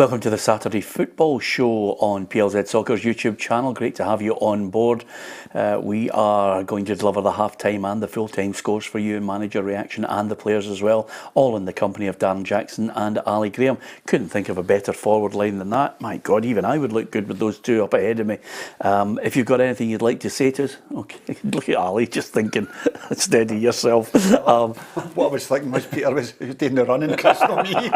Welcome to the Saturday Football Show on PLZ Soccer's YouTube channel. Great to have you on board. We are going to deliver the half-time and the full-time scores for you, manager reaction and the players as well, all in the company of Darren Jackson and Ali Graham. Couldn't think of a better forward line than that. My God, even I would look good with those two up ahead of me. If you've got anything you'd like to say to us, okay, look at Ali, just thinking, steady yourself. What I was thinking was Peter was doing the running, Chris, not me.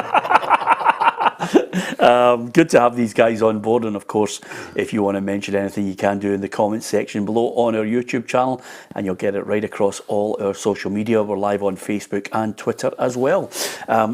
Good to have these guys on board, and of course if you want to mention anything you can do in the comments section below on our YouTube channel, and you'll get it right across all our social media. We're live on Facebook and Twitter as well.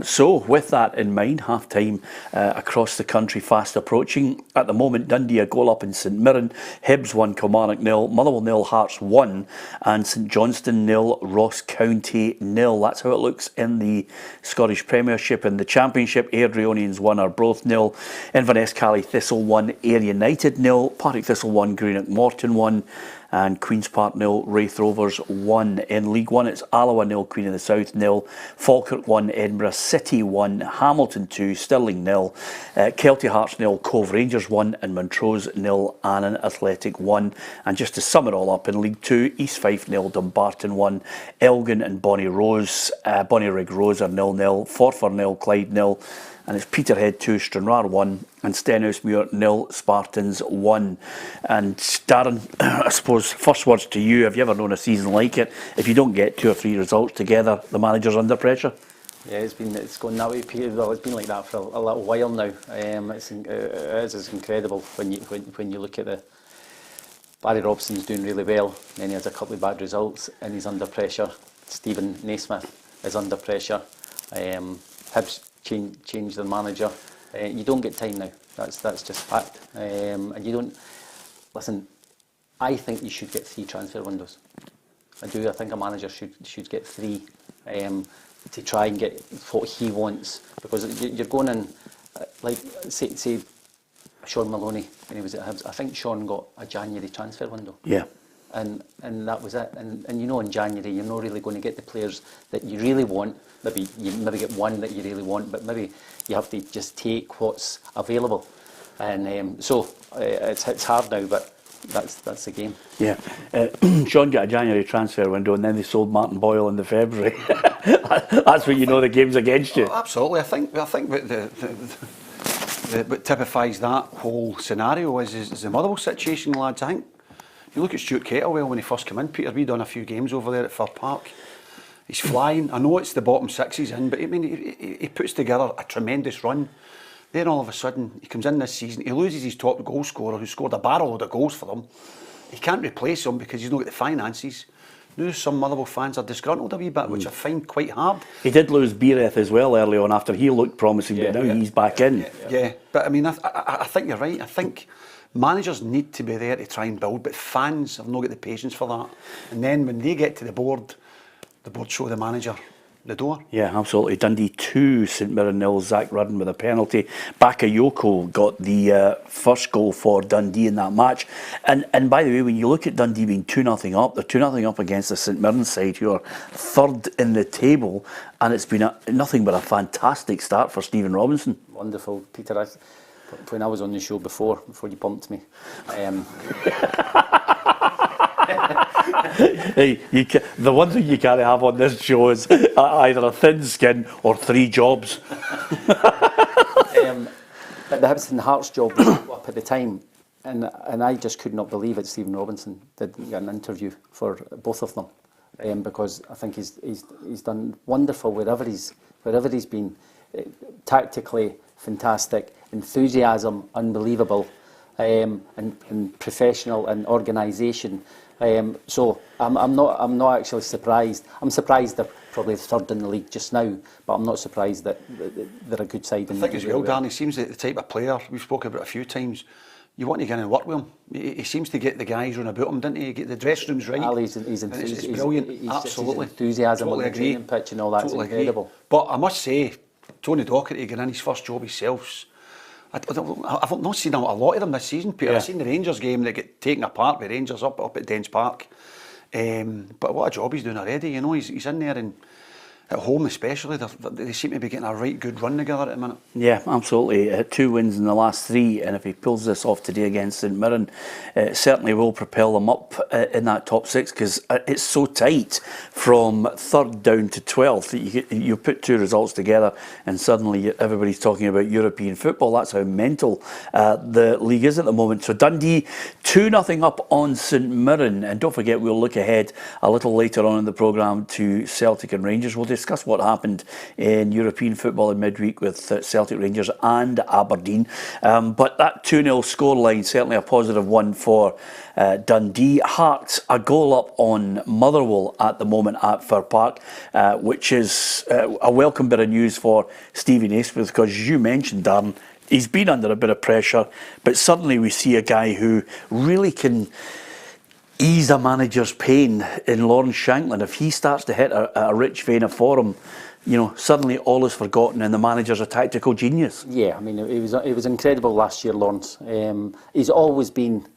So with that in mind, half time across the country fast approaching. At the moment, Dundee a goal up in St Mirren, Hibs 1, Kilmarnock 0, Motherwell 0, Hearts 1, and St Johnstone 0, Ross County 0. That's how it looks in the Scottish Premiership. In the Championship, Airdrieonians 1, Arbroath 0, Inverness Cally Thistle 1, Ayr United 0, Partick Thistle 1, Greenock Morton 1, and Queen's Park 0, Wraith Rovers 1. In League 1, it's Alloa 0, Queen of the South 0, Falkirk 1, Edinburgh City 1, Hamilton 2, Stirling 0, Kelty Hearts 0, Cove Rangers 1, and Montrose 0, Annan Athletic 1. And just to sum it all up, in League 2, East Fife 0, Dumbarton 1, Elgin and Bonnyrigg Rose are 0-0, Forfar 0, Clyde 0, and it's Peterhead 2, Stranraer 1, and Stenhousemuir 0, Spartans 1. And Darren, I suppose, first words to you. Have you ever known a season like it? If you don't get 2 or 3 results together, the manager's under pressure? Yeah, it's going that way, Peter. Well, it's been like that for a little while now. It's incredible when you look at the Barry Robson's doing really well, then he has a couple of bad results and he's under pressure. Stephen Naismith is under pressure. Hibs change their manager. You don't get time now. That's just fact. And you don't listen. I think you should get 3 transfer windows. I do. I think a manager should get 3 to try and get what he wants, because you're going in like say Sean Maloney when he was at Hibs. I think Sean got a January transfer window. Yeah. And that was it. And you know, in January you're not really going to get the players that you really want. Maybe you get one that you really want, but maybe you have to just take what's available. And so it's hard now, but that's the game. Yeah. Sean got a January transfer window, and then they sold Martin Boyle in the February. That's when you know the game's against you. Oh, absolutely. I think what typifies that whole scenario is the Motherwell situation, lads. I think you look at Stuart Kettlewell when he first came in, Peter. We done a few games over there at Fir Park. He's flying. I know it's the bottom 6 he's in, but I mean he puts together a tremendous run. Then all of a sudden he comes in this season, he loses his top goal scorer who scored a barrel load of goals for them. He can't replace him because he's not got the finances. Now some Motherwell fans are disgruntled a wee bit, which I find quite hard. He did lose Beereth as well early on after he looked promising, but now he's back in. Yeah, but I mean I think you're right. I think managers need to be there to try and build, but fans have not got the patience for that. And then when they get to the board show the manager the door. Yeah, absolutely. Dundee 2, St Mirren 0, Zach Rudden with a penalty. Bakayoko got the first goal for Dundee in that match. And by the way, when you look at Dundee being 2-0 up, they're 2-0 up against the St Mirren side, who are 3rd in the table, and it's been nothing but a fantastic start for Stephen Robinson. Wonderful, Peter. When I was on the show before you bumped me, hey, the one thing you can't have on this show is either a thin skin or 3 jobs. But the Hibs and Hearts job was up at the time, and I just could not believe it. Stephen Robinson did an interview for both of them, because I think he's done wonderful wherever he's been. Tactically fantastic, enthusiasm unbelievable, and professional and organisation. So I'm not actually surprised. I'm surprised they're probably 3rd in the league just now, but I'm not surprised that they're a good side. I think as well, Darren, he seems like the type of player we've spoken about a few times. You want to get in and work with him. He seems to get the guys round about him, doesn't he? Get the dressing rooms right. He's it's brilliant. Absolutely. His enthusiasm totally on the training pitch and all that's incredible. Agree. But I must say, Tony Docherty getting in his first job himself. I've not seen a lot of them this season, Peter. I've seen the Rangers game that get taken apart by Rangers up at Dens Park. But what a job he's doing already. You know, he's in there, and at home especially, they seem to be getting a right good run together at the minute. Yeah, absolutely. 2 wins in the last 3, and if he pulls this off today against St Mirren, it certainly will propel them up in that top 6, because it's so tight from 3rd down to 12th that you put 2 results together and suddenly everybody's talking about European football. That's how mental the league is at the moment. So Dundee 2-0 up on St Mirren, and don't forget we'll look ahead a little later on in the programme to Celtic and Rangers. We'll discuss what happened in European football in midweek with Celtic, Rangers and Aberdeen. But that 2-0 scoreline, certainly a positive one for Dundee. Hearts a goal up on Motherwell at the moment at Fir Park, which is a welcome bit of news for Stevie Naismith, because as you mentioned, Darren, he's been under a bit of pressure, but suddenly we see a guy who really can ease a manager's pain in Lawrence Shankland. If he starts to hit a rich vein of form, you know, suddenly all is forgotten and the manager's a tactical genius. Yeah, I mean, it was incredible last year, Lawrence. He's always been,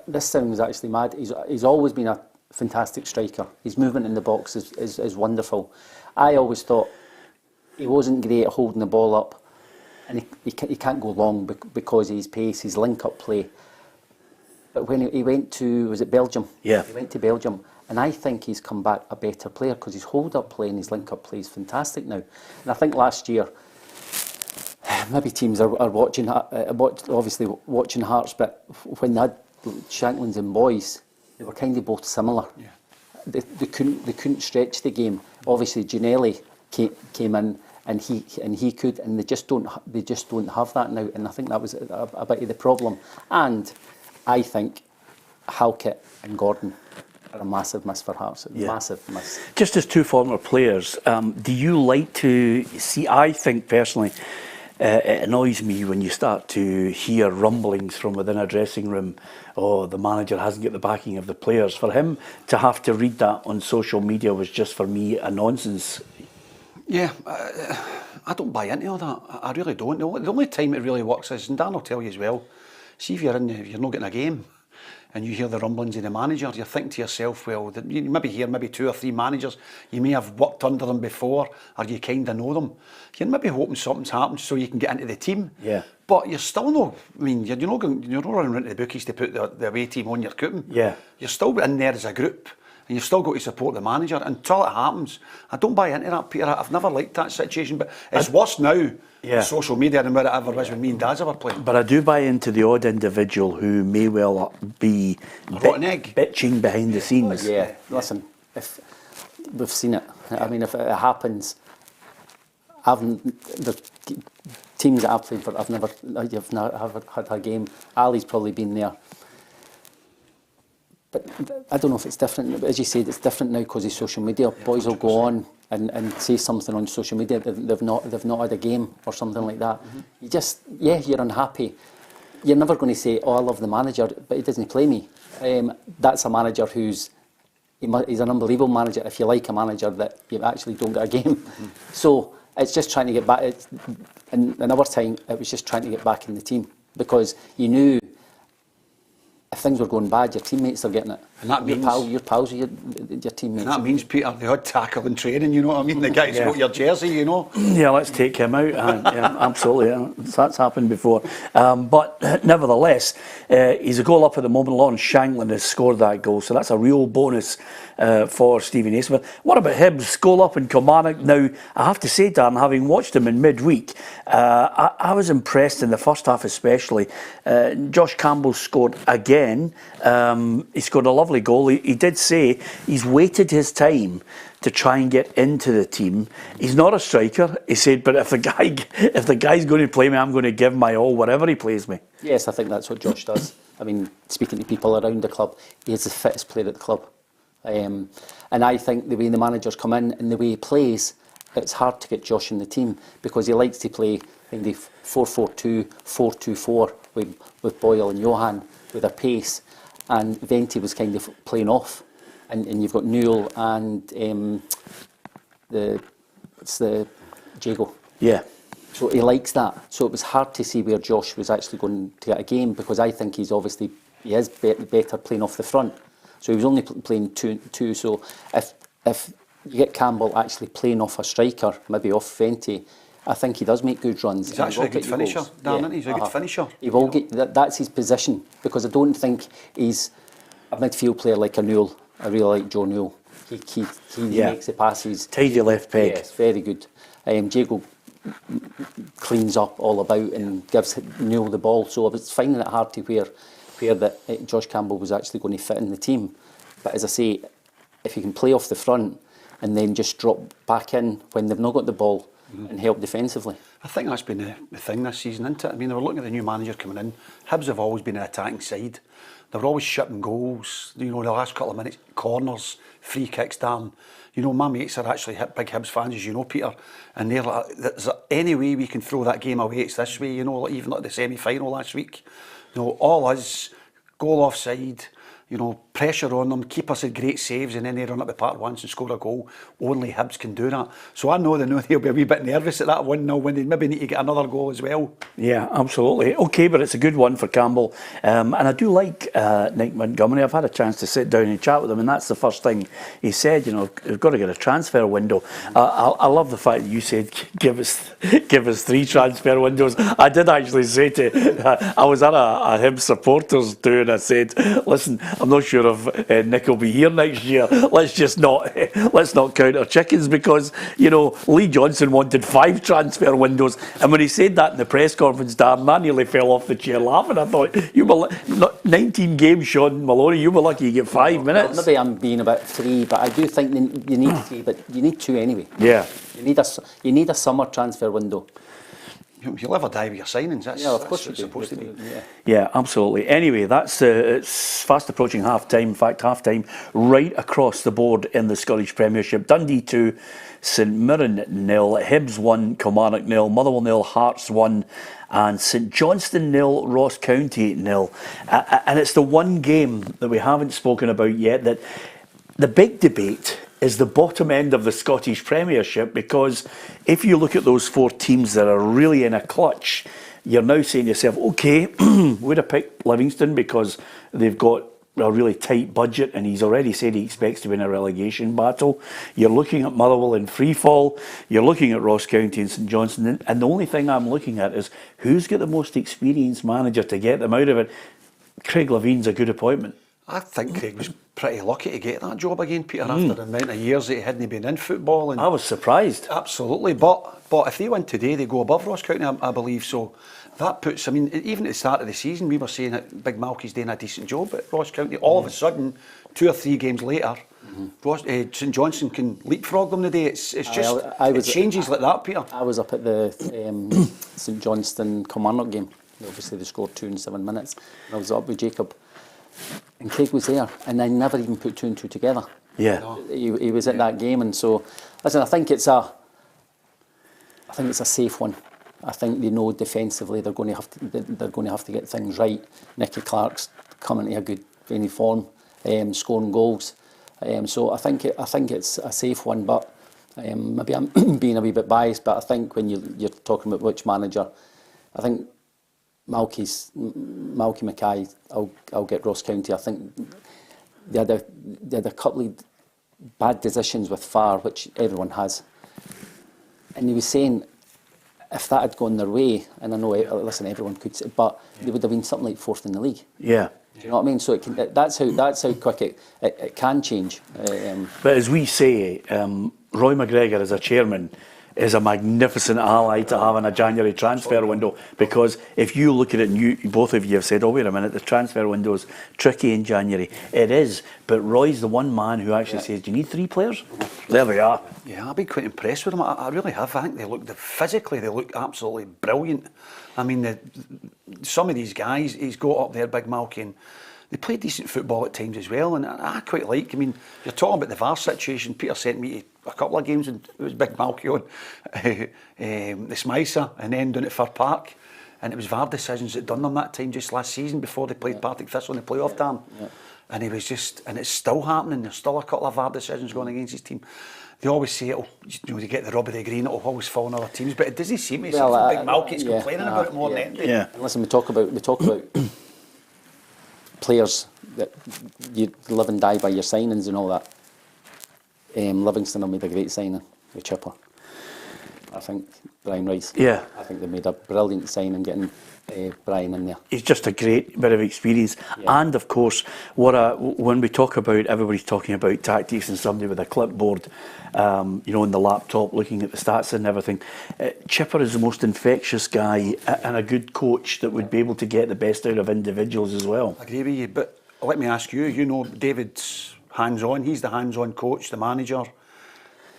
this sounds actually mad, he's always been a fantastic striker. His movement in the box is wonderful. I always thought he wasn't great at holding the ball up, and he can't go long because of his pace, his link-up play. But when he went to, was it Belgium? Yeah. He went to Belgium, and I think he's come back a better player, because his hold-up play and his link-up play is fantastic now. And I think last year, maybe teams are watching, obviously watching Hearts, but when they had Shanklands and Boys, they were kind of both similar. Yeah. They couldn't stretch the game. Obviously, Ginelli came in, and he could, and they just don't have that now. And I think that was a bit of the problem. And I think Halkett and Gordon are a massive miss for Hearts. Yeah. Massive miss. Just as 2 former players, do you like to see, I think personally, it annoys me when you start to hear rumblings from within a dressing room, oh, the manager hasn't got the backing of the players. For him to have to read that on social media was just, for me, a nonsense. Yeah, I don't buy into all that. I really don't. The only time it really works is, and Dan will tell you as well, see if you're not getting a game and you hear the rumblings of the manager, you think to yourself, well, you maybe hear maybe 2 or 3 managers, you may have worked under them before, or you kind of know them. You're maybe hoping something's happened so you can get into the team. Yeah. But you're still not, I mean, you're not running around to the bookies to put the away team on your cooking. Yeah. You're still in there as a group, and you've still got to support the manager. Until it happens, I don't buy into that, Peter. I've never liked that situation, but it's worse now. Yeah. Social media than what it ever was when me and Daz were playing. But I do buy into the odd individual who may well be rotten egg. bitching behind the scenes. Yeah, listen, if we've seen it. I mean, if it happens, the teams that I've played for, I've never had a game. Ali's probably been there. But I don't know if it's different. As you said, it's different now because of social media. Yeah, boys 100%. Will go on and say something on social media that they've not had a game or something like that. Mm-hmm. You're unhappy. You're never going to say, oh, I love the manager, but he doesn't play me. That's a manager he's an unbelievable manager if you like a manager that you actually don't get a game. Mm-hmm. So it's just trying to get back. In our time, it was just trying to get back in the team, because you knew if things were going bad, your teammates are getting it. And that means your pals with your teammates. And that means, Peter, the odd tackle in training, you know what I mean? The guy's got your jersey, you know. Yeah, let's take him out. Yeah, absolutely. Yeah. That's happened before. But nevertheless, he's a goal up at the moment. Lawrence Shankland has scored that goal, so that's a real bonus for Stevie Naismith. What about Hibs? Goal up in Kilmarnock. Now, I have to say, Darren, having watched him in midweek, I was impressed in the first half especially. Josh Campbell scored again. He scored a lovely goal. He did say he's waited his time to try and get into the team. He's not a striker, he said, but if the guy's going to play me, I'm going to give my all wherever he plays me. Yes, I think that's what Josh does. I mean, speaking to people around the club, he is the fittest player at the club. And I think the way the managers come in and the way he plays, it's hard to get Josh in the team, because he likes to play in the 4-4-2, 4-2-4 with Boyle and Johan with their pace, and Venti was kind of playing off, and you've got Newell and the Jago. Yeah. So he likes that. So it was hard to see where Josh was actually going to get a game, because I think he is better playing off the front. So he was only playing two. So if you get Campbell actually playing off a striker, maybe off Fenty, I think he does make good runs. He's actually a good finisher, Dan, isn't he? He's a good finisher. He will get, that's his position, because I don't think he's a midfield player like a Newell. I really like Joe Newell. He makes the passes. Tidy left peg. Yes, very good. Jago cleans up all about and gives Newell the ball. So I was finding it hard to where that Josh Campbell was actually going to fit in the team. But as I say, if you can play off the front and then just drop back in when they've not got the ball, and help defensively. I think that's been the thing this season, isn't it? I mean, they were looking at the new manager coming in. Hibs have always been an attacking side. They were always shipping goals, the last couple of minutes, corners, free kicks down. My mates are actually big Hibs fans, as you know, Peter, and they're like, is there any way we can throw that game away? It's this way, even like the semi-final last week. All us, goal offside, pressure on them, keepers had great saves, and then they run up the park once and score a goal. Only Hibs can do that. So I know they'll be a wee bit nervous at that 1-0 when they maybe need to get another goal as well. Yeah, absolutely. Okay, but it's a good one for Campbell. And I do like Nick Montgomery. I've had a chance to sit down and chat with him, and that's the first thing he said, we've got to get a transfer window. I love the fact that you said, give us 3 transfer windows. I did actually say I was at a Hibs supporters do, and I said, listen, I'm not sure if Nick will be here next year. Let's not count our chickens, because Lee Johnson wanted 5 transfer windows, and when he said that in the press conference, Darren, I nearly fell off the chair laughing. I thought, 19 games, Sean Maloney, you were lucky you get 5 minutes. Maybe I'm being about 3, but I do think you need 3, but you need 2 anyway. Yeah, you need a summer transfer window. You'll never die with your signings. Of course that's supposed to be. Yeah, absolutely. Anyway, that's it's fast approaching half time. In fact, half time right across the board in the Scottish Premiership. Dundee 2, St Mirren 0, Hibs 1, Kilmarnock 0, Motherwell 0, Hearts 1, and St Johnstone 0, Ross County 0. And it's the one game that we haven't spoken about yet, that the big debate is the bottom end of the Scottish Premiership, because if you look at those 4 teams that are really in a clutch, you're now saying to yourself, okay, would have picked Livingston because they've got a really tight budget, and he's already said he expects to win a relegation battle. You're looking at Motherwell in free fall, you're looking at Ross County and St Johnstone, and the only thing I'm looking at is who's got the most experienced manager to get them out of it. Craig Levine's a good appointment. I think Craig was pretty lucky to get that job again, Peter, after the amount of years that he hadn't been in football. And I was surprised. Absolutely, but if they win today, they go above Ross County, I believe. So that puts, even at the start of the season, we were saying that Big Malky's doing a decent job at Ross County. All of a sudden, 2 or 3 games later, St Johnstone can leapfrog them today. It's just, it changes like that, Peter. I was up at the St Johnstone Kilmarnock game. Obviously, they scored 2 in 7 minutes. And I was up with Jacob, and Craig was there, and I never even put 2 and 2 together. Yeah, he was at that game, and so listen. I think it's a safe one. I think they know defensively they're going to have to get things right. Nicky Clark's coming to a good vein form, scoring goals. So I think it's a safe one, but maybe I'm being a wee bit biased. But I think when you're talking about which manager, I think Malky Mackay, I'll get Ross County. I think they had a couple of bad decisions with VAR, which everyone has. And he was saying if that had gone their way, and I know, listen, everyone could say, but they would have been something like 4th in the league. Yeah. Do you know what I mean? So that's how quick it can change. But as we say, Roy McGregor as a chairman is a magnificent ally to have in a January transfer window, because if you look at it, and both of you have said, oh wait a minute, the transfer window is tricky in January. It is, but Roy's the one man who actually says, do you need 3 players? There they are. Yeah, I've been quite impressed with them. I really have. I think physically they look absolutely brilliant. I mean, some of these guys he's got up there, Big Malky, and they play decent football at times as well, and I quite like. I mean, you're talking about the VAR situation. Peter sent me to a couple of games, and it was Big Malky on the Smysa, and then down at Fir Park, and it was VAR decisions that done them that time just last season before they played Partick Thistle in the playoff time. Yeah. And he was just, and it's still happening. There's still a couple of VAR decisions going against his team. They always say they get the rub of the green, it'll always fall on other teams, but it doesn't seem to. Big Malky's complaining about it more than anything. Yeah. And listen, we talk about players that you live and die by your signings and all that. Livingston have made a great signing with Chipper. I think Brian Rice. Yeah. I think they made a brilliant signing getting Brian in there. He's just a great bit of experience. Yeah. And of course, when we talk about, everybody's talking about tactics and somebody with a clipboard, on the laptop looking at the stats and everything. Chipper is the most infectious guy and a good coach that would be able to get the best out of individuals as well. I agree with you, but let me ask you, David's hands-on, he's the hands-on coach, the manager.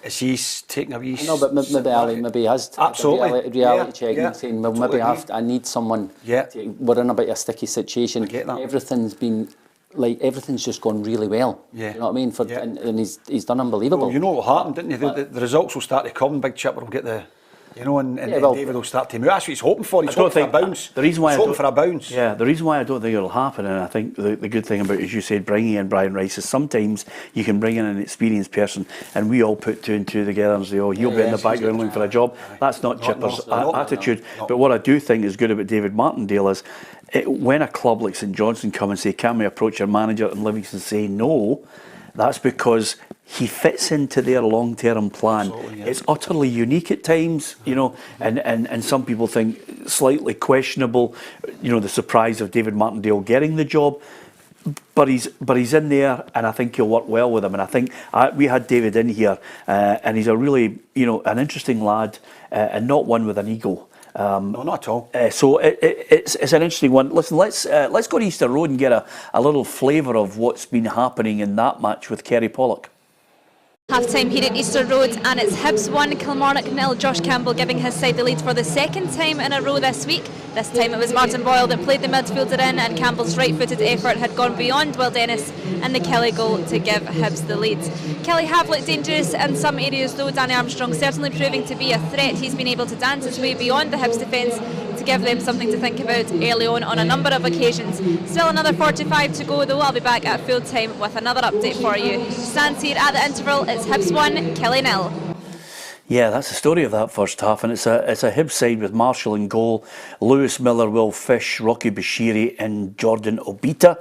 Is he taking a wee... No, but maybe he has absolutely reality check and saying, well, totally maybe I need someone. Yeah. We're in a bit of a sticky situation. I get that. Everything's just gone really well. Yeah. You know what I mean? And he's done unbelievable. Well, you know what happened, didn't you? The results will start to come. Big Chipper will get the... and David will start to move. That's what he's hoping for. He's hoping for a bounce. The reason why he's hoping for a bounce. Yeah, the reason why I don't think it'll happen, and I think the good thing about, as you said, bringing in Brian Rice is sometimes you can bring in an experienced person, and we all put two and two together and say, he'll be in the background looking for a job. That's not Chipper's attitude. But what I do think is good about David Martindale is when a club like St Johnstone come and say, can we approach your manager, and Livingston say no, that's because he fits into their long-term plan. Yeah. It's utterly unique at times, and some people think slightly questionable, the surprise of David Martindale getting the job. But he's in there, and I think he'll work well with him. And I think we had David in here, and he's a really, an interesting lad, and not one with an ego. No, not at all. So it's an interesting one. Listen, let's go to Easter Road and get a little flavour of what's been happening in that match with Kerry Pollock. Half-time here at Easter Road, and it's Hibs 1, Kilmarnock 0. Josh Campbell giving his side the lead for the second time in a row this week. This time it was Martin Boyle that played the midfielder in, and Campbell's right-footed effort had gone beyond Will Dennis and the Kelly goal to give Hibs the lead. Kelly have looked dangerous in some areas though. Danny Armstrong certainly proving to be a threat. He's been able to dance his way beyond the Hibs defence to give them something to think about early on a number of occasions. Still another 45 to go though. I'll be back at full time with another update for you. Stands here at the interval, it's Hibs 1, Kelly 0. Yeah, that's the story of that first half, and it's a Hibs side with Marshall in goal, Lewis Miller, Will Fish, Rocky Bashiri and Jordan Obita,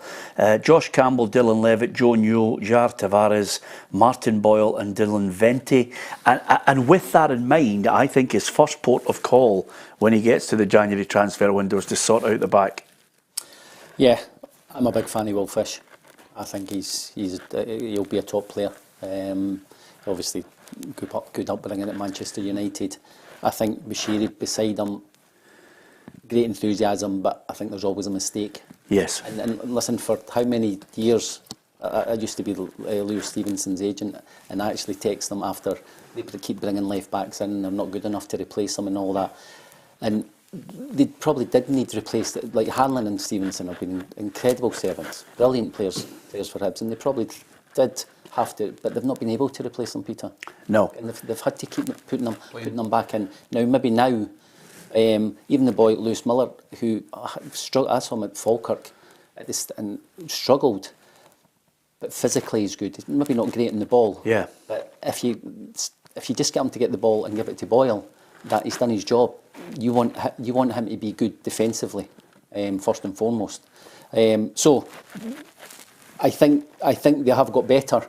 Josh Campbell, Dylan Levitt, Joe Newell, Jar Tavares, Martin Boyle and Dylan Vente. And with that in mind, I think his first port of call when he gets to the January transfer window is to sort out the back. Yeah, I'm a big fan of Will Fish. I think he'll be a top player. Obviously, good upbringing at Manchester United. I think Bashiri beside him, great enthusiasm, but I think there's always a mistake. Yes. And listen, for how many years I used to be Leo Stevenson's agent, and I actually text them after they keep bringing left backs in, and they're not good enough to replace them and all that. And they probably did need to replace it. Like Hanlon and Stevenson have been incredible servants, brilliant players for Hibs, and they probably did have to, but they've not been able to replace them, Peter. No. And they've had to keep putting them back in. Now, even the boy Lewis Miller, who I saw him at Falkirk and struggled, but physically he's good. He's maybe not great in the ball. Yeah. But if you just get him to get the ball and give it to Boyle, that he's done his job. You want him to be good defensively, first and foremost. So I think they have got better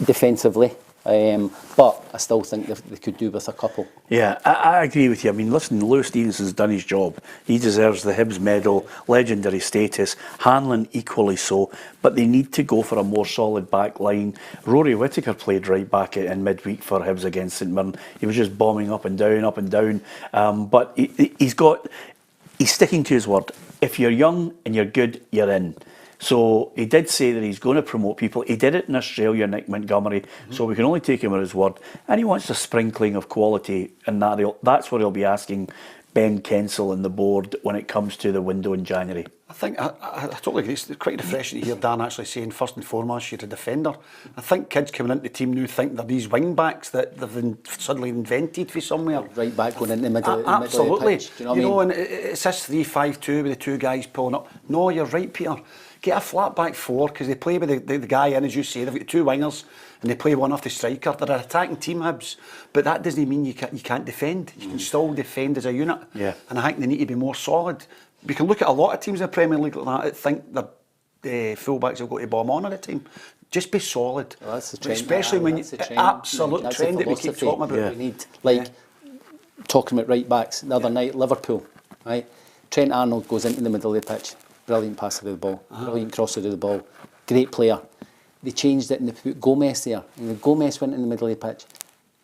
defensively, but I still think they could do with a couple. Yeah, I agree with you. I mean, listen, Lewis Stevenson's done his job. He deserves the Hibs medal, legendary status. Hanlon equally so, but they need to go for a more solid back line. Rory Whittaker played right back in midweek for Hibs against St Mirren. He was just bombing up and down. But he's sticking to his word. If you're young and you're good, you're in. So he did say that he's going to promote people. He did it in Australia, Nick Montgomery, so we can only take him at his word. And he wants a sprinkling of quality, and that's what he'll be asking Ben Kensel and the board when it comes to the window in January. I think I totally agree. It's quite refreshing to hear Dan actually saying, first and foremost, you're a defender. I think kids coming into the team now think they're these wing backs that they've suddenly invented for somewhere. Right back going into the middle, absolutely. Of the pitch. Do you know what I mean? And it's this 3-5-2 with the two guys pulling up. No, you're right, Peter. Get a flat back four, because they play with the guy in, as you say. They've got two wingers and they play one off the striker. They're an attacking team, Hibs, but that doesn't mean you can't defend. You can still defend as a unit. Yeah. And I think they need to be more solid. We can look at a lot of teams in the Premier League like that that think the fullbacks have got to bomb on at a team. Just be solid. Well, that's the trend. Especially when you... Absolute that's trend that we keep talking about. Yeah. We need, like, talking about right backs, the other night, Liverpool, right? Trent Arnold goes into the middle of the pitch. Brilliant passer of the ball. Brilliant crosser of the ball. Great player. They changed it and they put Gomez there. And Gomez went in the middle of the pitch.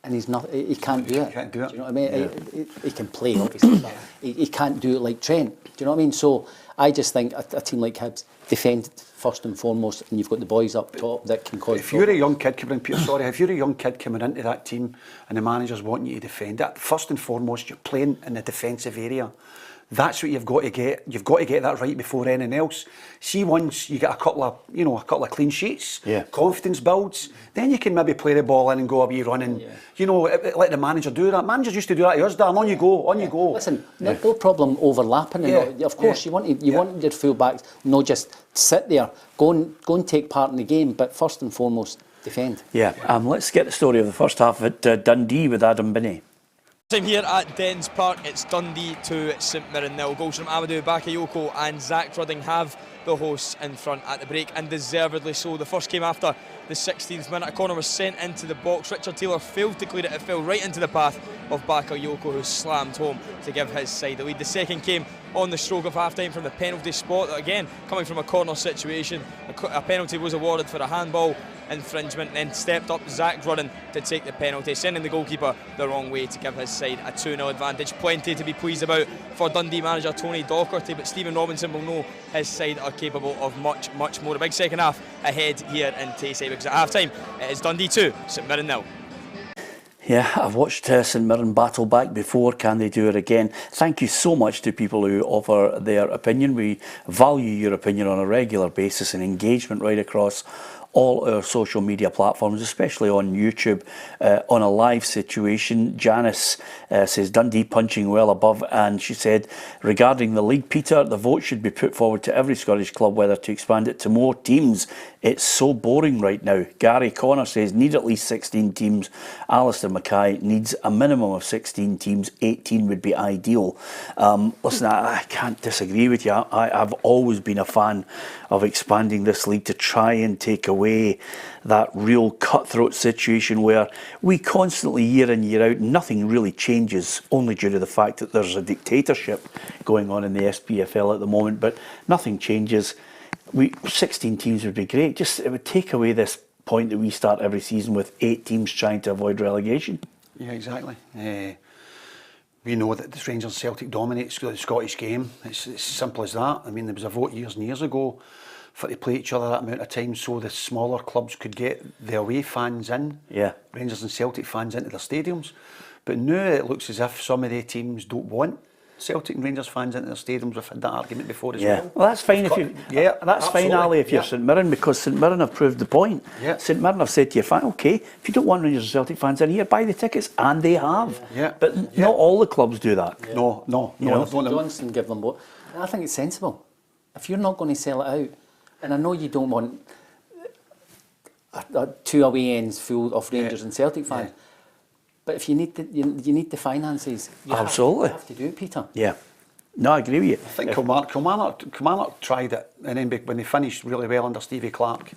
And he's not. He can't do it. He can't do it. Do you know what I mean? He can play, obviously, but he can't do it like Trent. Do you know what I mean? So I just think a team like Hibs defend first and foremost, and you've got the boys up top that can cause. If you're a young kid coming in, Peter, sorry, if you're a young kid coming into that team and the manager's wanting you to defend it, first and foremost, you're playing in the defensive area. That's what you've got to get. You've got to get that right before anything else. See, once you get a couple of clean sheets, confidence builds, then you can maybe play the ball in and go a wee run and, let the manager do that. Managers used to do that to us, Dan. On you go, on you go. Listen, no problem overlapping. And of course, you want your full-backs not just sit there, go and take part in the game, but first and foremost, defend. Yeah, let's get the story of the first half at Dundee with Adam Binney. Time here at Dens Park, it's Dundee 2, St Mirren 0. Goals from Amadou Bakayoko and Zach Rudding have the hosts in front at the break, and deservedly so. The first came after the 16th minute. A corner was sent into the box. Richard Taylor failed to clear it. It fell right into the path of Bakayoko, who slammed home to give his side the lead. The second came on the stroke of half-time from the penalty spot. Again, coming from a corner situation, a penalty was awarded for a handball infringement, and then stepped up Zach Rudding to take the penalty, sending the goalkeeper the wrong way to give his side a 2-0 advantage. Plenty to be pleased about for Dundee manager Tony Docherty, but Stephen Robinson will know his side are capable of much, much more. A big second half ahead here in Tayside, because at half-time it is Dundee 2, St Mirren 0. Yeah, I've watched St Mirren battle back before. Can they do it again? Thank you so much to people who offer their opinion. We value your opinion on a regular basis and engagement right across all our social media platforms, especially on YouTube. On a live situation, Janice says Dundee punching well above, and she said regarding the league, Peter, the vote should be put forward to every Scottish club whether to expand it to more teams. It's so boring right now. Gary Connor says need at least 16 teams. Alistair Mackay needs a minimum of 16 teams. 18 would be ideal. Listen, I can't disagree with you. I've always been a fan of expanding this league to try and take away that real cutthroat situation where we constantly, year in, year out, nothing really changes, only due to the fact that there's a dictatorship going on in the SPFL at the moment, but nothing changes. 16 teams would be great. It would take away this point that we start every season with 8 teams trying to avoid relegation. Yeah, exactly. We know that the Rangers and Celtic dominates the Scottish game. It's as simple as that. I mean, there was a vote years and years ago for to play each other that amount of time so the smaller clubs could get the away fans in. Yeah. Rangers and Celtic fans into their stadiums. But now it looks as if some of the teams don't want Celtic and Rangers fans into their stadiums. We've had that argument before as well. Well, that's fine if you. Yeah, that's absolutely. fine, Ali, if you're St Mirren, because St Mirren have proved the point. Yeah. St Mirren have said to your fan, okay, if you don't want Rangers and Celtic fans in here, buy the tickets, and they have. Yeah. But not all the clubs do that. Yeah. No. Johnston give them both. I think it's sensible. If you're not going to sell it out, and I know you don't want 2 away ends full of Rangers and Celtic fans. Yeah. But if you need you need the finances, absolutely, you have to do it, Peter. Yeah, no, I agree with you. I think Kilmarnock tried it, and then when they finished really well under Stevie Clark,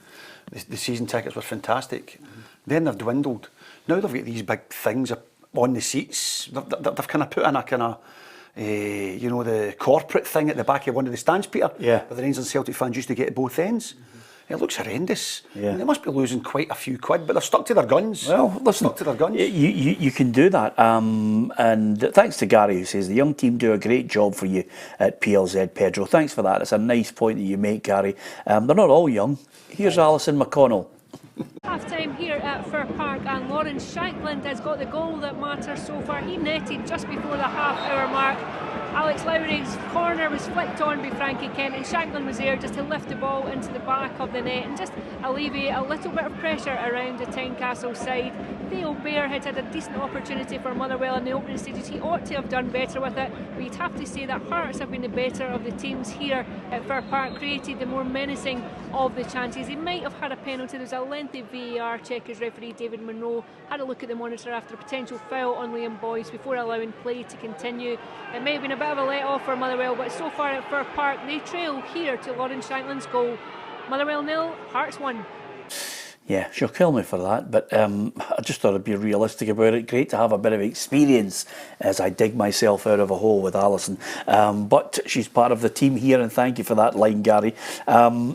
the season tickets were fantastic. Then they've dwindled. Now they've got these big things on the seats. They've kind of put in a kind of the corporate thing at the back of one of the stands, Peter. Yeah. Where the Rangers and Celtic fans used to get at both ends. It looks horrendous. Yeah. They must be losing quite a few quid, but they're stuck to their guns. Well, listen, stuck to their guns. You can do that. And thanks to Gary, who says the young team do a great job for you at PLZ, Pedro. Thanks for that. It's a nice point that you make, Gary. They're not all young. Here's Alison McConnell. Half-time here at Fir Park, and Lawrence Shankland has got the goal that matters so far. He netted just before the half-hour mark. Alex Lowry's corner was flicked on by Frankie Kent, and Shankland was there just to lift the ball into the back of the net and just alleviate a little bit of pressure around the Tynecastle side. Theo Bair had a decent opportunity for Motherwell in the opening stages. He ought to have done better with it, but you'd have to say that Hearts have been the better of the teams here at Fir Park, created the more menacing of the chances. He might have had a penalty. There was a lengthy VAR check as referee David Monroe had a look at the monitor after a potential foul on Liam Boyce before allowing play to continue. It may have been a bit of a let-off for Motherwell, but so far at Fir Park they trail here to Lawrence Shankland's goal. Motherwell 0, Hearts 1. Yeah, she'll kill me for that, but I just thought I'd be realistic about it. Great to have a bit of experience as I dig myself out of a hole with Alison. But she's part of the team here, and thank you for that line, Gary.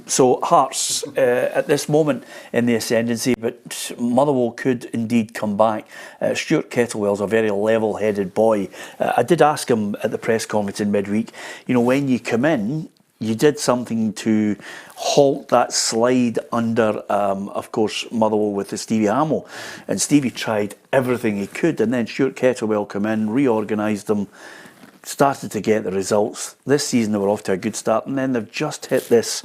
So Hearts at this moment in the ascendancy, but Motherwell could indeed come back. Stuart Kettlewell's a very level-headed boy. I did ask him at the press conference in midweek, when you come in, you did something to halt that slide under, of course, Motherwell with the Stevie Hamill. And Stevie tried everything he could, and then Stuart Kettlewell come in, reorganised them, started to get the results. This season they were off to a good start, and then they've just hit this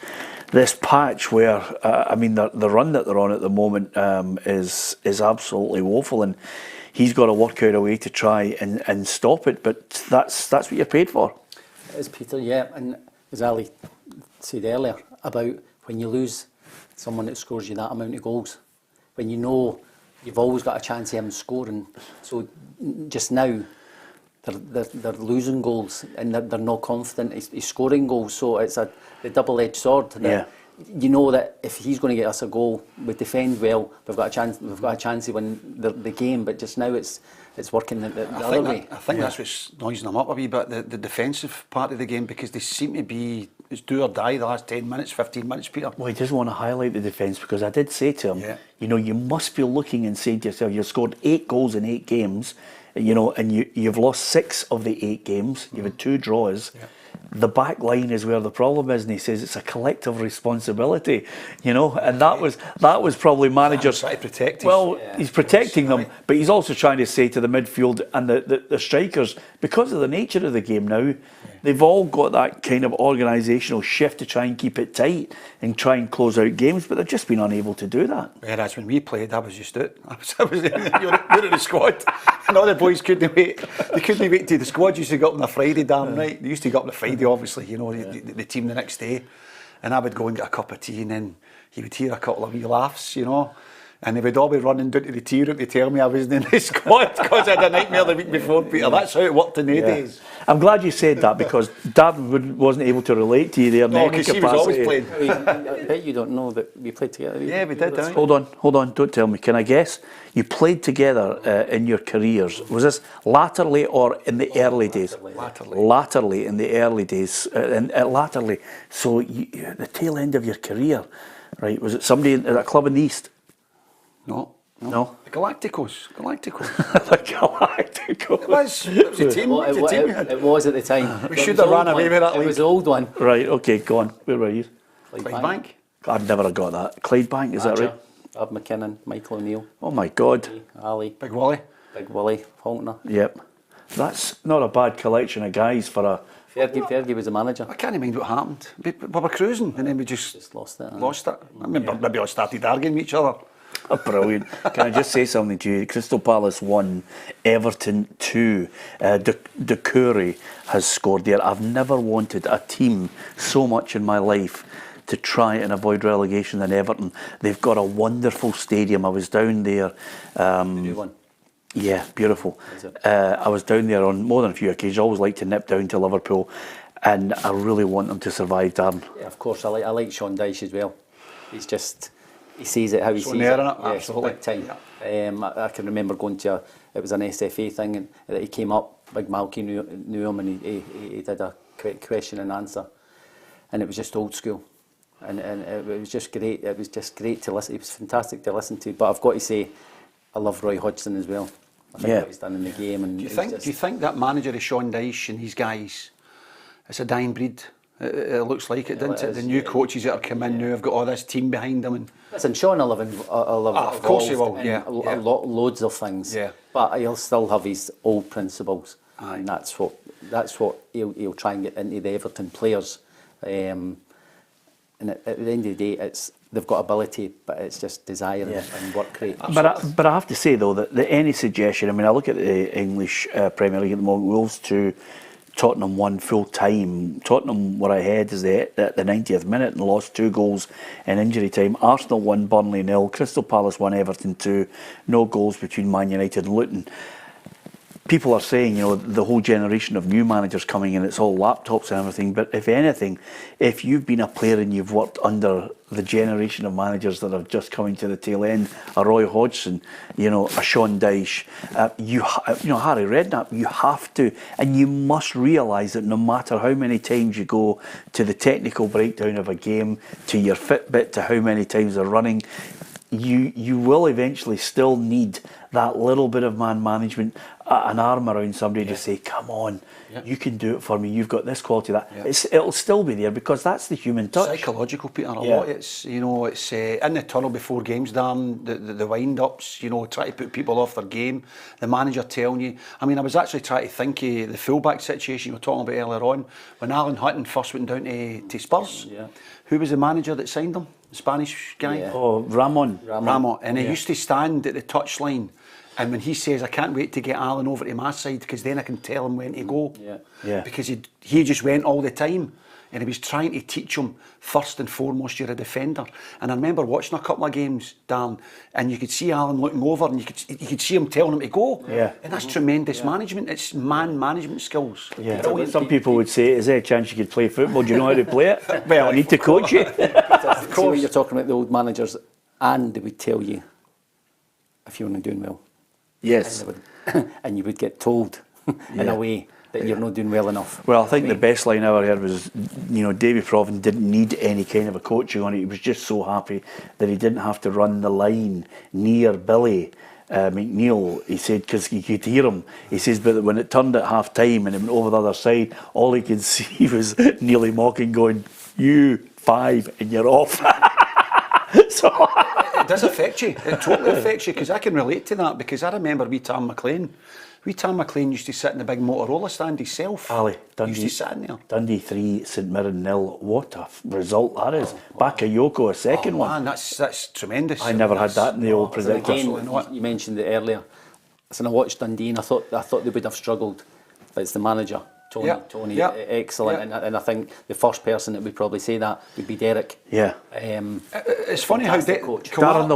patch where, the run that they're on at the moment is absolutely woeful, and he's got to work out a way to try and stop it, but that's what you're paid for. It is, Peter, yeah, and as Ali said earlier, about when you lose someone that scores you that amount of goals, when you know you've always got a chance of him scoring. So just now, they're losing goals and they're not confident he's scoring goals. So it's the double-edged sword. Yeah. You know that if he's going to get us a goal, we defend well, we've got a chance. We've got a chance to win the game. But just now, it's working the other way. I think that's what's noising them up a wee bit, the defensive part of the game, because they seem to be, it's do or die the last 10 minutes, 15 minutes, Peter. Well, I just want to highlight the defence, because I did say to him, you must be looking and saying to yourself, you've scored 8 goals in 8 games, and you've lost 6 of the 8 games, you've had 2 draws. Yeah. The back line is where the problem is, and he says it's a collective responsibility, and that was probably managers trying to protect. He's protecting them, but he's also trying to say to the midfield and the strikers, because of the nature of the game now, they've all got that kind of organisational shift to try and keep it tight and try and close out games, but they've just been unable to do that. Whereas when we played, I was just it. I was you're in the squad, and all the boys couldn't wait. They couldn't wait till the squad used to go up on a Friday, damn right. They used to go up on a Friday, obviously, the team the next day, and I would go and get a cup of tea, and then he would hear a couple of wee laughs, and they would all be running down to the tea room to tell me I wasn't in the squad because I had a nightmare the week before, Peter. That's how it worked in the days. I'm glad you said that, because Dad wasn't able to relate to you there. No, because he was always playing. I bet you don't know that we played together. Yeah, we did. Hold on, don't tell me. Can I guess? You played together in your careers. Was this latterly or in the early days? Latterly in the early days. Latterly. So the tail end of your career, right? Was it somebody at a club in the East? No. The Galacticos. The Galacticos. It was a team. It was at the time. We should have ran away with that league. It was the old one. Right, okay, go on. Where were you? Clydebank. I've never got that. Clydebank, is that right? Ab McKinnon, Michael O'Neill. Oh my God. Ali. Big Willie, Faulkner. Yep. That's not a bad collection of guys for a... Fergie was the manager. I can't mind what happened. We were cruising and then we just lost it. I remember maybe I started arguing with each other. Oh, brilliant. Can I just say something to you? Crystal Palace 1, Everton 2. Doucouré has scored there. I've never wanted a team so much in my life to try and avoid relegation than Everton. They've got a wonderful stadium. I was down there. The new one. Yeah, beautiful. I was down there on more than a few occasions. I always like to nip down to Liverpool, and I really want them to survive, Darren. Yeah, of course. I like Sean Dyche as well. He sees it how he sees it. Absolutely. Big time. Yeah. I can remember going to it was an SFA thing, and he came up. Big Malky knew him, and he did a quick question and answer, and it was just old school, and it was just great. It was just great to listen. It was fantastic to listen to. But I've got to say, I love Roy Hodgson as well. I think what he's done in the game. And do you think that manager of Sean Dyche and these guys, it's a dying breed? It looks like it, doesn't it? The new coaches that are come in now have got all this team behind them. And listen, Sean will have of course he will. Loads of things. Yeah. But he'll still have his old principles, and that's what he'll try and get into the Everton players. And at the end of the day, they've got ability, but it's just desire and work rate. But I have to say though that any suggestion. I mean, I look at the English Premier League at the moment. Wolves 2. Tottenham won full time. Tottenham were ahead at the 90th minute and lost 2 goals in injury time. Arsenal won, Burnley 0. Crystal Palace won, Everton 2. No goals between Man United and Luton. people are saying, the whole generation of new managers coming in, it's all laptops and everything. But if anything, if you've been a player and you've worked under the generation of managers that are just coming to the tail end, a Roy Hodgson, a Sean Dyche, Harry Redknapp, you have to, and you must realise that no matter how many times you go to the technical breakdown of a game, to your Fitbit, to how many times they're running, you will eventually still need that little bit of man management, an arm around somebody to say, come on, you can do it for me, you've got this quality, that. It'll still be there because that's the human touch. Psychological, Peter, a lot. It's, it's in the tunnel before games, Dan, the wind-ups, try to put people off their game, the manager telling you. I mean, I was actually trying to think of the fullback situation you were talking about earlier on, when Alan Hutton first went down to Spurs. Who was the manager that signed him? The Spanish guy? Oh, Ramon. And he used to stand at the touchline, and when he says, I can't wait to get Alan over to my side because then I can tell him when to go. Because he just went all the time. And he was trying to teach him, first and foremost, you're a defender. And I remember watching a couple of games, Dan, and you could see Alan looking over, and you could see him telling him to go. And that's tremendous management. It's man management skills. Some people would say, is there a chance you could play football? Do you know how to play it? Well, I need to coach you. Of course. You're talking about the old managers, and they would tell you if you weren't doing well. Yes. And you would get told in a way that you're not doing well enough. Well, I think the best line I ever heard was, Davy Provan didn't need any kind of a coaching on it. He was just so happy that he didn't have to run the line near Billy McNeil. He said, because he could hear him. He says, but when it turned at half time and it went over the other side, all he could see was Nearly Mocking going, you 5 and you're off. So it does affect you. It totally affects you, because I can relate to that, because I remember Tam McLean used to sit in the big Motorola stand himself. Ali, Dundee, used to sit in there. Dundee 3, St Mirren 0. What a result that is. Bakayoko, a second one. That's tremendous. I never had that in the old predictor. Again, you mentioned it earlier. So I watched Dundee and I thought they would have struggled. But it's the manager, Tony, excellent. And I think the first person that would probably say that would be Derek. It's funny how Darren,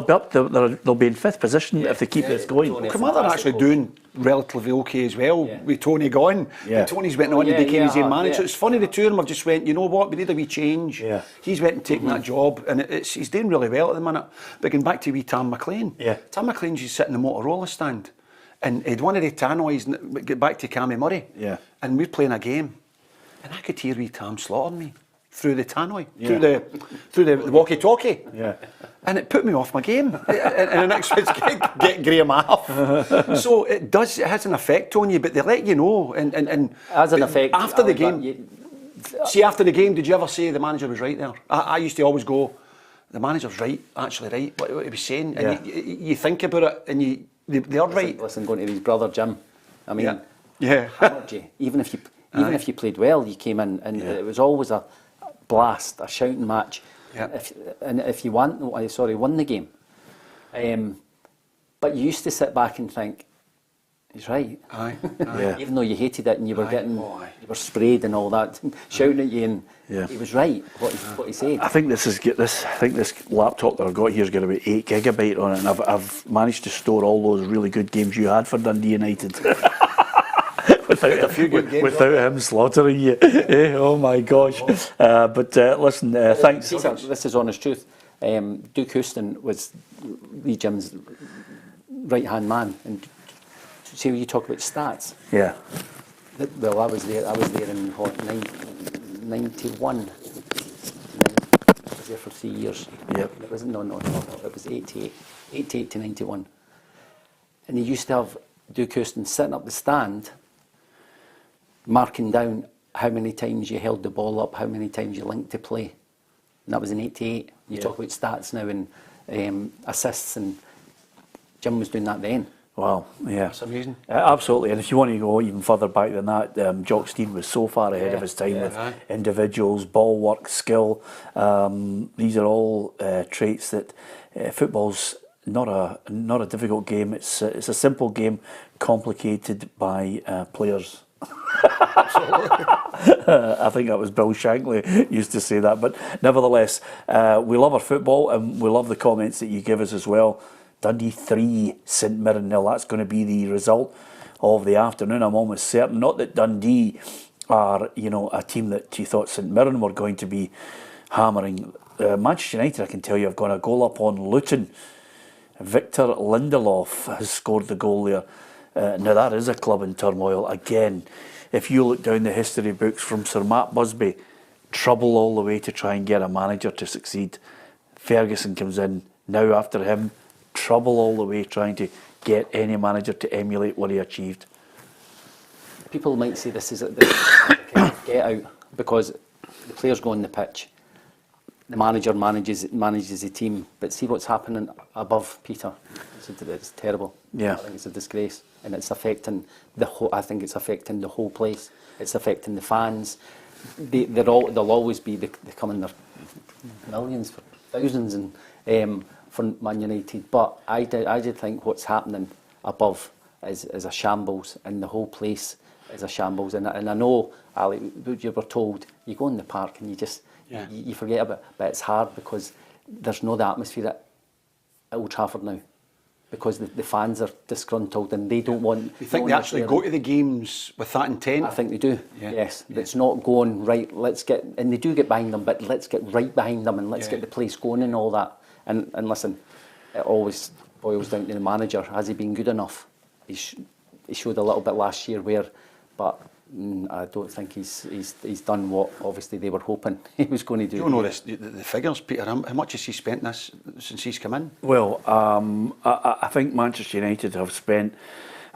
they'll be in 5th position if they keep this going. Carmarthen are actually doing relatively okay as well with Tony gone. And Tony's went on to become his own manager. So it's funny the two of them have just went, you know what, we need a wee change. He's went and taken that job, and he's doing really well at the minute. But going back to Tam McLean, Tam McLean used to sit in the Motorola stand, and he'd one of the tannoys get back to Cammy Murray, and we're playing a game, and I could hear Tam slaughtering me through the tannoy, through the walkie-talkie. And it put me off my game. And the next one's get Graham off. So it has an effect on you, but they let you know. And has an effect after the game. See, after the game, did you ever say the manager was right there? I used to always go, the manager's actually right, what he was saying. And you think about it, and they are right. Listen, going to his brother Jim, I mean, even if you played well, you came in, and it was always a blast, a shouting match. If you won the game. But you used to sit back and think, he's right. Even though you hated it and you were you were sprayed and all that, shouting at you, and he was right, what he said. I think this laptop that I've got here has got about 8 gigabyte on it, and I've managed to store all those really good games you had for Dundee United. Without him slaughtering you. Oh my gosh. But listen, thanks. This is honest truth. Duke Houston was Lee Jim's right hand man. And see, when you talk about stats. Well, I was there in what, 91. I was there for 3 years. It wasn't no. It was 88 to 91. And he used to have Duke Houston sitting up the stand, marking down how many times you held the ball up, how many times you linked to play. And that was in 88. You talk about stats now and assists, and Jim was doing that then. Wow, That's amazing. Absolutely, and if you want to go even further back than that, Johnstone was so far ahead of his time with individuals, ball work, skill. These are all traits that football's not a difficult game. It's a simple game, complicated by players. I think that was Bill Shankland used to say that. But nevertheless, we love our football, and we love the comments that you give us as well. Dundee 3, St Mirren 0. That's going to be the result. of the afternoon. I'm almost certain. Not that Dundee are, you know, a team that you thought St Mirren were going to be hammering. Manchester United, I can tell you, have gone a goal up on Luton. Victor Lindelof has scored the goal there. Now that is a club in turmoil. Again, if you look down the history books from Sir Matt Busby, trouble all the way to try and get a manager to succeed. Ferguson comes in, now after him, trouble all the way trying to get any manager to emulate what he achieved. People might say this is a kind of get out because the players go on the pitch, the manager manages the team, but see what's happening above, Peter. It's terrible. Yeah. I think it's a disgrace, and it's affecting the whole. I think it's affecting the whole place. It's affecting the fans. They'll always be they come in their millions for thousands and for Man United. But I did think what's happening above is a shambles, and the whole place is a shambles. And I know, Ali, you were told you go in the park and you just you forget about it, but it's hard because there's no the atmosphere at Old Trafford now. Because the fans are disgruntled and they don't want... You think they actually go to the games with that intent? I think they do, yeah. Yes. Yeah. It's not going, right, let's get... And they do get behind them, but let's get right behind them and let's get the place going and all that. And listen, it always boils down to the manager. Has he been good enough? He showed a little bit last year where... But I don't think he's done what obviously they were hoping he was going to do. You don't know the figures, Peter. How much has he spent this since he's come in? Well, I think Manchester United have spent...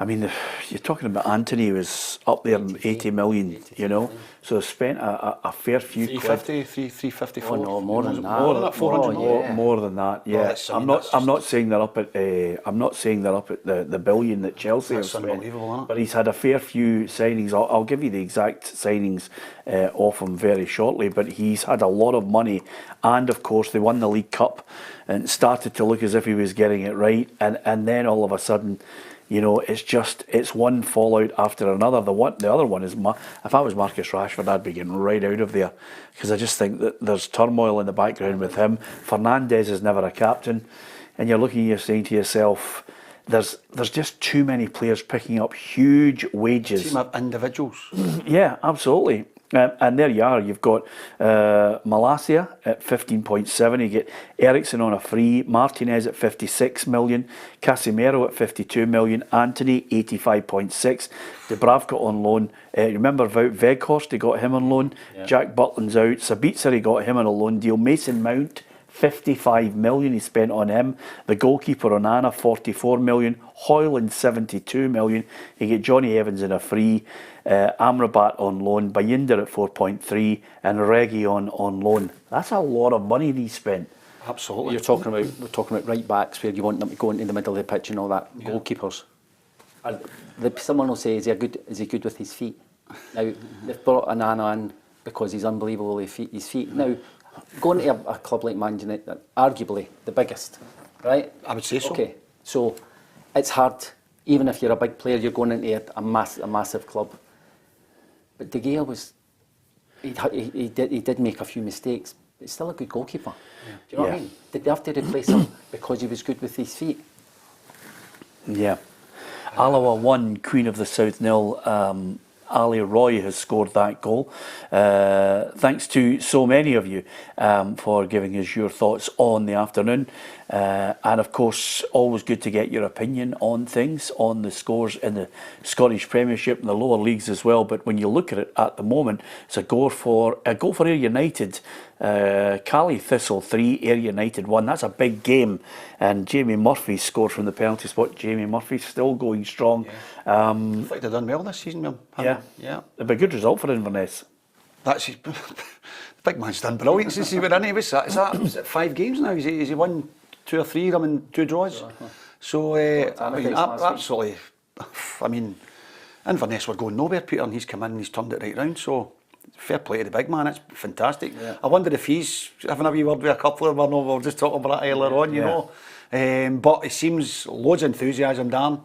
I mean, you're talking about Anthony was up there in 80 million, you know. So they've spent a fair few 350, 354. Oh no, more than that. More than that, 400. More than that, yeah. Well, I'm not saying they're up at the billion that Chelsea have spent. Unbelievable, isn't it? But he's had a fair few signings. I'll give you the exact signings off him very shortly. But he's had a lot of money, and of course they won the League Cup, and it started to look as if he was getting it right, and then all of a sudden. You know, it's one fallout after another. The other one is, if I was Marcus Rashford, I'd be getting right out of there because I just think that there's turmoil in the background with him. Fernandes is never a captain, and you're saying to yourself, there's just too many players picking up huge wages. Team of individuals. Yeah, absolutely. And there you are. You've got Malacia at 15.7. You get Eriksen on a free. Martinez at 56 million. Casemiro at 52 million. Anthony 85.6. Dubravka on loan. Remember Wout Weghorst? They got him on loan. Yeah. Jack Butland's out. Sabitzer, he got him on a loan deal. Mason Mount. 55 million he spent on him. The goalkeeper Onana 44 million. Hoyland 72 million. You get Johnny Evans in a free. Amrabat on loan. Bayindir at 4.3 and Reguilon on loan. That's a lot of money he spent. Absolutely. We're talking about right backs where you want them to go into the middle of the pitch and all that. Yeah. Goalkeepers. Someone will say, is he good with his feet? Now they've brought Onana in because he's unbelievable with his feet. Now going to a club like Man United, arguably the biggest, right? I would say so. Okay, so it's hard. Even if you're a big player, you're going into a massive club. But De Gea was, he did make a few mistakes. But he's still a good goalkeeper. Yeah. Do you know what I mean? Did they have to replace him because he was good with his feet? Yeah. Alawa 1, Queen of the South 0. Ali Roy has scored that goal. Thanks to so many of you for giving us your thoughts on the afternoon. And of course, always good to get your opinion on things, on the scores in the Scottish Premiership and the lower leagues as well. But when you look at it at the moment, it's a goal for Ayr United. Cali Thistle 3, Ayr United 1. That's a big game. And Jamie Murphy scored from the penalty spot. Jamie Murphy still going strong. I think they've done well this season, Will. Yeah. It'd be a good result for Inverness. That's the big man's done brilliant since he went in. Was it 5 games now? Has he won 2 or 3 of them in 2 draws? So absolutely. I mean, Inverness were going nowhere, Peter, and he's come in and he's turned it right round. So fair play to the big man. It's fantastic. Yeah. I wonder if he's having a wee word with a couple of them. We were just talking about that earlier on, you know. But it seems loads of enthusiasm, Dan.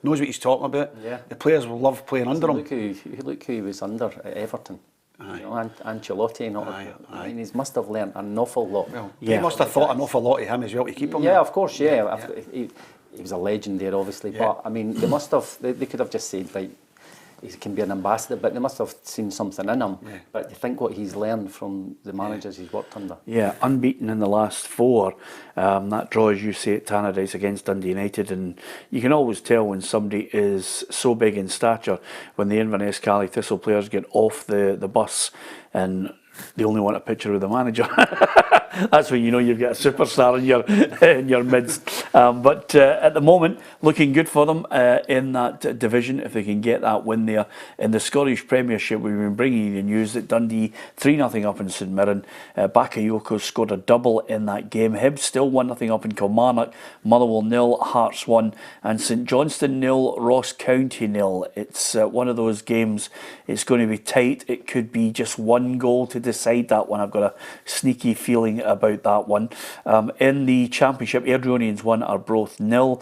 Knows what he's talking about. Yeah. The players will love playing under him. Look who he was under at Everton. You know, Ancelotti and all. I mean, he must have learnt an awful lot. Well, he must have thought an awful lot of him as well to keep him. Yeah, there. Of course. Yeah. he was a legend there, obviously. Yeah. But I mean, they could have just said, right, he can be an ambassador, but they must have seen something in him. Yeah. But you think what he's learned from the managers he's worked under. Yeah, unbeaten in the last 4. That draw, as you say, at Tannadice against Dundee United, and you can always tell when somebody is so big in stature when the Inverness Cali Thistle players get off the bus and they only want a picture with the manager. That's when you know you've got a superstar in your midst. But at the moment, looking good for them in that division if they can get that win there. In the Scottish Premiership, we've been bringing you the news that Dundee 3-0 up in St Mirren. Bakayoko scored a double in that game. Hibs still 1-0 up in Kilmarnock. Motherwell 0, Hearts 1, and St Johnstone 0, Ross County 0. It's one of those games. It's going to be tight. It could be just one goal to decide that one. I've got a sneaky feeling about that one. In the Championship, Airdrieonians 1, Arbroath 0.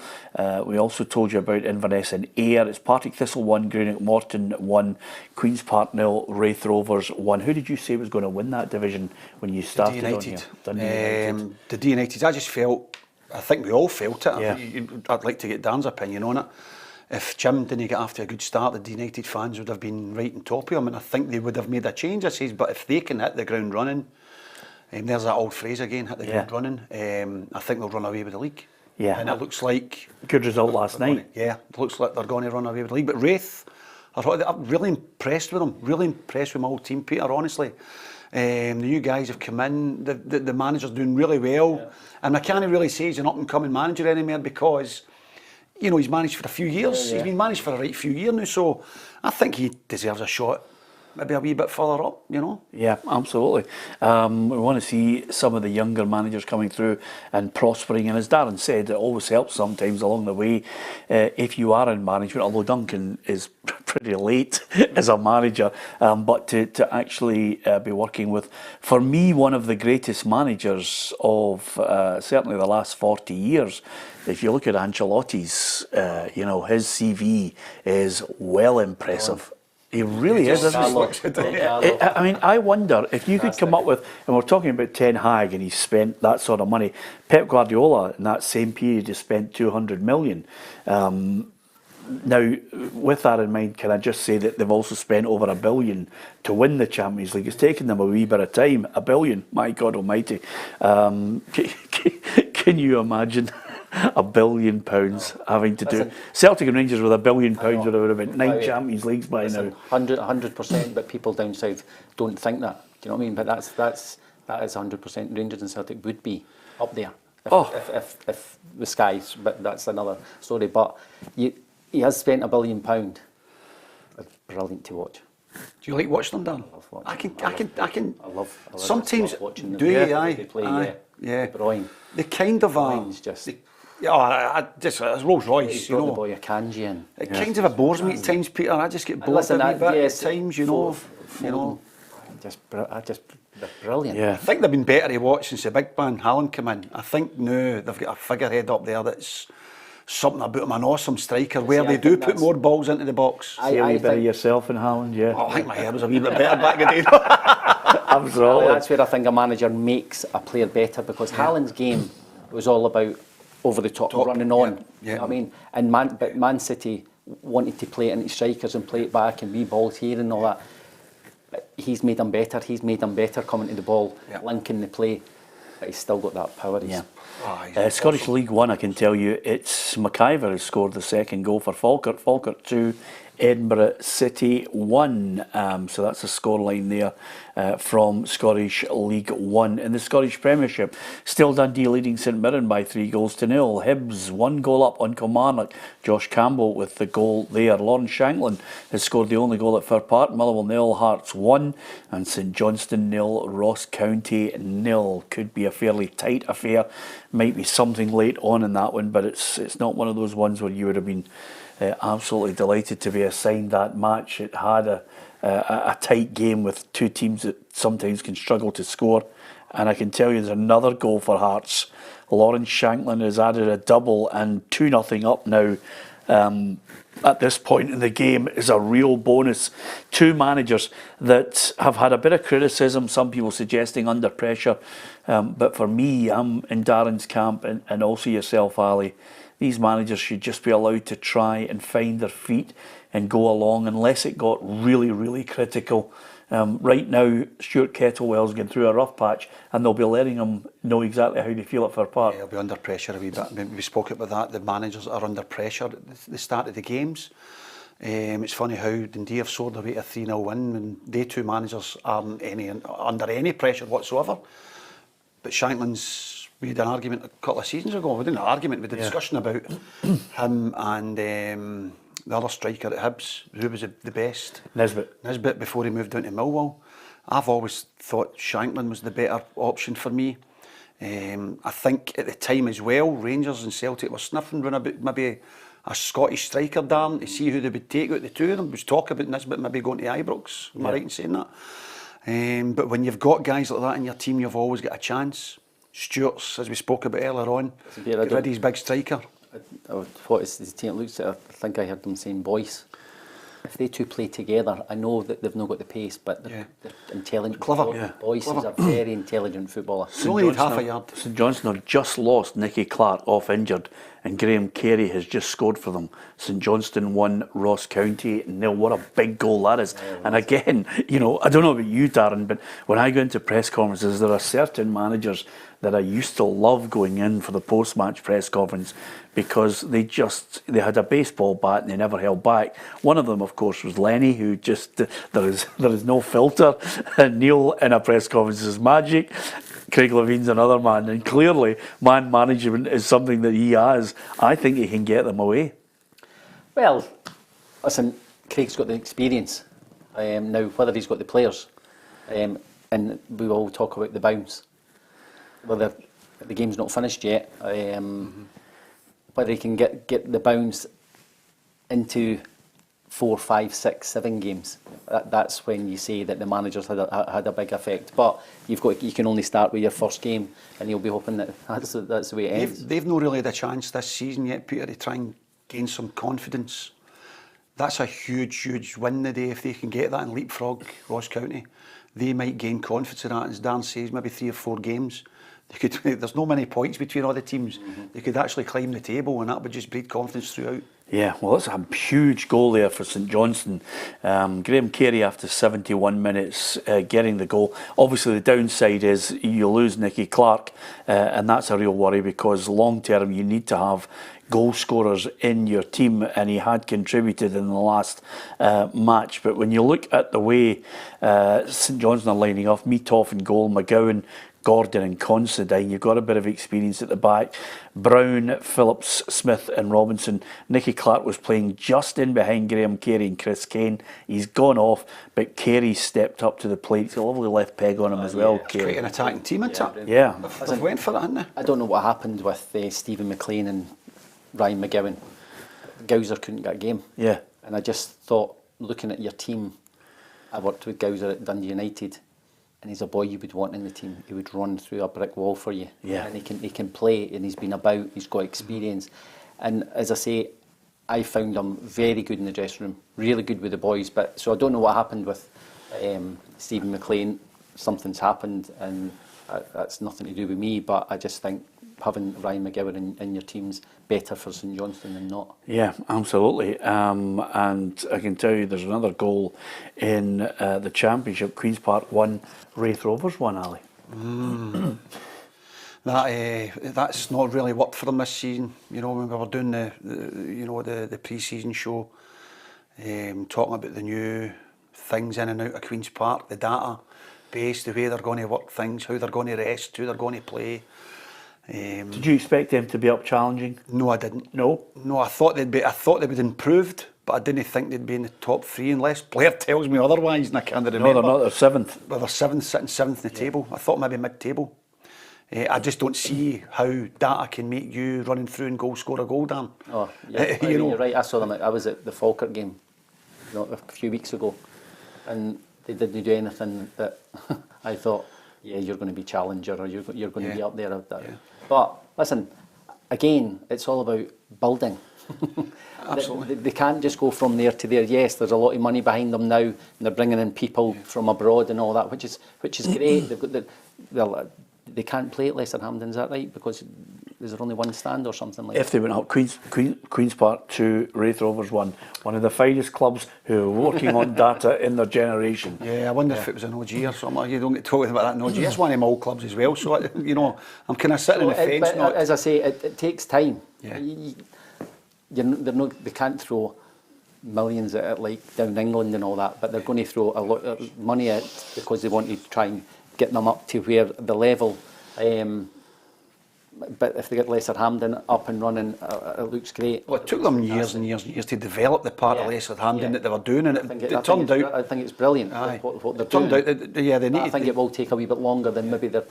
We also told you about Inverness and Ayr. It's Partick Thistle 1, Greenock Morton 1, Queen's Park 0, Wraith Rovers 1. Who did you say was going to win that division when you started on here? Dundee United. The United. I think we all felt it. Yeah. I'd like to get Dan's opinion on it. If Jim didn't get after a good start, the United fans would have been right on top of him, and I think they would have made a change. I says, but if they can hit the ground running, there's that old phrase again, hit the ground running. I think they'll run away with the league. Yeah, and it looks like good result last night. It looks like they're going to run away with the league. But Wraith, I'm really impressed with them. Really impressed with my old team, Peter. Honestly, the new guys have come in. The manager's doing really well, and I can't really say he's an up and coming manager anymore because, you know, he's managed for a few years. He's been managed for a right few years now, so I think he deserves a shot, maybe a wee bit further up, you know. Yeah, absolutely. We want to see some of the younger managers coming through and prospering, and as Darren said, it always helps sometimes along the way if you are in management, although Duncan is pretty late as a manager, but to actually be working with, for me, one of the greatest managers of certainly the last 40 years. If you look at Ancelotti's, you know, his CV is well impressive. He really is, isn't he? I mean, I wonder if you could come up with, and we're talking about Ten Hag and he's spent that sort of money. Pep Guardiola in that same period has spent 200 million. Now, with that in mind, can I just say that they've also spent over £1 billion to win the Champions League? It's taken them a wee bit of time. £1 billion, my God Almighty! Can you imagine £1 billion having to do? Celtic and Rangers with £1 billion would have been 9 Champions Leagues by now. 100%, but people down south don't think that. Do you know what I mean? But that is 100%. Rangers and Celtic would be up there if the skies. But that's another story. But he has spent £1 billion. It's brilliant to watch. Do you like watching them, Dan? I love watching. I can. I love sometimes watching them. Do you? They play. Yeah. De Bruyne. They kind of are. Just. Just as Rolls Royce, you know. The boy a Kanji in. It kind of bores me at times, Peter. I just get bored a wee bit at times, you know. They're brilliant. I think they've been better to watch since the big man Haaland came in. I think now they've got a figurehead up there that's something about him, an awesome striker, where they do put more balls into the box. See a wee bit of yourself in Haaland, I think my hair was a wee bit better back in the day. Absolutely. That's where I think a manager makes a player better, because Haaland's game was all about over the top running on. You know what I mean? And Man City wanted to play it into strikers and play it back and wee balls here and all that. But he's made them better. He's made them better coming to the ball, linking the play. But he's still got that power. Scottish League 1, I can tell you, it's McIver who scored the second goal for Falkirk. Falkirk 2, Edinburgh City 1. So that's the scoreline there from Scottish League 1. In the Scottish Premiership, still Dundee leading St Mirren by 3-0. Hibs 1 goal up on Kilmarnock. Josh Campbell with the goal there. Lawrence Shankland has scored the only goal at Fir Park. Motherwell 0, Hearts 1, and St Johnstone 0, Ross County 0. Could be a fairly tight affair. Might be something late on in that one, but it's not one of those ones where you would have been absolutely delighted to be assigned that match. It had a tight game with two teams that sometimes can struggle to score, and I can tell you there's another goal for Hearts. Lawrence Shankland has added a double, and 2-0 up now at this point in the game is a real bonus. Two managers that have had a bit of criticism, some people suggesting under pressure, but for me, I'm in Darren's camp and also yourself, Ali. these managers should just be allowed to try and find their feet and go along, unless it got really, really critical. Right now, Stuart Kettlewell's going through a rough patch, and they'll be letting him know exactly how they feel at Fir Park. Yeah, he'll be under pressure a wee bit. We spoke about that. The managers are under pressure at the start of the games. It's funny how Dundee have soared away to a 3-0 win, and they two managers aren't under any pressure whatsoever. But Shankland's, we had an argument a couple of seasons ago. We didn't have an argument, we had a discussion about him and the other striker at Hibs, who was the best. Nisbet, before he moved down to Millwall. I've always thought Shankland was the better option for me. I think at the time as well, Rangers and Celtic were sniffing around about maybe a Scottish striker, Darren, to see who they would take out the two of them. There was talk about Nisbet maybe going to Ibrox. Am I right in saying that? But when you've got guys like that in your team, you've always got a chance. Stuart's, as we spoke about earlier on, get rid of his big striker. What is the team looks at? I think I heard them saying boys. If they two play together, I know that they've not got the pace, but they're intelligent. Clever. Boyce is a very intelligent footballer. They only need half a yard. St Johnstone have just lost Nicky Clark off injured, and Graham Carey has just scored for them. St Johnstone won Ross County 0. What a big goal that is. And again, you know, I don't know about you, Darren, but when I go into press conferences, there are certain managers that I used to love going in for the post-match press conference, because they had a baseball bat and they never held back. One of them, of course, was Lenny, who just, there is no filter. Neil in a press conference is magic. Craig Levine's another man, and clearly man management is something that he has. I think he can get them away. Well, listen, Craig's got the experience. Now, whether he's got the players, and we all talk about the bounce. Whether the game's not finished yet, whether he can get the bounce into 4, 5, 6, 7 games. That's when you say that the managers had a big effect. But you can only start with your first game, and you'll be hoping that that's the way it ends. They've not really had a chance this season yet, Peter, to try and gain some confidence. That's a huge win today if they can get that and leapfrog Ross County. They might gain confidence in that, as Dan says, maybe 3 or 4 games. There's no many points between all the teams. They could actually climb the table, and that would just breed confidence throughout. Yeah, well, that's a huge goal there for St Johnstone. Graham Carey, after 71 minutes, getting the goal. Obviously, the downside is you lose Nicky Clark, and that's a real worry, because long term you need to have goal scorers in your team, and he had contributed in the last match. But when you look at the way St Johnstone are lining off, Meatoff in goal, McGowan, Gordon and Considine, you've got a bit of experience at the back. Brown, Phillips, Smith and Robinson. Nicky Clark was playing just in behind Graham Carey and Chris Kane. He's gone off, but Carey stepped up to the plate. It's a lovely left peg on him as well. Carey. Quite an attacking team, isn't it? Yeah. They've went for that, haven't they? I don't know what happened with Stephen McLean and Ryan McGowan. Gowser couldn't get a game. Yeah. And I just thought, looking at your team, I worked with Gowser at Dundee United, and he's a boy you would want in the team. He would run through a brick wall for you. Yeah. And he can play, and he's been about, he's got experience. And as I say, I found him very good in the dressing room, really good with the boys. But so I don't know what happened with Stephen McLean. Something's happened, and that's nothing to do with me, but I just think having Ryan McGowan in your team's better for St Johnstone than not. Yeah, absolutely. And I can tell you there's another goal in the Championship. Queen's Park 1, Wraith Rovers 1, Ali. That's not really worked for them this season. You know, when we were doing the pre-season show, talking about the new things in and out of Queen's Park, the data base, the way they're going to work things, how they're going to rest, who they're going to play. Did you expect them to be up challenging? No, I didn't. No, I thought they would improved, but I didn't think they'd be in the top 3 unless Blair tells me otherwise, and I can't remember. No, they're not. They're 7th. Well, they're 7th, sitting 7th in the table. I thought maybe mid-table. I just don't see how data can make you running through and score a goal, Dan. Oh, yeah, you're right. I saw them. I was at the Falkirk game, a few weeks ago, and they didn't do anything that I thought, yeah, you're going to be challenger, or you're going to be up there. Yeah. But listen, again, it's all about building. Absolutely. They can't just go from there to there. Yes, there's a lot of money behind them now, and they're bringing in people from abroad and all that, which is great. They've got they can't play at Lesser Hampden, is that right? Because is there only one stand or something like If they went up, Queen's Park 2, Wraith Rovers 1. One of the finest clubs who are working on data in their generation. Yeah, I wonder if it was an OG or something. You don't get talking about that in OG. It's one of them old clubs as well. So, you know, I'm kind of sitting on the fence. But as I say, it takes time. Yeah. They can't throw millions at it like down England and all that, but they're going to throw a lot of money at it because they want to try and get them up to where the level. But if they get Lesser Hampden up and running, it looks great. Well, it took them years and years and years to develop the part of Lesser Hampden that they were doing, and it turned out. I think it's brilliant. Aye. What they're It turned doing. out that they need. I think it will take a wee bit longer than maybe they're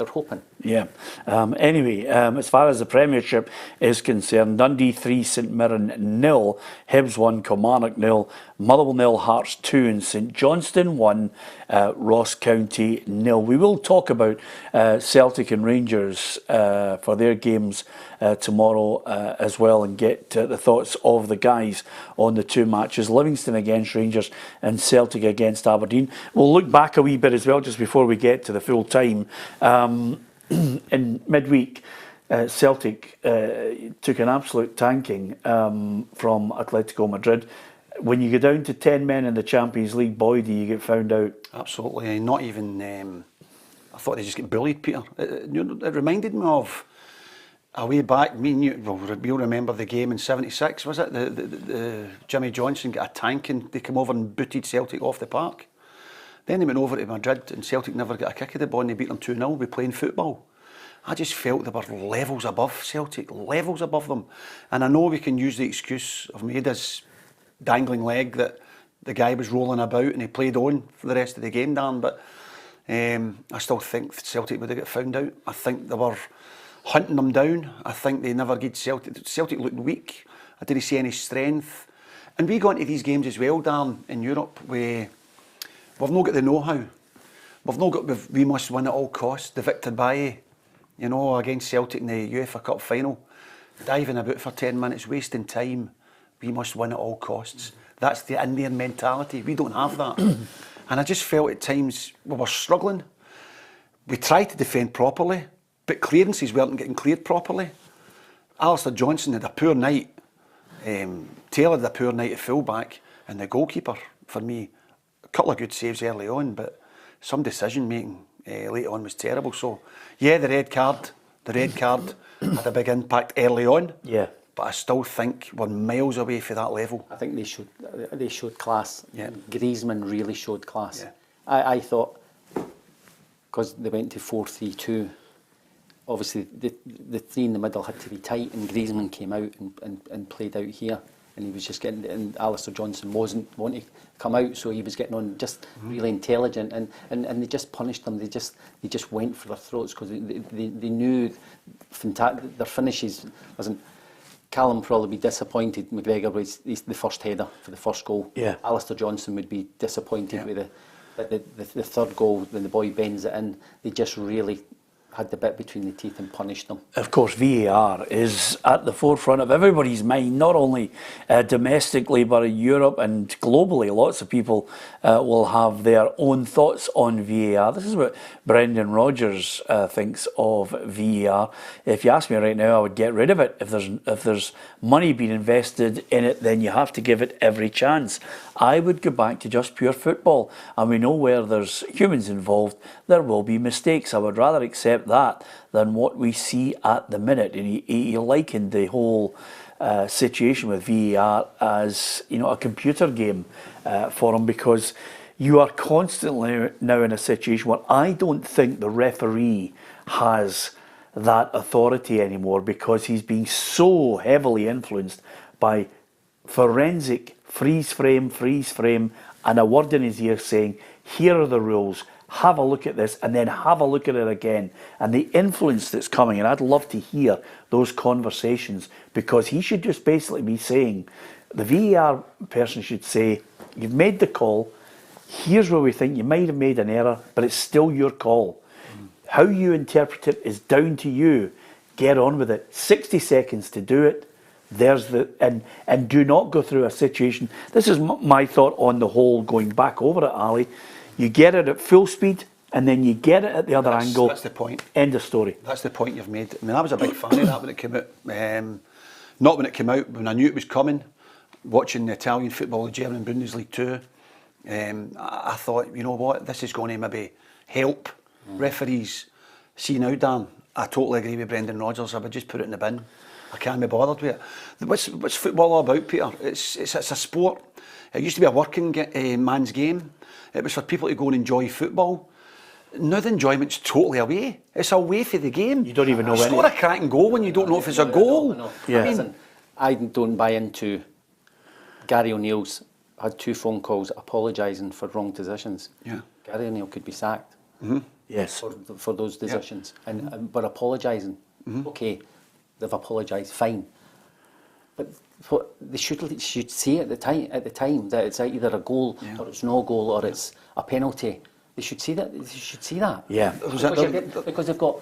hoping. Yeah. Anyway, as far as the Premiership is concerned, Dundee 3, St Mirren 0, Hibs 1, Kilmarnock 0, Motherwell 0, Hearts 2, and St Johnstone 1, Ross County 0. We will talk about Celtic and Rangers for their games tomorrow as well, and get the thoughts of the guys on the two matches, Livingston against Rangers and Celtic against Aberdeen. We'll look back a wee bit as well just before we get to the full time. In midweek, Celtic took an absolute tanking from Atletico Madrid. When you go down to 10 men in the Champions League, boy, do you get found out. Absolutely, not even. I thought they just get bullied, Peter. It reminded me of a way back. Me and you, we'll remember the game in '76. Was it the Jimmy Johnson got a tank and they came over and booted Celtic off the park? Then they went over to Madrid and Celtic never got a kick of the ball and they beat them 2-0 by playing football. I just felt they were levels above Celtic, levels above them. And I know we can use the excuse of Maeda's dangling leg that the guy was rolling about and he played on for the rest of the game, Dan, but I still think Celtic would have got found out. I think they were hunting them down. I think they never get Celtic. Celtic looked weak. I didn't see any strength. And we go into these games as well, Dan, in Europe, where we've not got the know-how. We must win at all costs. The Victor Bailly, you know, against Celtic in the UEFA Cup final, diving about for 10 minutes, wasting time. We must win at all costs. That's the Indian mentality. We don't have that. And I just felt at times we were struggling. We tried to defend properly, but clearances weren't getting cleared properly. Alistair Johnson had a poor night. Taylor had a poor night at fullback. And the goalkeeper, for me, a couple of good saves early on, but some decision making later on was terrible. So, yeah, the red card had a big impact early on. Yeah. But I still think we're miles away from that level. I think they showed class. Yeah. Griezmann really showed class. Yeah. I thought, because they went to 4-3-2, obviously the three in the middle had to be tight, and Griezmann came out and played out here, and he was just getting, and Alistair Johnson wasn't wanting to come out, so he was getting on just really intelligent, and they just punished them. They just went for their throats because they knew their finishes wasn't. Callum probably be disappointed. McGregor was the first header for the first goal. Yeah. Alistair Johnson would be disappointed with the third goal when the boy bends it in. They just really had the bit between the teeth and punished them. Of course, VAR is at the forefront of everybody's mind, not only domestically but in Europe and globally. Lots of people will have their own thoughts on VAR. This is what Brendan Rodgers thinks of VAR. If you ask me right now, I would get rid of it. If there's money being invested in it, then you have to give it every chance. I would go back to just pure football, and we know where there's humans involved, there will be mistakes. I would rather accept that than what we see at the minute. And he likened the whole situation with VAR as, you know, a computer game for him, because you are constantly now in a situation where I don't think the referee has that authority anymore, because he's being so heavily influenced by forensic freeze frame, and a word in his ear saying, here are the rules, have a look at this, and then have a look at it again. And the influence that's coming, and I'd love to hear those conversations, because he should just basically be saying, the VAR person should say, you've made the call, here's where we think you might have made an error, but it's still your call. How you interpret it is down to you. Get on with it. 60 seconds to do it. There's the and do not go through a situation. This is my thought on the whole, going back over it, Ali. You get it at full speed and then you get it at the other angle. That's the point. End of story. That's the point you've made. I mean, I was a big fan of that when it came out. Not when it came out, when I knew it was coming. Watching the Italian football, the German Bundesliga too, I thought, you know what, this is going to maybe help referees. See now, Dan, I totally agree with Brendan Rodgers. I would just put it in the bin. I can't be bothered with it. What's football all about, Peter? It's a sport. It used to be a working man's game. It was for people to go and enjoy football. Now the enjoyment's totally away. It's away for the game. You don't even know when. Score a cracking goal when you don't know if it's a goal. Yeah. Listen, I don't buy into Gary O'Neill's had 2 phone calls apologising for wrong decisions. Yeah. Gary O'Neill could be sacked. Yes. For those decisions, but apologising. Okay, they've apologised, fine. But they should say at the time that it's either a goal or it's no goal or it's a penalty. They should see that. They should see that. Yeah. Because they've got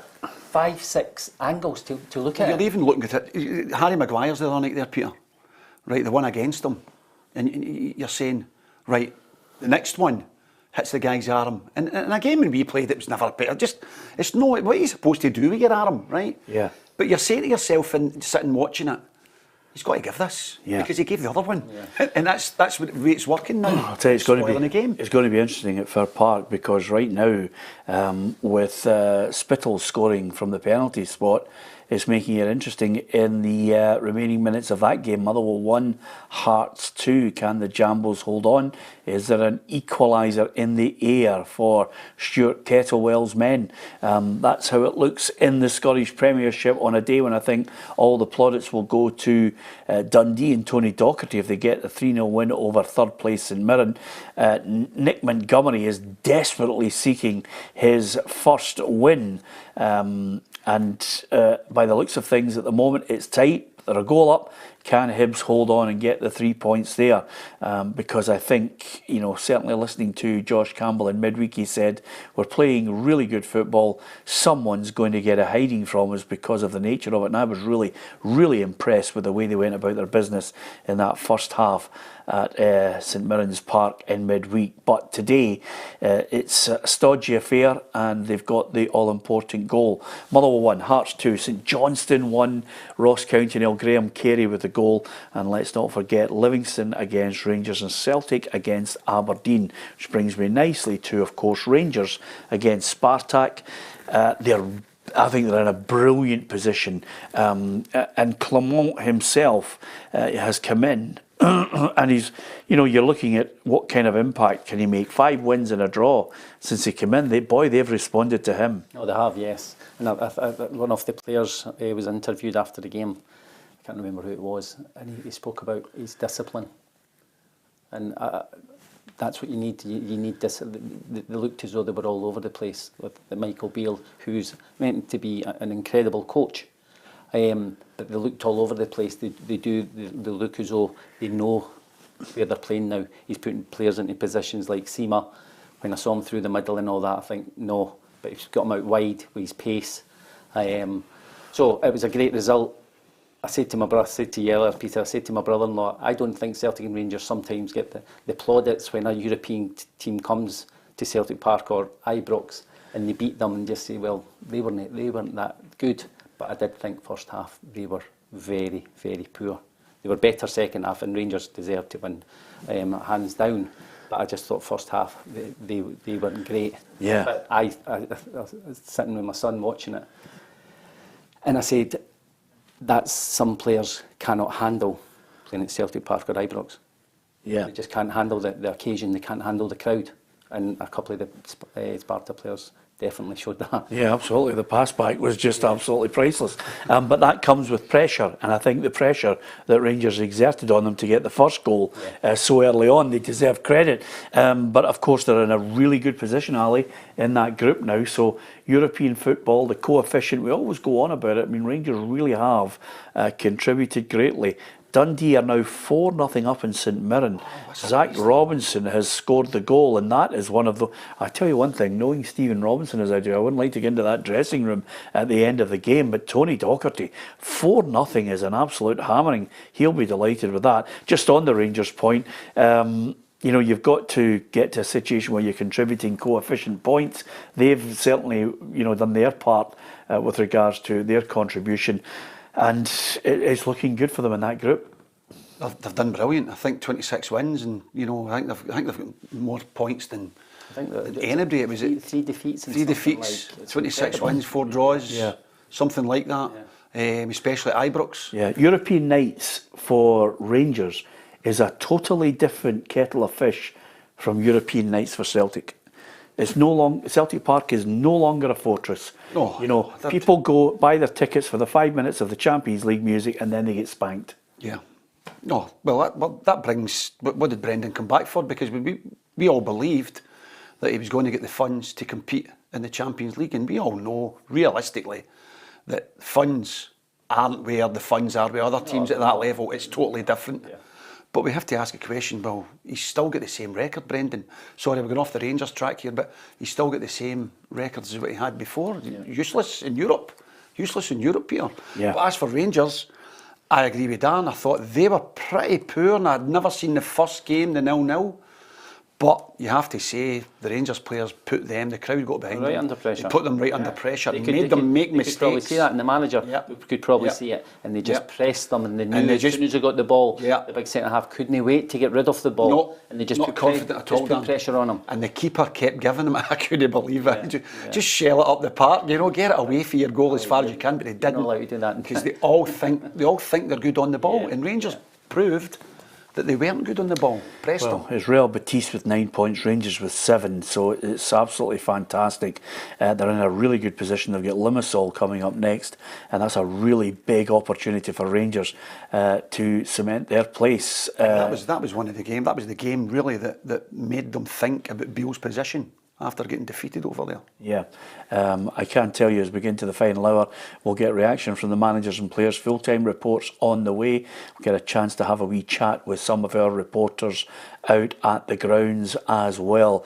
5-6 angles to look at. You're even looking at it. Harry Maguire's the other night there, Peter. Right, the one against him, and you're saying, right, the next one hits the guy's arm. And in a game when we played, it was never better. It's no, what are you supposed to do with your arm, right? Yeah. But you're saying to yourself and sitting watching it, he's got to give this because he gave the other one, and that's what the way it's working now. I'll tell you, it's going to be the game. It's going to be interesting at Fir Park because right now, with Spittle scoring from the penalty spot, it's making it interesting in the remaining minutes of that game. Motherwell 1, Hearts 2. Can the Jambles hold on? Is there an equaliser in the air for Stuart Kettlewell's men? That's how it looks in the Scottish Premiership on a day when I think all the plaudits will go to Dundee and Tony Docherty if they get a 3-0 win over third place St Mirren. Nick Montgomery is desperately seeking his first win. And by the looks of things at the moment, it's tight. They're a goal up. Can Hibs hold on and get the 3 points there? Because I think, certainly listening to Josh Campbell in midweek, he said, we're playing really good football. Someone's going to get a hiding from us because of the nature of it. And I was really, really impressed with the way they went about their business in that first half at St Mirren's Park in midweek. But today, it's a stodgy affair and they've got the all-important goal. Motherwell 1, Hearts 2, St Johnstone 1, Ross County nil, Graham Carey with the goal. And let's not forget Livingston against Rangers and Celtic against Aberdeen, which brings me nicely to, of course, Rangers against Spartak. I think they're in a brilliant position. And Clement himself has come in and he's, you're looking at what kind of impact can he make. 5 wins and a draw since he came in. They've responded to him. Oh, they have, yes. And one of the players was interviewed after the game. I can't remember who it was, and he spoke about his discipline. And that's what you need. You need discipline. They looked as though they were all over the place with Michael Beale, who's meant to be an incredible coach. But they looked all over the place. They look as though they know where they're playing now. He's putting players into positions like Sima. When I saw him through the middle and all that, I think, no. But he's got him out wide with his pace. So it was a great result. I said to you earlier, Peter, I said to my brother-in-law, I don't think Celtic and Rangers sometimes get the plaudits when a European team comes to Celtic Park or Ibrox and they beat them and just say, well, they weren't that good. But I did think first half they were very, very poor. They were better second half and Rangers deserved to win hands down. But I just thought first half they weren't great. Yeah. But I was sitting with my son watching it and I said, that some players cannot handle playing at Celtic Park or Ibrox. Yeah. They just can't handle the occasion, they can't handle the crowd. And a couple of the Sparta players definitely showed that. Yeah, absolutely. The pass back was just absolutely priceless. But that comes with pressure, and I think the pressure that Rangers exerted on them to get the first goal so early on, they deserve credit. But of course, they're in a really good position, Ali, in that group now. So European football, the coefficient, we always go on about it. I mean, Rangers really have contributed greatly. Dundee are now 4-0 up in St Mirren. Zach Robinson has scored the goal, and that is one of the... I tell you one thing, knowing Stephen Robinson as I do, I wouldn't like to get into that dressing room at the end of the game, but Tony Docherty, 4-0 is an absolute hammering. He'll be delighted with that. Just on the Rangers point, you know, you've got to get to a situation where you're contributing coefficient points. They've certainly, you know, done their part with regards to their contribution, and it's looking good for them in that group. They've done brilliant. I think 26 wins, and you know, I think they've got more points than anybody. It was three defeats. Three defeats, like, 26 incredible. Wins, 4 draws, something like that. Especially at Ibrox. Yeah, European nights for Rangers is a totally different kettle of fish from European nights for Celtic. It's no longer, Celtic Park is no longer a fortress. No, you know, people go buy their tickets for the 5 minutes of the Champions League music and then they get spanked. Yeah. No, well that brings, what did Brendan come back for? Because we all believed that he was going to get the funds to compete in the Champions League, and we all know realistically that funds aren't where the funds are with other teams at that level. It's totally different. Yeah. But we have to ask a question, well, he's still got the same record, Brendan. Sorry, we're going off the Rangers track here, but he's still got the same records as what he had before. Yeah. Useless in Europe, Peter. Yeah. But as for Rangers, I agree with Dan. I thought they were pretty poor, and I'd never seen the first game, the 0-0. But you have to say, the Rangers players put them, the crowd got behind them. Under pressure. They put them under pressure, made them make mistakes. You could probably see that, and the manager could probably see it. And they just pressed them, and they knew as soon as they got the ball, the big centre-half couldn't wait to get rid of the ball. No, and they just not put confident at all. Put pressure on them. And the keeper kept giving them, I couldn't believe it. Just shell it up the park, you know, get it away for your goal as far as you can, but they didn't. Not allowed to do that. Because they all think they're good on the ball, and Rangers proved that they weren't good on the ball. Pressed them. It's Real Betis with 9 points, Rangers with 7, so it's absolutely fantastic. They're in a really good position. They've got Limassol coming up next, and that's a really big opportunity for Rangers to cement their place. That was one of the games. That was the game really that made them think about Beale's position after getting defeated over there. Yeah, I can tell you as we get into the final hour, we'll get reaction from the managers and players. Full-time reports on the way. We'll get a chance to have a wee chat with some of our reporters out at the grounds as well.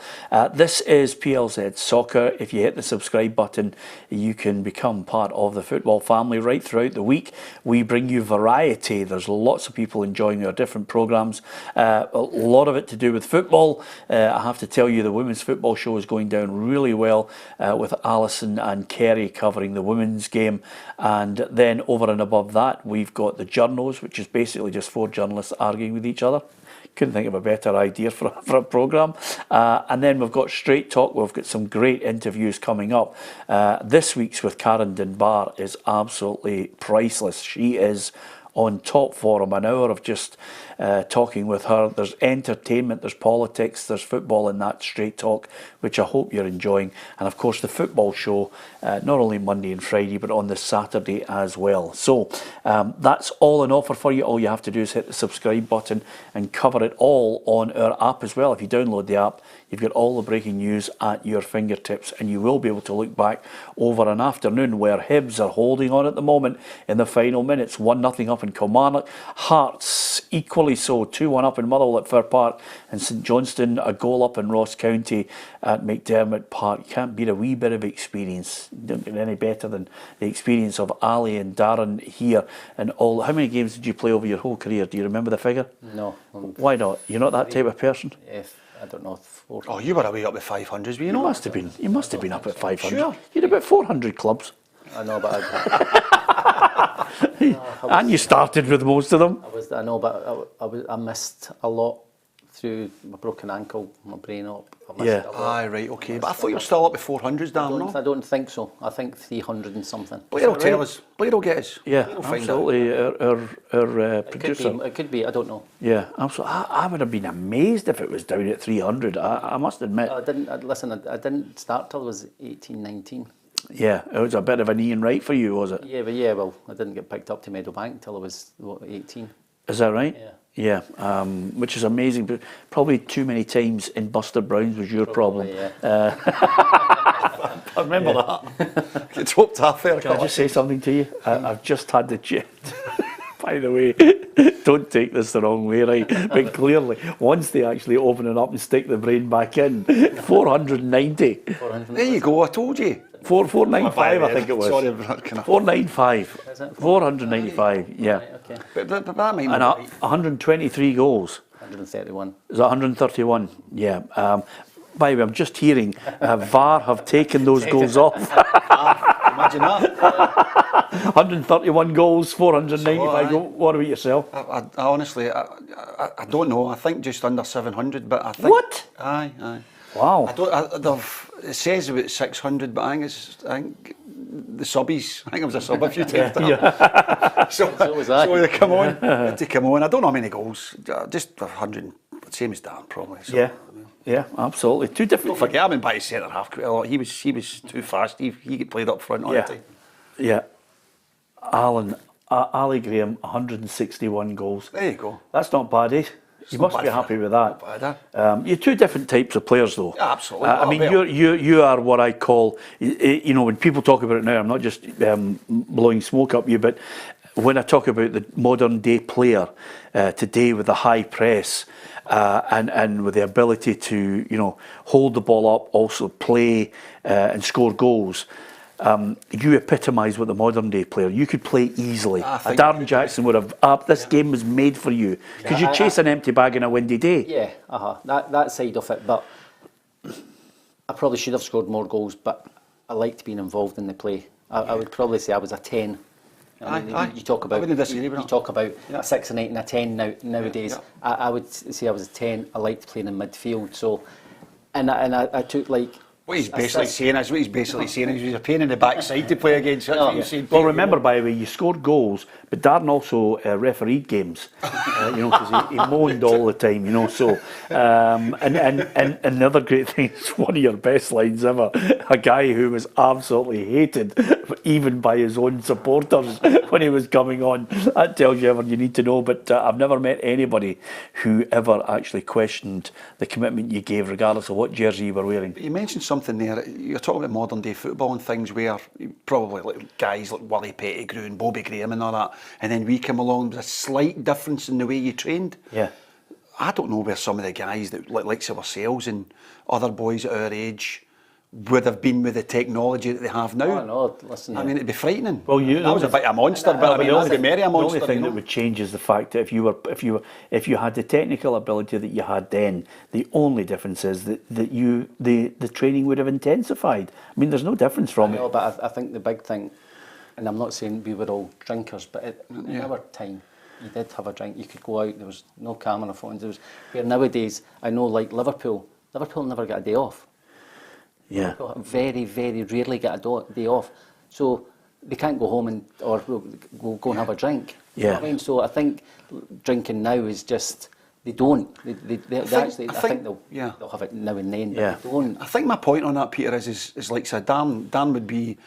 This is PLZ Soccer. If you hit the subscribe button, you can become part of the football family right throughout the week. We bring you variety. There's lots of people enjoying our different programmes. A lot of it to do with football. I have to tell you, the women's football show is going down really well with Alison and Kerry covering the women's game. And then over and above that, we've got the journos, which is basically just 4 journalists arguing with each other. Couldn't think of a better idea for a programme. And then we've got Straight Talk. We've got some great interviews coming up. This week's with Karen Dunbar is absolutely priceless. She is on top form. An hour of just talking with her. There's entertainment, there's politics, there's football in that Straight Talk, which I hope you're enjoying. And of course the football show, not only Monday and Friday, but on the Saturday as well. So that's all on offer for you. All you have to do is hit the subscribe button and cover it all on our app as well. If you download the app, you've got all the breaking news at your fingertips, and you will be able to look back over an afternoon where Hibs are holding on at the moment in the final minutes. 1-0 up in Kilmarnock. Hearts equally so, 2-1 up in Motherwell at Fir Park, and St Johnstone a goal up in Ross County at McDermott Park. You can't beat a wee bit of experience. You don't get any better than the experience of Ali and Darren here. And all. How many games did you play over your whole career? Do you remember the figure? No. Why not? You're not that type of person? I don't know. 4. Oh, you were away up at 500s, were you not? Must have been. You must have been up at 500. Sure. You had about 400 clubs. I know, but And you started with most of them. I know, but I missed a lot through my broken ankle, my brain up. I missed a lot. Aye, right, okay. But I thought you were still up at 400s, Dan, no? I don't think so. I think 300 and something. Blair will tell us. Blair will get us. Yeah, We'll find absolutely. Our producer. It could be. I don't know. Yeah, absolutely. I would have been amazed if it was down at 300. I must admit. I didn't start till I was 18, 19. Yeah, it was a bit of an Ian Wright for you, was it? Well, I didn't get picked up to Meadowbank till I was 18. Is that right? Yeah. Yeah, which is amazing, but probably too many times in Buster Brown's was your problem. Yeah. I remember that. It's hoped half there. Can I just say something to you? I've just had the jet. By the way, don't take this the wrong way, right? But clearly, once they actually open it up and stick the brain back in, 490. There you go, I told you. 495, I think it was. Sorry, kind of. 495. Is it? 495, yeah. Right, okay. But that might And not be. 123 goals. 131. Is that 131? Yeah. By the way, I'm just hearing VAR have taken those goals off. Imagine that. 131 goals, 495 goals. What about yourself? I honestly, I don't know. I think just under 700, but I think... What? Aye. Wow. It says about 600, but I think the subbies. I think I was a sub a few times. So was I. So they come on. They come on. I don't know how many goals. Just 100, same as Dan probably. So. Yeah, absolutely. Two different. Don't forget, I've been by his centre half quite a lot. He was too fast. He get played up front all the time. Yeah. Ali Graham, 161 goals. There you go. That's not bad, eh? You must be happy with that. Not bad, You're two different types of players, though. Yeah, absolutely. I mean, you are what I call, when people talk about it now, I'm not just blowing smoke up you, but when I talk about the modern day player today with the high press and with the ability to, hold the ball up, also play and score goals. You epitomise what the modern day player. You could play easily. Darren Jackson would have. This game was made for you. Could you chase an empty bag on a windy day? Yeah, that side of it. But I probably should have scored more goals. But I liked being involved in the play. I would probably say I was a 10. You talk about. I wouldn't disagree with you talk about a 6 and 8 and a 10 nowadays. Yeah. I would say I was a 10. I liked playing in midfield. So, and I took like. What he's basically saying is he's a pain in the backside to play against. Well, remember, by the way, you scored goals, but Darren also refereed games, because he moaned all the time, So, and the other great thing is one of your best lines ever. A guy who was absolutely hated, even by his own supporters, when he was coming on. That tells you everything you need to know. But I've never met anybody who ever actually questioned the commitment you gave, regardless of what jersey you were wearing. You mentioned something there. You're talking about modern day football and things where probably like guys like Willie Pettigrew and Bobby Graham and all that, and then we come along. There's a slight difference in the way you trained. Yeah. I don't know where some of the guys that like ourselves and other boys at our age would have been with the technology that they have now. Oh no, listen. I mean, it'd be frightening. Well, I was a bit of a monster, but I mean, I'd be merry a monster. The only thing that would change is the fact that if you had the technical ability that you had then, the only difference is that the training would have intensified. I mean, there's no difference from it. No, but I think the big thing, and I'm not saying we were all drinkers, but in our time, you did have a drink. You could go out. There was no camera phones. Where nowadays, I know, like Liverpool never got a day off. Yeah. Very, very rarely get a day off. So they can't go home or go and have a drink. Yeah. You know what I mean? So I think drinking now is just, they don't. I think they'll have it now and then, but they don't. I think my point on that, Peter, is like I said, Dan would be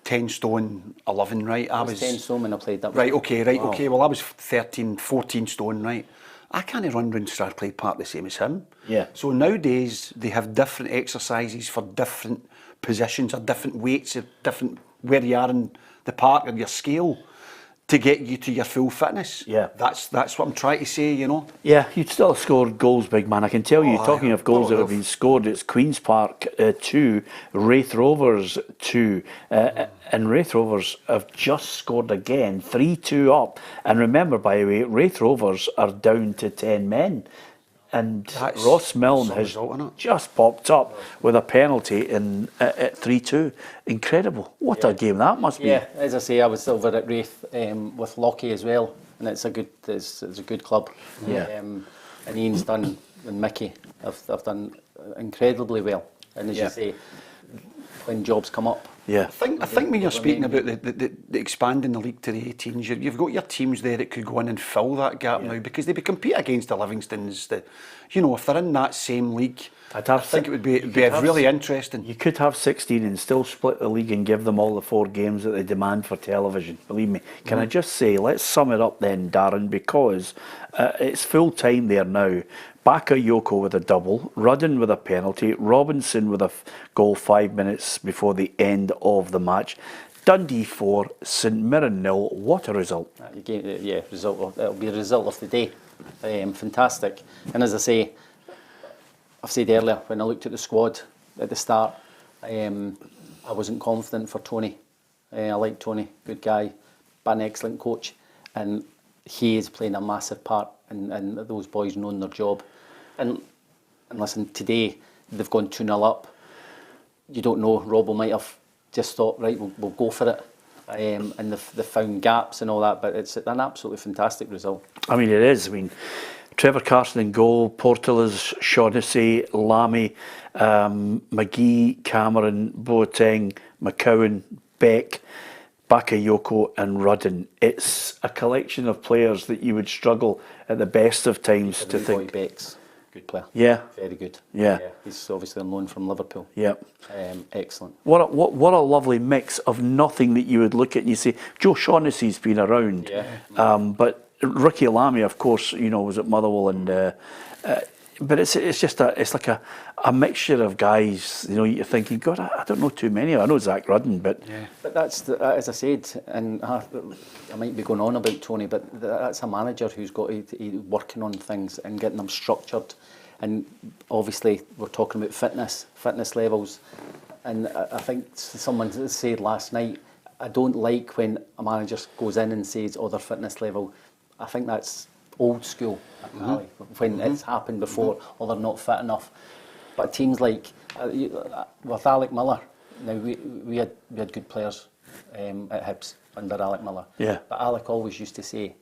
10 stone 11, right? I was 10 stone when I played that. Right, okay. Well, I was 13, 14 stone, right? I can't run round Strathclyde Park the same as him. Yeah. So nowadays they have different exercises for different positions or different weights or different where you are in the park or your scale to get you to your full fitness. Yeah. That's what I'm trying to say, Yeah, you'd still have scored goals, big man. I can tell you, talking of goals that have been scored, it's Queen's Park 2, Wraith Rovers 2, and Wraith Rovers have just scored again, 3-2 up. And remember, by the way, Wraith Rovers are down to 10 men. And That's Ross Milne has result, isn't it? just popped up with a penalty at 3-2. Incredible. What a game that must be. Yeah, as I say, I was over at Wraith with Lockie as well, and it's a good club. Yeah. And Ian's done, and Mickey have done incredibly well. And as you say, when jobs come up. Yeah. I think when you're speaking about the expanding the league to the 18s, you've got your teams there that could go in and fill that gap now, because they would compete against the Livingstons. If they're in that same league, I think it would be really interesting. You could have 16 and still split the league and give them all the 4 games that they demand for television. Believe me. Can I just say, let's sum it up then, Darren, because it's full time there now. Bakayoko with a double, Rudden with a penalty, Robinson with a goal 5 minutes before the end of the match. Dundee 4, St Mirren 0. What a result. Result. It'll be a result of the day. Fantastic. And as I say, I've said earlier, when I looked at the squad at the start, I wasn't confident for Tony. I like Tony, good guy, but an excellent coach. And he is playing a massive part and those boys knowing their job. And listen, today they've gone 2-0 up. You don't know, Robbo might have just thought, right, we'll go for it. And they've found gaps and all that, but it's an absolutely fantastic result. I mean, it is. I mean, Trevor Carson in goal, Portillas, Shaughnessy, Lamy, McGee, Cameron, Boateng, McCowan, Beck, Bakayoko and Rudden. It's a collection of players that you would struggle at the best of times to think. Beck's good player. Yeah. Very good. Yeah. He's obviously on loan from Liverpool. Yeah. Excellent. What a lovely mix of nothing that you would look at and you say, Joe Shaughnessy's been around. Yeah. But Ricky Lamy, of course, was at Motherwell, and but it's like a mixture of guys. You're thinking, God, I don't know too many. I know Zach Rudden, but But that's as I said, and I might be going on about Tony, but that's a manager who's got to working on things and getting them structured. And obviously, we're talking about fitness levels. And I think someone said last night, I don't like when a manager goes in and says, "Oh, their fitness level." I think that's old school, when it's happened before, or they're not fit enough. But teams like with Alec Miller, now we had good players at Hibs under Alec Miller. Yeah. But Alec always used to say,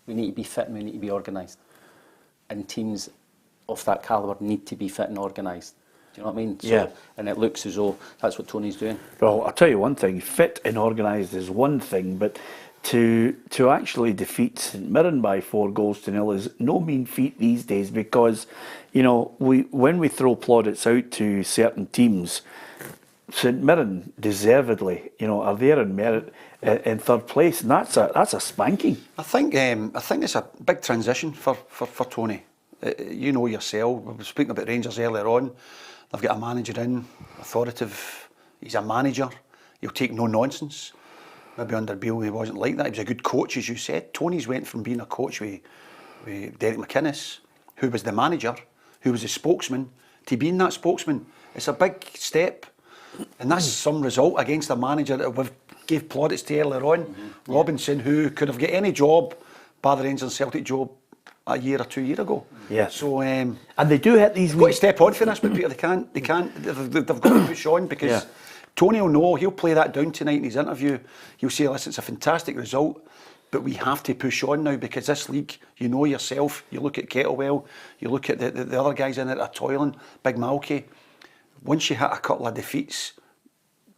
we need to be fit and we need to be organised. And teams of that calibre need to be fit and organised. Do you know what I mean? So, yeah. And it looks as though that's what Tony's doing. Well, I'll tell you one thing, fit and organised is one thing, but to actually defeat St Mirren by 4-0 is no mean feat these days, because, when we throw plaudits out to certain teams, St Mirren deservedly, are there in merit in third place, and that's a spanking. I think it's a big transition for Tony. You know yourself, we were speaking about Rangers earlier on. They've got a manager in, authoritative. He's a manager. He'll take no nonsense. Maybe under Beale he wasn't like that. He was a good coach, as you said. Tony's went from being a coach with Derek McInnes, who was the manager, who was the spokesman, to being that spokesman. It's a big step, and that's some result against a manager that we've gave plaudits to earlier on. Robinson, who could have got any job, bar the Rangers and Celtic job, a year or 2 years ago. Yeah. So and they do hit these. Got to step on for this, but Peter, they can't. They've got to push on, because Tony will know. He'll play that down tonight in his interview. He'll say, "Listen, it's a fantastic result, but we have to push on now, because this league, you know yourself. You look at Kettlewell, you look at the other guys in it are toiling. Big Malky. Once you hit a couple of defeats,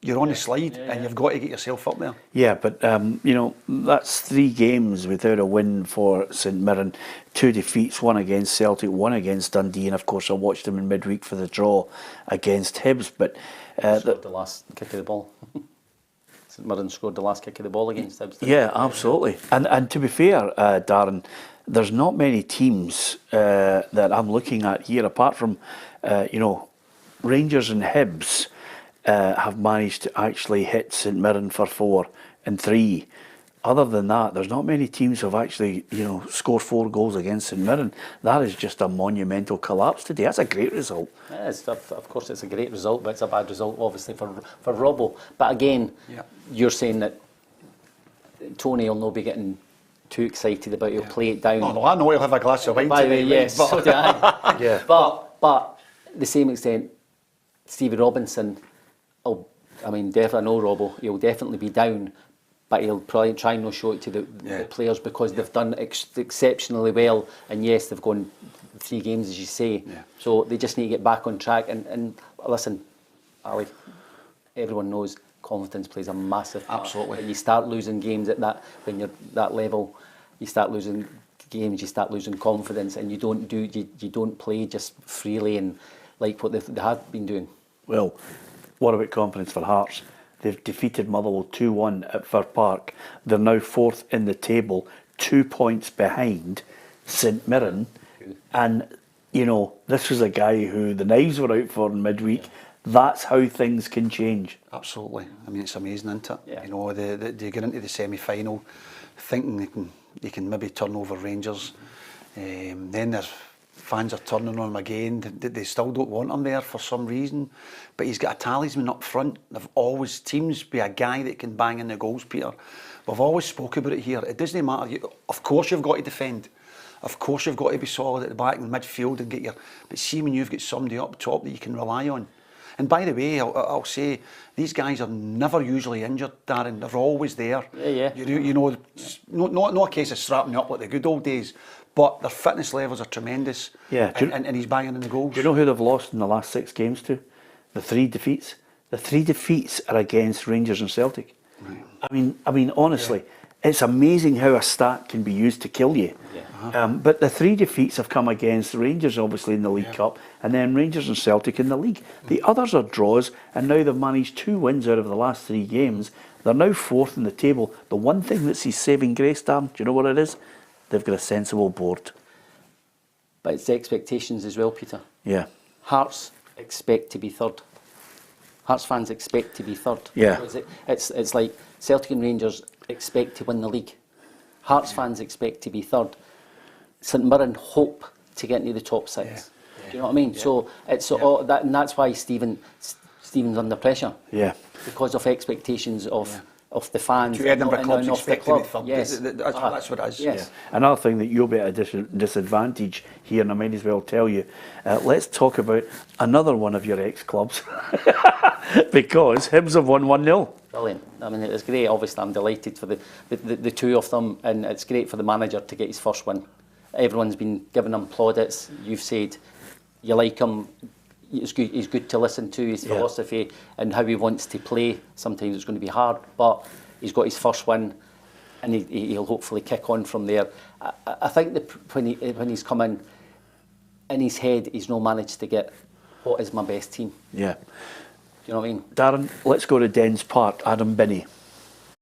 you're on the slide, and you've got to get yourself up there." Yeah, but that's 3 games without a win for St Mirren, 2 defeats, 1 against Celtic, 1 against Dundee, and of course I watched them in midweek for the draw against Hibs. But scored the last kick of the ball. St Mirren scored the last kick of the ball against Hibs. Yeah, absolutely. And to be fair, Darren, there's not many teams that I'm looking at here, apart from Rangers and Hibs. Have managed to actually hit St Mirren for 4 and 3. Other than that, there's not many teams who have actually, scored 4 goals against St Mirren. That is just a monumental collapse today. That's a great result. Yeah, of course it's a great result, but it's a bad result, obviously, for Robbo. But again, you're saying that Tony will not be getting too excited about it. He'll play it down. No, I know he'll have a glass of wine By the today. way, yes, but so do I. Yeah. But the same extent, Stevie Robinson, definitely, I know Robbo, he'll definitely be down, but he'll probably try and not show it to the players, because they've done exceptionally well, and yes, they've gone 3 games, as you say, so they just need to get back on track. And listen, Ali, everyone knows confidence plays a massive part. Absolutely. When you start losing games when you're that level, you start losing games, you start losing confidence, and you don't play just freely and like what they have been doing. Well, what about confidence for Hearts? They've defeated Motherwell 2-1 at Fir Park. They're now 4th in the table, 2 points behind St Mirren. And, this was a guy who the knives were out for in midweek. That's how things can change. Absolutely. I mean, it's amazing, isn't it? Yeah. They get into the semi-final thinking they can maybe turn over Rangers. Then there's fans are turning on him again. They still don't want him there for some reason. But he's got a talisman up front. Teams be a guy that can bang in the goals, Peter. We've always spoke about it here. It doesn't matter. Of course you've got to defend. Of course you've got to be solid at the back in midfield and get your... But see when you've got somebody up top that you can rely on. And by the way, I'll say, these guys are never usually injured, Darren. They're always there. Yeah. You know, not a case of strapping up like the good old days, but their fitness levels are tremendous. Yeah. And he's banging in the goals. Do you know who they've lost in the last 6 games to? The 3 defeats. The 3 defeats are against Rangers and Celtic. Right. I mean, honestly, it's amazing how a stat can be used to kill you. Yeah. But the 3 defeats have come against Rangers, obviously, in the League Cup, and then Rangers and Celtic in the league. The others are draws, and now they've managed 2 wins out of the last 3 games. They're now 4th in the table. The one thing that's his saving grace, Dan, do you know what it is? They've got a sensible board. But it's the expectations as well, Peter. Yeah. Hearts expect to be third. Hearts fans expect to be third. Yeah. Because it's like Celtic and Rangers expect to win the league. Hearts fans expect to be third. St Mirren hope to get into the top 6. Yeah. Do you know what I mean? Yeah. So it's all that, and that's why Stephen's under pressure. Yeah. Because of expectations of the fans. To Edinburgh clubs and off the expect to be club. third. Yes. That's what it is. Yes. Yeah. Another thing that you'll be at a disadvantage here, and I might as well tell you, let's talk about another one of your ex-clubs. Because Hibs have won 1-0. Brilliant. I mean, it's great. Obviously, I'm delighted for the 2 of them, and it's great for the manager to get his first win. Everyone's been giving him plaudits. You've said you like him. He's good to listen to, his philosophy and how he wants to play. Sometimes it's going to be hard, but he's got his first win, and he'll hopefully kick on from there. I think when he's come in his head, he's not managed to get what is my best team. Yeah. Do you know what I mean? Darren, let's go to Dens Park. Adam Binney.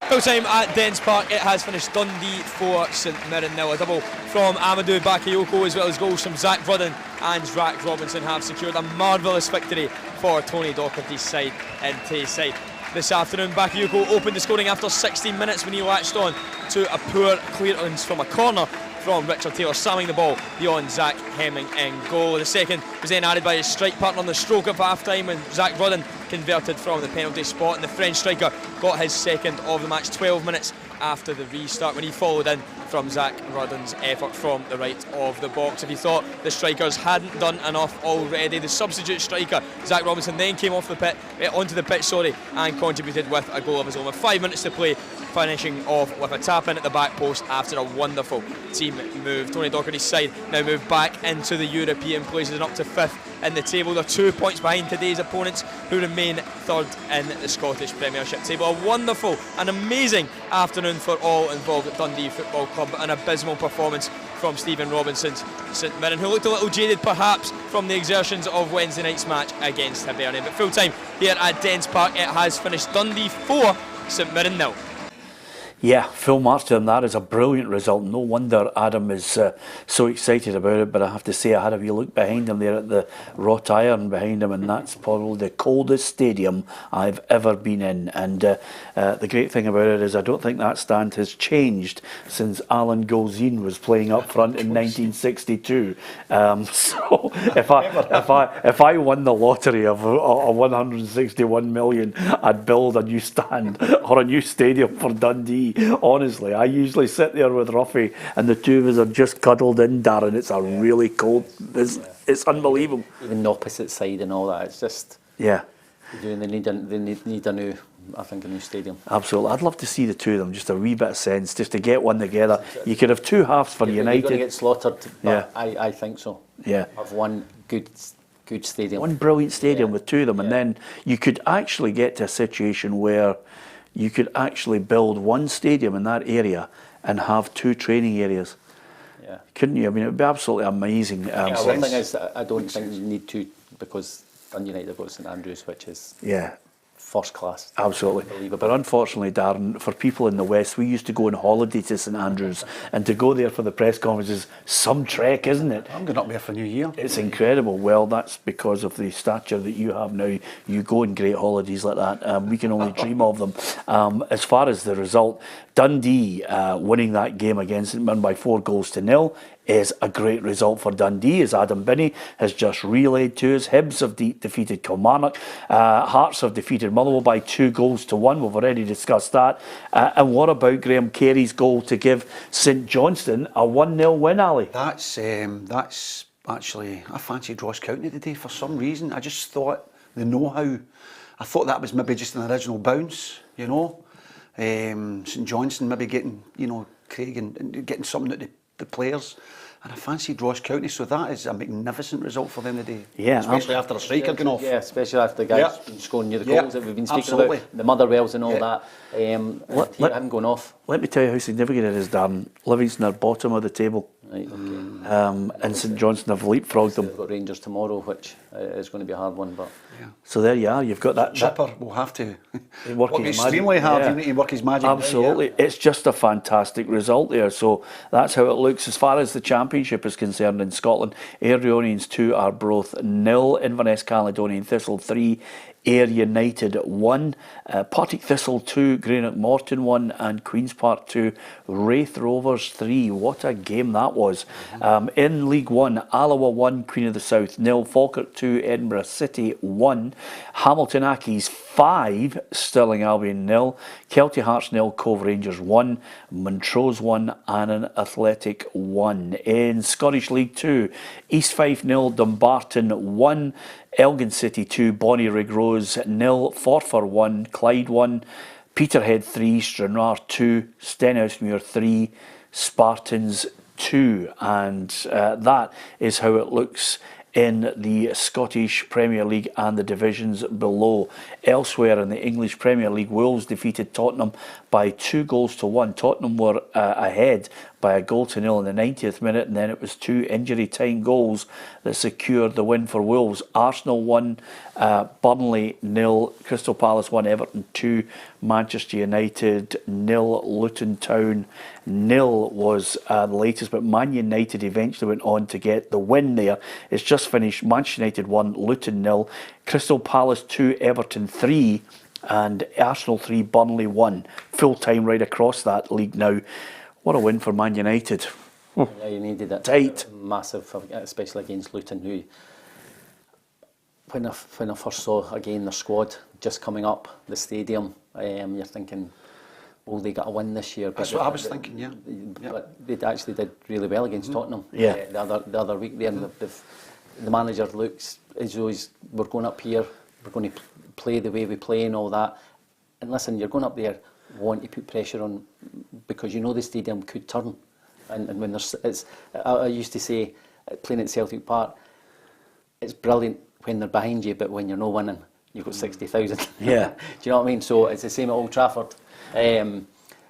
Full time at Dens Park. It has finished Dundee 4, St Mirren 0. A double from Amadou Bakayoko, as well as goals from Zach Rudden and Zach Robinson, have secured a marvellous victory for Tony Docherty's side in Tayside. This afternoon, Bakayoko opened the scoring after 16 minutes when he latched on to a poor clearance from a corner from Richard Taylor, slamming the ball beyond Zach Hemming in goal. The second was then added by his strike partner on the stroke of half-time when Zach Rudden converted from the penalty spot, and the French striker got his second of the match 12 minutes after the restart when he followed in from Zach Rudden's effort from the right of the box. If you thought the strikers hadn't done enough already, the substitute striker Zach Robinson then came onto the pitch, and contributed with a goal of his own with 5 minutes to play, finishing off with a tap in at the back post after a wonderful team move. Tony Docherty's side now move back into the European places and up to 5th in the table. They're 2 points behind today's opponents, who remain 3rd in the Scottish Premiership table. A wonderful and amazing afternoon for all involved at Dundee Football Club. An abysmal performance from Stephen Robinson's St Mirren, who looked a little jaded perhaps from the exertions of Wednesday night's match against Aberdeen. But full time here at Dens Park, it has finished Dundee 4, St Mirren 0. Yeah, full marks to him. That is a brilliant result. No wonder Adam is so excited about it. But I have to say, I had a wee look behind him there at the wrought iron behind him, and that's probably the coldest stadium I've ever been in. And the great thing about it is I don't think that stand has changed since Alan Golzine was playing up front in 1962. So if I won the lottery of 161 million, I'd build a new stand or a new stadium for Dundee. Honestly, I usually sit there with Ruffy and the two of us are just cuddled in, Darren. It's a really cold, it's unbelievable. Even the opposite side and all that, it's just... Yeah. They need a new, I think, a new stadium. Absolutely. I'd love to see the two of them, just a wee bit of sense, just to get one together. You could have 2 halves for United. You're going to get slaughtered, but Yeah. I think so. Yeah. Have one good stadium. One brilliant stadium with 2 of them, and then you could actually get to a situation where you could actually build one stadium in that area and have 2 training areas. Yeah. Couldn't you? I mean, it would be absolutely amazing. One thing is, I don't think you need 2, because Dundee United have got St Andrews, which is first class. Absolutely. But unfortunately, Darren, for people in the West, we used to go on holiday to St Andrews, and to go there for the press conferences, some trek, isn't it? I'm going up there for New Year. It's incredible. Well, that's because of the stature that you have now. You go on great holidays like that. We can only dream of them. As far as the result, Dundee winning that game against St Mirren by 4 goals to 0. is a great result for Dundee, as Adam Binney has just relayed to us. Hibs have defeated Kilmarnock. Hearts have defeated Motherwell by 2-1. We've already discussed that. And what about Graham Carey's goal to give St Johnstone a 1-0 win, Ali? That's actually, I fancied Ross County today for some reason. I just thought the know-how, I thought that was maybe just an original bounce, you know. St Johnstone maybe getting, you know, Craig and getting something out of the players. And I fancied Ross County, so that is a magnificent result for them today. Yeah, especially after a striker going off. Yeah, especially after the guys scoring you the goals that we've been speaking about, the Motherwells and all that. Him going off. Let me tell you how significant it is, Darren. Livingston are bottom of the table. Right, okay. And St Johnstone have leapfrogged them. They've got Rangers tomorrow, which is going to be a hard one. But so there you are. You've got that. Chipper will have to work extremely hard. You need to work his magic. Absolutely, it's just a fantastic result there. So that's how it looks as far as the Championship is concerned in Scotland. Ayr Reunions 2, Arbroath 0, Inverness Caledonian Thistle 3. Ayr United 1, Partick Thistle 2, Greenock Morton 1, and Queen's Park 2, Wraith Rovers 3. What a game that was. In League 1, Alloa 1, Queen of the South 0, Falkirk 2, Edinburgh City 1, Hamilton Accies 5, Stirling Albion 0, Kelty Hearts 0, Cove Rangers 1, Montrose 1, Annan Athletic 1. In Scottish League 2, East Fife 0, Dumbarton 1, Elgin City 2, Bonnyrigg Rose 0, Forfar 1, Clyde 1, Peterhead 3, Stranraer 2, Stenhousemuir 3, Spartans 2. And that is how it looks in the Scottish Premier League and the divisions below. Elsewhere in the English Premier League, Wolves defeated Tottenham by 2-1. Tottenham were ahead by 1-0 in the 90th minute, and then it was 2 injury time goals that secured the win for Wolves. Arsenal 1, Burnley 0, Crystal Palace 1, Everton 2, Manchester United 0, Luton Town 0 was the latest, but Man United eventually went on to get the win there. It's just finished. Manchester United 1, Luton 0, Crystal Palace 2, Everton 3, and Arsenal 3, Burnley 1. Full time right across that league now. What a win for Man United. Yeah, you needed it. Tight. Massive, especially against Luton, who, when I first saw again their squad just coming up the stadium, you're thinking, will they get a win this year? That's what I was thinking, yeah. But they actually did really well against Tottenham. Yeah. The other week there, and the manager looks as though we're going up here, we're going to play the way we play and all that. And listen, you're going up there, want to put pressure on, because you know the stadium could turn. And when I used to say, playing at Celtic Park, it's brilliant when they're behind you, but when you're not winning, you've got 60,000. Yeah. Do you know what I mean? So it's the same at Old Trafford.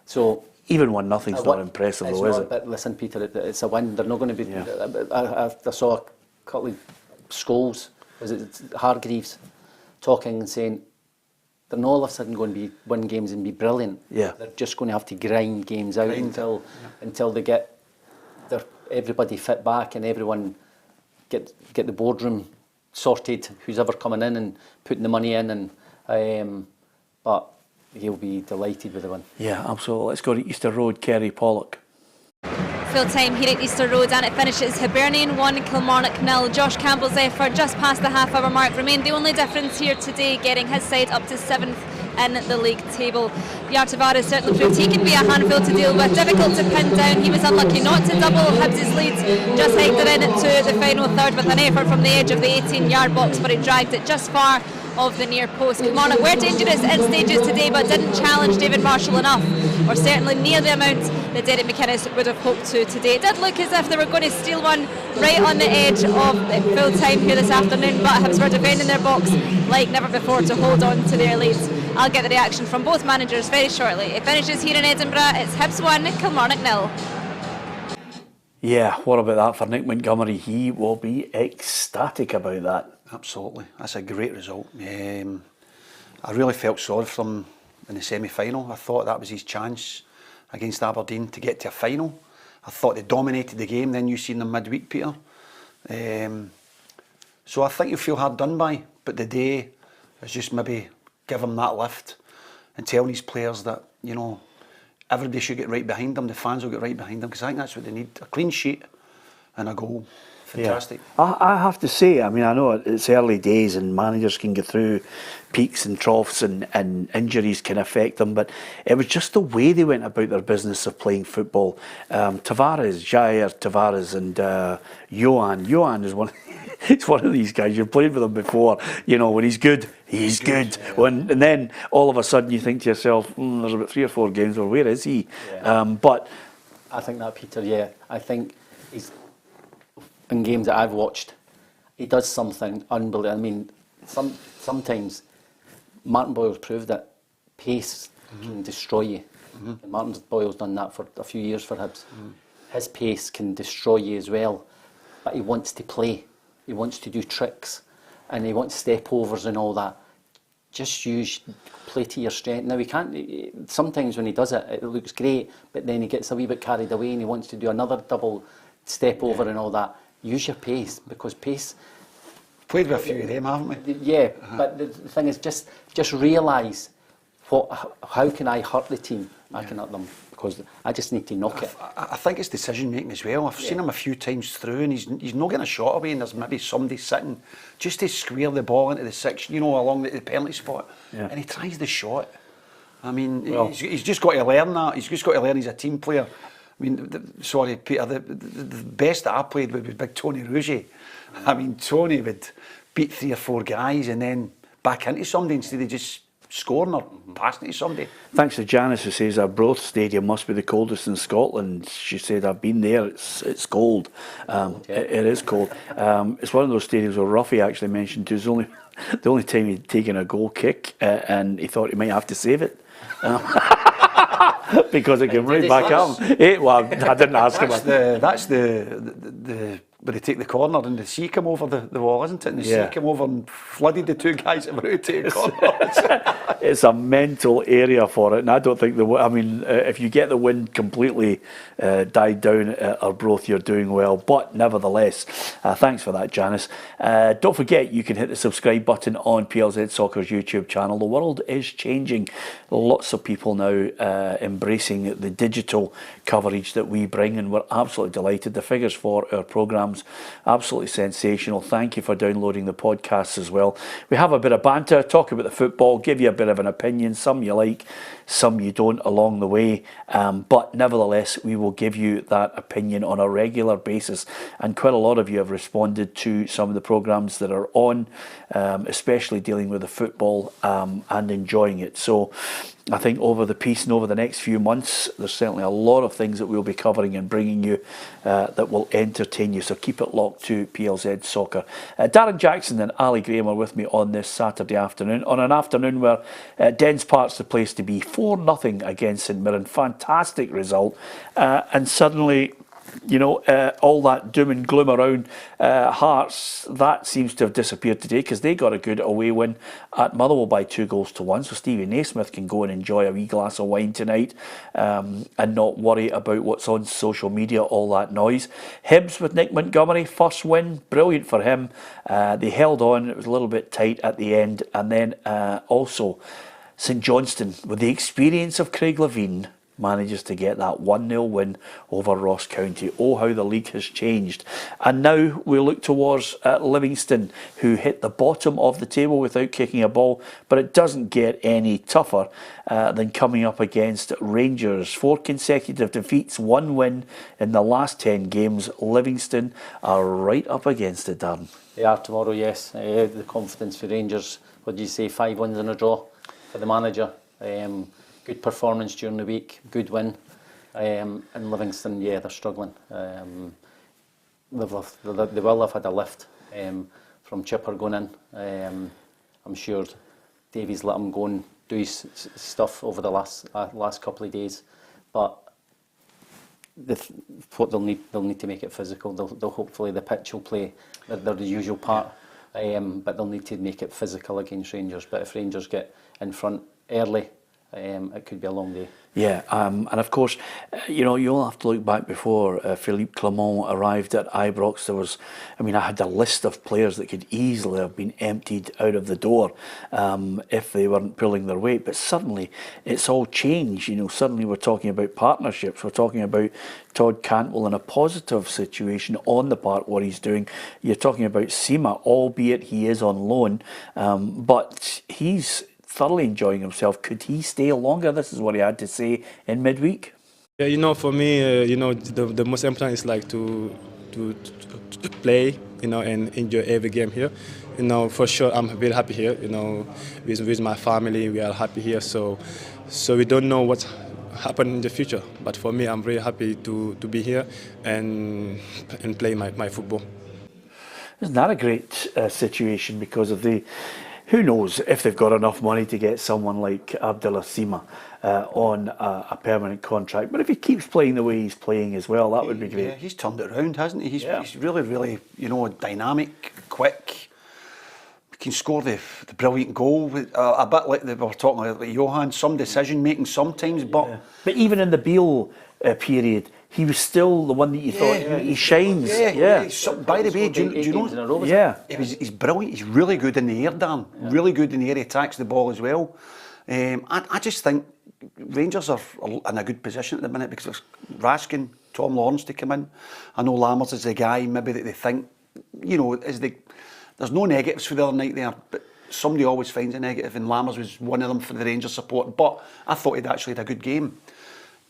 So even 1-0's not impressive though, is it? But listen, Peter, it's a win. They're not going to be. Yeah. I saw a couple of Scholes, was it Hargreaves, talking and saying they're not all of a sudden going to be win games and be brilliant. Yeah. They're just going to have to grind games out until they get everybody fit back and everyone get the boardroom sorted. Who's ever coming in and putting the money in, and but he'll be delighted with the win. Yeah, absolutely. Let's go to Easter Road, Kerry Pollock. Full time here at Easter Road, and it finishes Hibernian 1, Kilmarnock 0. Josh Campbell's effort just past the half-hour mark remained the only difference here today, getting his side up to 7th in the league table. Yartavara certainly proved he can be a handful to deal with, difficult to pin down. He was unlucky not to double Hibs' lead, just hiked it into the final third with an effort from the edge of the 18-yard box, but it dragged it just far of the near post. Kilmarnock were dangerous in stages today, but didn't challenge David Marshall enough, or certainly near the amount that Derek McInnes would have hoped to today. It did look as if they were going to steal one right on the edge of full time here this afternoon, but Hibs were defending their box like never before to hold on to their leads. I'll get the reaction from both managers very shortly. It finishes here in Edinburgh. It's Hibs 1, Kilmarnock 0. Yeah, what about that for Nick Montgomery? He will be ecstatic about that. Absolutely, that's a great result. I really felt sorry for him in the semi-final. I thought that was his chance against Aberdeen to get to a final. I thought they dominated the game. Then you seen them midweek, Peter. So I think you feel hard done by, but the day is just maybe give him that lift and tell these players that, you know, everybody should get right behind them. The fans will get right behind them, because I think that's what they need. A clean sheet and a goal. Fantastic. Yeah. I have to say, I mean, I know it's early days and managers can get through peaks and troughs and injuries can affect them, but it was just the way they went about their business of playing football. Jair Tavares and Johan is one. It's one of these guys. You've played with him before. You know, when he's good, he's good. Yeah. And then all of a sudden you think to yourself, there's about 3 or 4 games. Well, where is he? Yeah. But I think that Peter. Yeah, I think he's in games that I've watched. He does something unbelievable. I mean, sometimes Martin Boyle's proved that pace can destroy you. And Martin Boyle's done that for a few years for Hibs. His pace can destroy you as well, but he wants to play. He wants to do tricks, and he wants step overs and all that. Just play to your strength. Now he can't. Sometimes when he does it, it looks great, but then he gets a wee bit carried away and he wants to do another double step over and all that. Use your pace, because pace. Played with a few of them, haven't we? Yeah, but the thing is, just realise how can I hurt the team? I can hurt them because I just need to knock it. I think it's decision making as well. I've seen him a few times through, and he's not getting a shot away, and there's maybe somebody sitting just to square the ball into the 6, along the penalty spot, and he tries the shot. I mean, he's just got to learn that. He's just got to learn he's a team player. I mean, sorry, Peter, the best that I played with was big Tony Rouget. I mean, Tony would beat 3 or 4 guys and then back into somebody instead of just scoring or passing to somebody. Thanks to Janice, who says our Broth Stadium must be the coldest in Scotland. She said, I've been there, it's cold. It is cold. It's one of those stadiums where Ruffy actually mentioned it was the only time he'd taken a goal kick and he thought he might have to save it. Because it came right back up. Well, I didn't ask him. That's the where they take the corner and the sea come over the wall, isn't it? And the sea came over and flooded the 2 guys that were out to take the corner. It's a mental area for it, and I don't think if you get the wind completely died down at Arbroath, you're doing well. But nevertheless, thanks for that, Janice. Don't forget, you can hit the subscribe button on PLZ Soccer's YouTube channel. The world is changing. Lots of people now embracing the digital coverage that we bring, and we're absolutely delighted. The figures for our programmes, absolutely sensational. Thank you for downloading the podcasts as well. We have a bit of banter, talk about the football, give you a bit of an opinion, some you like, some you don't along the way, but nevertheless we will give you that opinion on a regular basis, and quite a lot of you have responded to some of the programmes that are on, especially dealing with the football and enjoying it. So I think over the piece and over the next few months, there's certainly a lot of things that we'll be covering and bringing you that will entertain you. So keep it locked to PLZ Soccer. Darren Jackson and Ali Graham are with me on this Saturday afternoon, on an afternoon where Dens Park's the place to be. 4-0 against St Mirren. Fantastic result. And suddenly, all that doom and gloom around Hearts, that seems to have disappeared today, because they got a good away win at Motherwell by 2-1. So Stevie Naismith can go and enjoy a wee glass of wine tonight and not worry about what's on social media, all that noise. Hibs with Nick Montgomery, first win, brilliant for him. They held on, it was a little bit tight at the end. And then also St Johnstone, with the experience of Craig Levein, manages to get that 1-0 win over Ross County. Oh, how the league has changed. And now we look towards Livingston, who hit the bottom of the table without kicking a ball, but it doesn't get any tougher than coming up against Rangers. 4 consecutive defeats, 1 win in the last 10 games. Livingston are right up against it, Darren. They are tomorrow, yes. The confidence for Rangers. What did you say, 5 wins in a draw for the manager? Good performance during the week, good win. And Livingston, they're struggling. They will have had a lift from Chipper going in. I'm sure Davies let him go and do his stuff over the last couple of days. But what they'll need to make it physical. They'll hopefully the pitch will play their usual part, but they'll need to make it physical against Rangers. But if Rangers get in front early it could be a long day. Yeah, and of course, you'll have to look back before Philippe Clement arrived at Ibrox. There was, I had a list of players that could easily have been emptied out of the door if they weren't pulling their weight. But suddenly, it's all changed. Suddenly we're talking about partnerships. We're talking about Todd Cantwell in a positive situation on the park, what he's doing. You're talking about Sima, albeit he is on loan, but he's thoroughly enjoying himself. Could he stay longer? This is what he had to say in midweek. Yeah, for me, the most important is like to play, and enjoy every game here. For sure, I'm very happy here. With my family, we are happy here. So we don't know what's happen in the future. But for me, I'm very happy to be here and play my football. Isn't that a great situation? Because of who knows if they've got enough money to get someone like Abdallah Sima on a permanent contract. But if he keeps playing the way he's playing as well, that would be great. Yeah, he's turned it around, hasn't he? He's really, really, dynamic, quick. He can score the brilliant goal. A bit like we were talking about Johan, some decision making sometimes. But even in the Beale period, he was still the one that you thought he shines. By the way, do you know? He's brilliant. He's really good in the air, Dan. Yeah. Really good in the air. He attacks the ball as well. I just think Rangers are in a good position at the minute because it's Raskin, Tom Lawrence to come in. I know Lammers is the guy maybe that they think, there's no negatives for the other night there, but somebody always finds a negative, and Lammers was one of them for the Rangers support. But I thought he'd actually had a good game.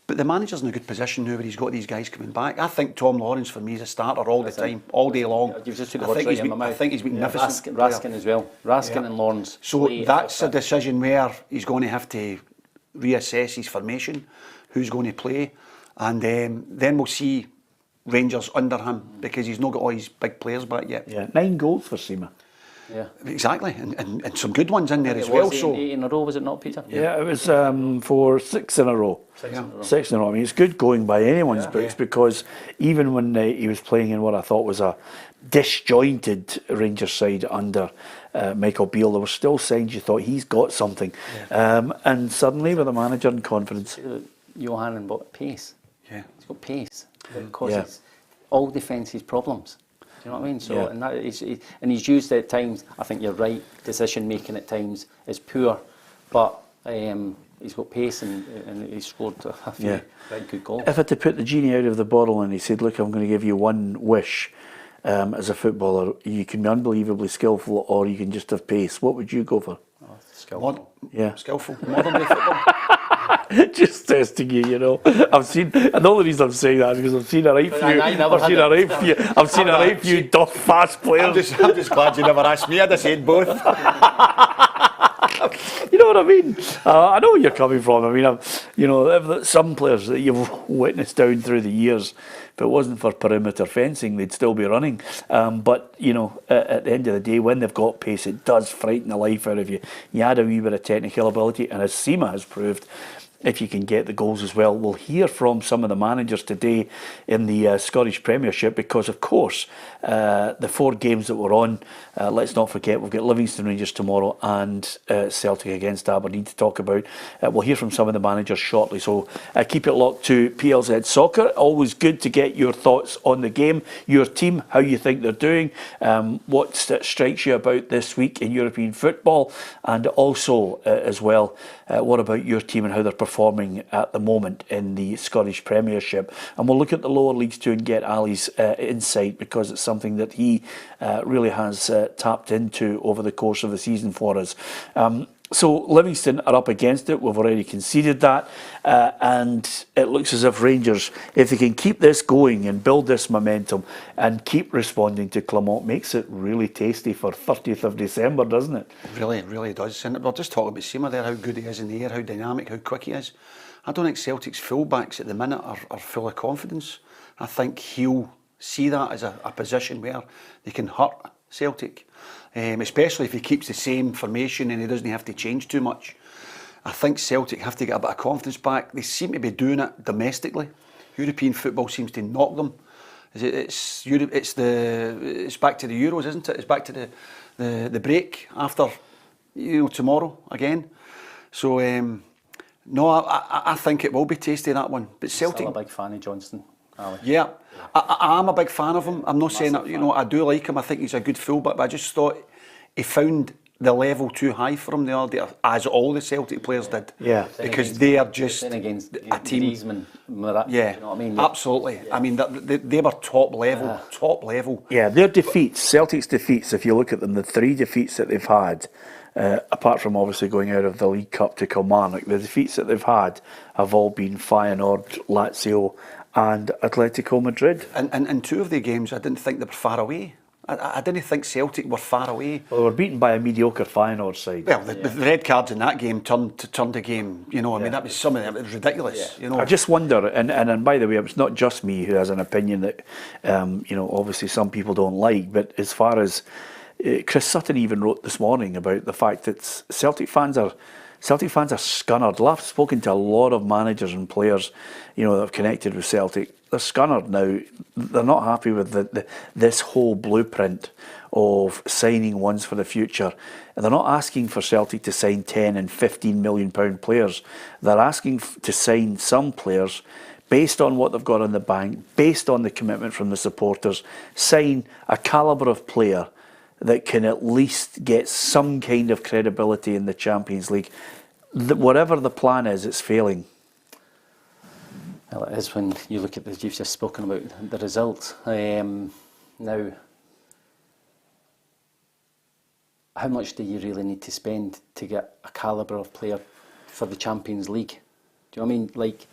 But the manager's in a good position now where he's got these guys coming back. I think Tom Lawrence for me is a starter all the time, all day long. You've just took the words right in my mouth. I think he's magnificent. Raskin as well. Raskin and Lawrence. So that's a decision where he's going to have to reassess his formation, who's going to play, and then we'll see Rangers under him because he's not got all his big players back yet. Yeah, 9 goals for Sima. Yeah, exactly, and some good ones in there as well. So 8 in a row, was it not, Peter? Yeah, it was for 6 in a row. 6 in a row. It's good going by anyone's books because even when he was playing in what I thought was a disjointed Rangers side under Michael Beale, there were still signs you thought he's got something. And suddenly with a manager and confidence. Johan and pace. Yeah, he's got pace. That causes all defences problems. Do you know what I mean? So and he's used it at times. I think you're right. Decision making at times is poor, but he's got pace and he's scored a few very good goals. If I had to put the genie out of the bottle and he said, "Look, I'm going to give you one wish as a footballer. You can be unbelievably skillful, or you can just have pace. What would you go for?" Skillful. Skillful. Modern day football. Just testing you, I've seen, and the only reason I'm saying that is because I've seen a right few duff fast players. I'm just glad you never asked me. I'd have said both. You know what I mean? I know where you're coming from. Some players that you've witnessed down through the years, if it wasn't for perimeter fencing, they'd still be running. But at the end of the day, when they've got pace, it does frighten the life out of you. You add a wee bit of technical ability, and as Sima has proved, if you can get the goals as well. We'll hear from some of the managers today in the Scottish Premiership because, of course, the 4 games that we're on, let's not forget, we've got Livingston Rangers tomorrow and Celtic against Aberdeen to talk about. We'll hear from some of the managers shortly, so keep it locked to PLZ Soccer. Always good to get your thoughts on the game, your team, how you think they're doing, what strikes you about this week in European football, and also as well, what about your team and how they're performing at the moment in the Scottish Premiership. And we'll look at the lower leagues too and get Ali's insight because it's something that he really has tapped into over the course of the season for us. So Livingston are up against it. We've already conceded that. And it looks as if Rangers, if they can keep this going and build this momentum and keep responding to Clement, makes it really tasty for 30th of December, doesn't it? It really does. And we're just talking about Sima there, how good he is in the air, how dynamic, how quick he is. I don't think Celtic's fullbacks at the minute are full of confidence. I think he'll see that as a position where they can hurt Celtic. Especially if he keeps the same formation and he doesn't have to change too much. I think Celtic have to get a bit of confidence back. They seem to be doing it domestically. European football seems to knock them. It's back to the Euros, isn't it? It's back to the break after tomorrow again. So No, I think it will be tasty, that one. But Celtic... Still a big fan of Johnstone, Ali. Yeah, I am a big fan of him. I'm not saying that, you know, I do like him. I think he's a good fullback, but I just thought he found the level too high for him the other day, as all the Celtic players did. Yeah. Because they are just against a team. Griezmann, Murat, Yeah, you know what I mean? absolutely. Yeah. I mean, they were top level, top level. Yeah, their defeats, Celtic's defeats, if you look at them, the 3 defeats that they've had, apart from obviously going out of the League Cup to Kilmarnock, the defeats that they've had have all been Feyenoord, Lazio and Atletico Madrid. And 2 of the games, I didn't think they were far away. I didn't think Celtic were far away. Well, they were beaten by a mediocre Feyenoord side. Well, the red cards in that game turned the game. You know, I mean, that was something that was ridiculous. You know, I just wonder, and by the way, it's not just me who has an opinion that, you know, obviously some people don't like, but as far as Chris Sutton even wrote this morning about the fact that Celtic fans are scunnered. I've spoken to a lot of managers and players, you know, that have connected with Celtic. They're scunnered now. They're not happy with this whole blueprint of signing ones for the future. And they're not asking for Celtic to sign 10 and 15 million pound players. They're asking to sign some players based on what they've got in the bank, based on the commitment from the supporters, sign a calibre of player that can at least get some kind of credibility in the Champions League. Whatever the plan is, it's failing. Well, it is when you look at the, you've just spoken about the result. Now, how much do you really need to spend to get a calibre of player for the Champions League? Do you know what I mean? Like,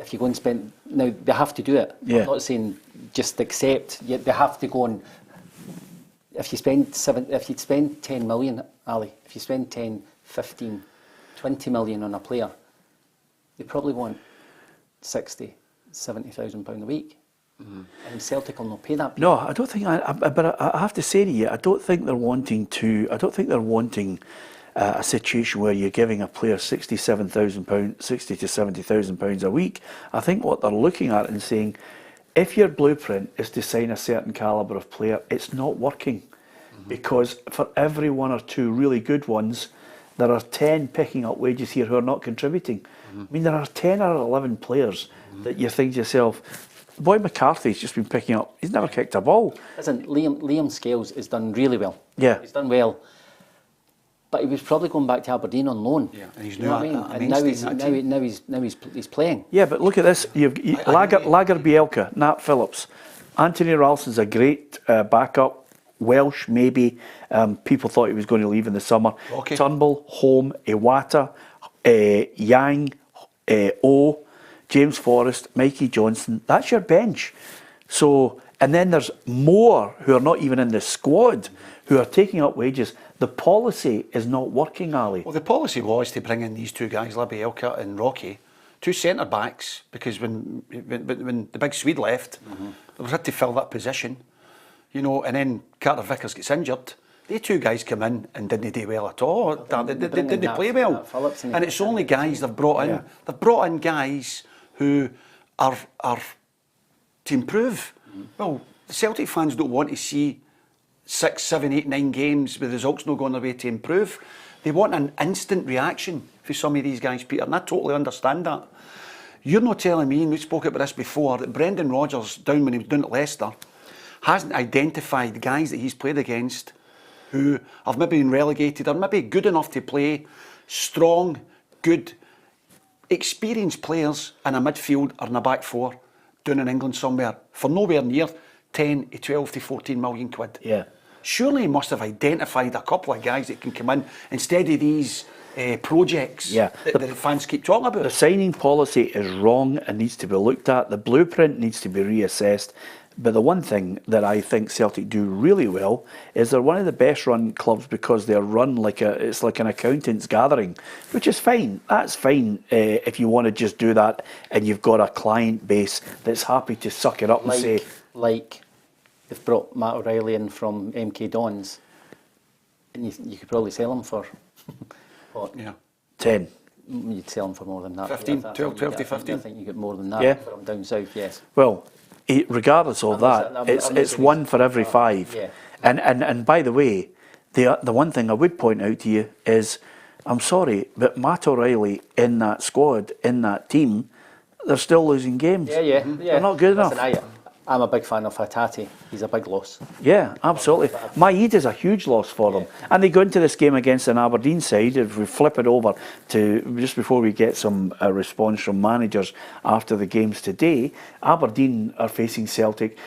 if you go and spend... Now, they have to do it. Yeah. I'm not saying just accept. They have to go and... If you spend 10 million, Ali, if you spend 10, 15, 20 million on a player, they probably want 60, 70,000 pound a week. Mm-hmm. And Celtic will not pay that. No, I don't think. But I have to say to you, I don't think they're wanting a situation where you're giving a player £67,000, 60 to 70,000 pounds a week. I think what they're looking at and saying, if your blueprint is to sign a certain calibre of player, it's not working. Mm-hmm. Because for every 1 or 2 really good ones, there are 10 picking up wages here who are not contributing. Mm-hmm. I mean, there are 10 or 11 players that you think to yourself, boy McCarthy's just been picking up, he's never kicked a ball. Listen, Liam Scales has done really well. Yeah. He's done well. But he was probably going back to Aberdeen on loan. Yeah, and he's now he's playing. Yeah, but look at this. You've Lager Bielka, Nat Phillips, Anthony Ralston's a great backup. Welsh, maybe. People thought he was going to leave in the summer. Okay. Turnbull, Home, Iwata, Yang, O, James Forrest, Mikey Johnson. That's your bench. So, and then there's more who are not even in the squad who are taking up wages. The policy is not working, Ali. Well, the policy was to bring in these 2 guys, Labielka and Rocky, 2 centre backs, because when the big Swede left, they had to fill that position, you know. And then Carter Vickers gets injured. They 2 guys come in and didn't do well at all. They didn't play well. And it's only guys they've brought in. Yeah. They've brought in guys who are to improve. Well, the Celtic fans don't want to see 6, 7, 8, 9 games with results not going their way to improve. They want an instant reaction for some of these guys, Peter, and I totally understand that. You're not telling me, and we spoke about this before, that Brendan Rodgers, down when he was down at Leicester, hasn't identified guys that he's played against who have maybe been relegated or maybe good enough to play, strong, good, experienced players in a midfield or in a back 4 down in England somewhere for nowhere near 10 to 12 to 14 million quid. Yeah. Surely he must have identified a couple of guys that can come in instead of these projects that the fans keep talking about. The signing policy is wrong and needs to be looked at. The blueprint needs to be reassessed. But the one thing that I think Celtic do really well is they're one of the best run clubs because they're run it's like an accountant's gathering, which is fine. That's fine if you want to just do that and you've got a client base that's happy to suck it up and say... Like they've brought Matt O'Reilly in from MK Dons, and you could probably sell him for what? Yeah. 10. You'd sell him for more than that. 15, 12 to 15. I think you get more than that for him down south, yes. Well, regardless of it's 1 for every 5. Yeah. And by the way, the one thing I would point out to you is I'm sorry, but Matt O'Reilly in that squad, in that team, they're still losing games. Yeah. They're not good enough. I'm a big fan of Hatate. He's a big loss. Yeah, absolutely. Maid is a huge loss for them. And they go into this game against an Aberdeen side. If we flip it over to just before we get some response from managers after the games today, Aberdeen are facing Celtic,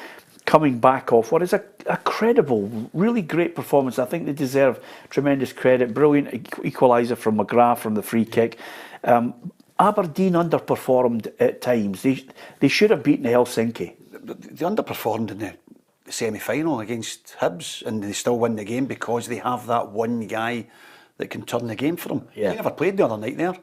coming back off what is a credible, really great performance. I think they deserve tremendous credit. Brilliant equaliser from McGrath from the free kick. Aberdeen underperformed at times. They should have beaten Helsinki. They underperformed in the semi-final against Hibs, and they still win the game because they have that one guy that can turn the game for them. Yeah. He never played the other night there.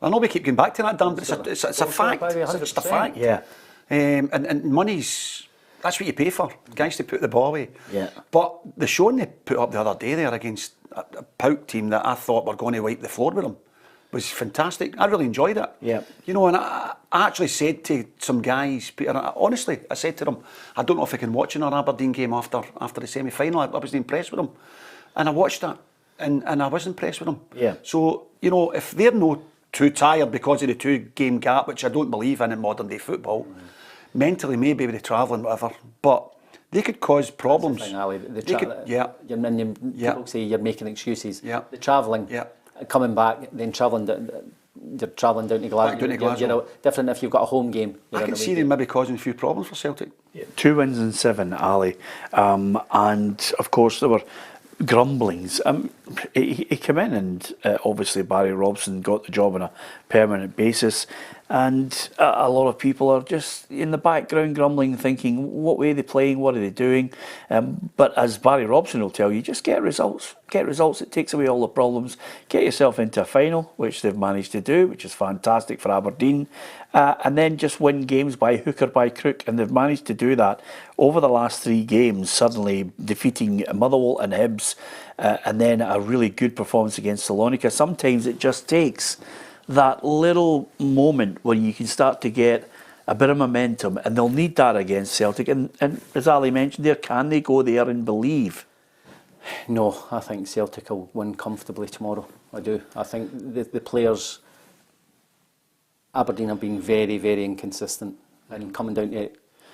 I know we keep going back to that, Dan, but it's a fact. It's just a fact. Yeah. And money's, that's what you pay for, guys to put the ball away. Yeah. But the showing they put up the other day there against a Pout team that I thought were going to wipe the floor with them was fantastic. I really enjoyed it. Yeah. You know, and I actually said to some guys, Peter, honestly, I said to them, I don't know if I can watch another Aberdeen game after the semi-final. I was impressed with them. And I watched that, and I was impressed with them. Yeah. So, you know, if they're not too tired because of the 2-game gap, which I don't believe in modern day football, mentally maybe with the travelling, whatever, but they could cause problems. People say you're making excuses. Yeah. The travelling. Yeah. Coming back, then travelling, you're travelling down to Glasgow. You know, different if you've got a home game. I can see them maybe causing a few problems for Celtic. 2 wins and 7, Ali. And of course there were grumblings. He came in and obviously Barry Robson got the job on a permanent basis. And a lot of people are just in the background grumbling, thinking, what way are they playing, what are they doing? But as Barry Robson will tell you, just get results. Get results, it takes away all the problems. Get yourself into a final, which they've managed to do, which is fantastic for Aberdeen. And then just win games by hook or by crook. And they've managed to do that over the last 3 games, suddenly defeating Motherwell and Hibs, and then a really good performance against Salonika. Sometimes it just takes that little moment when you can start to get a bit of momentum, and they'll need that against Celtic. And as Ali mentioned there, can they go there and believe? No, I think Celtic will win comfortably tomorrow. I do. I think the players, Aberdeen have been very, very inconsistent, and coming down to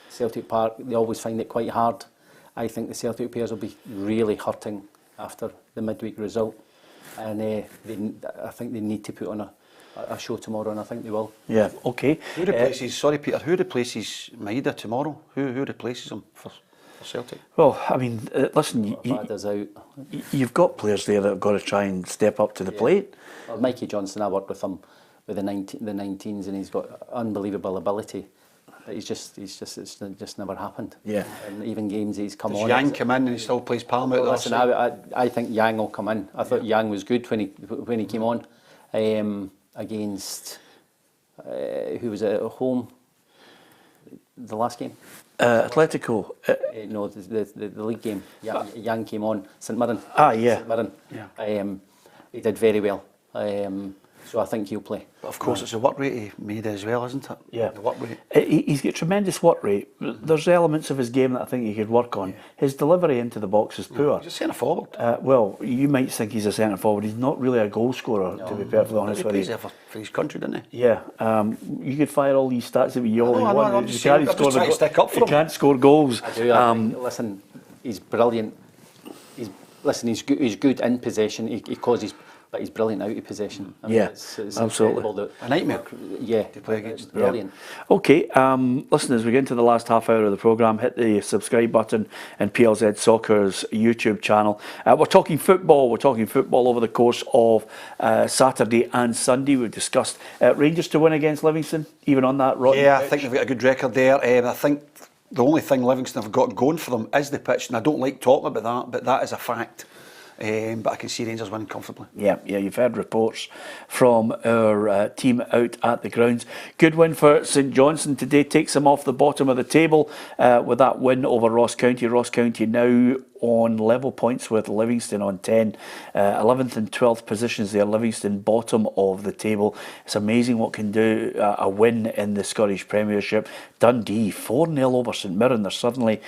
Celtic Park, they always find it quite hard. I think the Celtic players will be really hurting after the midweek result, and I think they need to put on a show tomorrow, and I think they will. Yeah, okay. Who replaces, sorry Peter, who replaces Maida tomorrow? Who replaces him for Celtic? Well, I mean, listen, you've got players there that have got to try and step up to the plate. Well, Mikey Johnstone, I worked with him with the 19s, and he's got unbelievable ability. But it's just never happened. Yeah. And even games he's come on. Does Yang come in and he still plays Palmer? Well, listen, I think Yang will come in. I thought Yang was good when he came on. Against who was it at home? The last game. Atletico. No, the league game. Yang came on. St Mirren. St Mirren. Yeah. He did very well. So I think he'll play. But of course, it's a work rate he made as well, isn't it? Yeah. The work rate. He's got tremendous work rate. There's elements of his game that I think he could work on. Yeah. His delivery into the box is poor. He's a centre forward. Well, you might think he's a centre forward. He's not really a goal scorer, to be perfectly honest with you. He plays for his country, didn't he? Yeah. You could fire all these stats at you all you want. He can't score goals. I do. Listen, he's brilliant. He's good in possession. He causes. But he's brilliant out of possession. I mean, it's absolutely. A nightmare. Yeah, to play against. Brilliant. Yeah. Okay, listen, as we get into the last half hour of the programme, hit the subscribe button and PLZ Soccer's YouTube channel. We're talking football. We're talking football over the course of Saturday and Sunday. We've discussed Rangers to win against Livingston, even on that rotten pitch. I think they've got a good record there. I think the only thing Livingston have got going for them is the pitch, and I don't like talking about that, but that is a fact. But I can see Rangers winning comfortably. Yeah, you've heard reports from our team out at the grounds. Good win for St Johnstone today, takes them off the bottom of the table with that win over Ross County. Ross County now on level points with Livingston on 10. 11th and 12th positions there. Livingston bottom of the table. It's amazing what can do a win in the Scottish Premiership. Dundee 4-0 over St Mirren. They're suddenly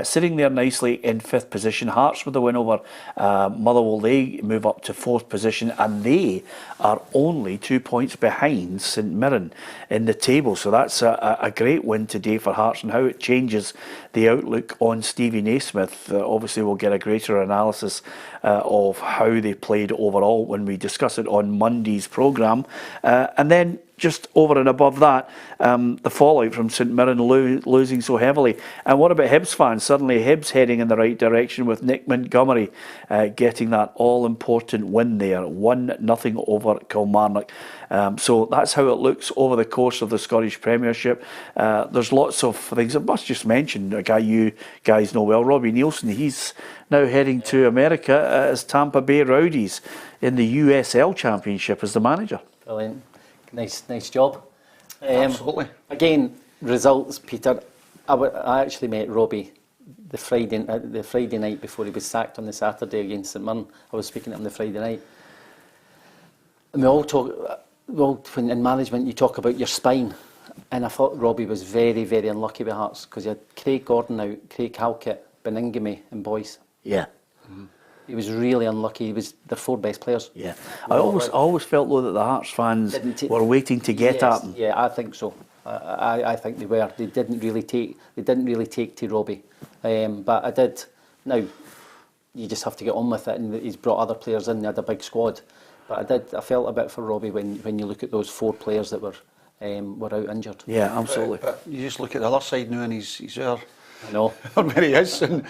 sitting there nicely in 5th position. Hearts with the win over Motherwell. They move up to 4th position, and they are only 2 points behind St Mirren in the table. So that's a great win today for Hearts, and how it changes the outlook on Stevie Naismith. Obviously we'll get a greater analysis of how they played overall when we discuss it on Monday's programme. And then just over and above that, the fallout from St Mirren losing so heavily. And what about Hibs fans? Suddenly Hibs heading in the right direction with Nick Montgomery getting that all-important win there, 1-0 over Kilmarnock. So that's how it looks over the course of the Scottish Premiership. There's lots of things. I must just mention a guy you guys know well, Robbie Nielsen. He's now heading to America as Tampa Bay Rowdies in the USL Championship as the manager. Brilliant. Nice job. Absolutely. Again, results, Peter. I actually met Robbie the Friday night before he was sacked on the Saturday against St Mirren. I was speaking to him the Friday night. And we all talk. When in management you talk about your spine, and I thought Robbie was very, very unlucky with Hearts because you had Craig Gordon out, Craig Halkett, Beningame and Boyce. Yeah. Mm-hmm. He was really unlucky. He was their 4 best players. Yeah. I always felt though that the Hearts fans were waiting to get at him. Yeah, I think so. I think they were. They didn't really take to Robbie. But I did. Now you just have to get on with it, and he's brought other players in. They had a big squad. But I felt a bit for Robbie when you look at those 4 players that were out injured. Yeah, absolutely. But you just look at the other side now, and he's there. I know. Where he is, and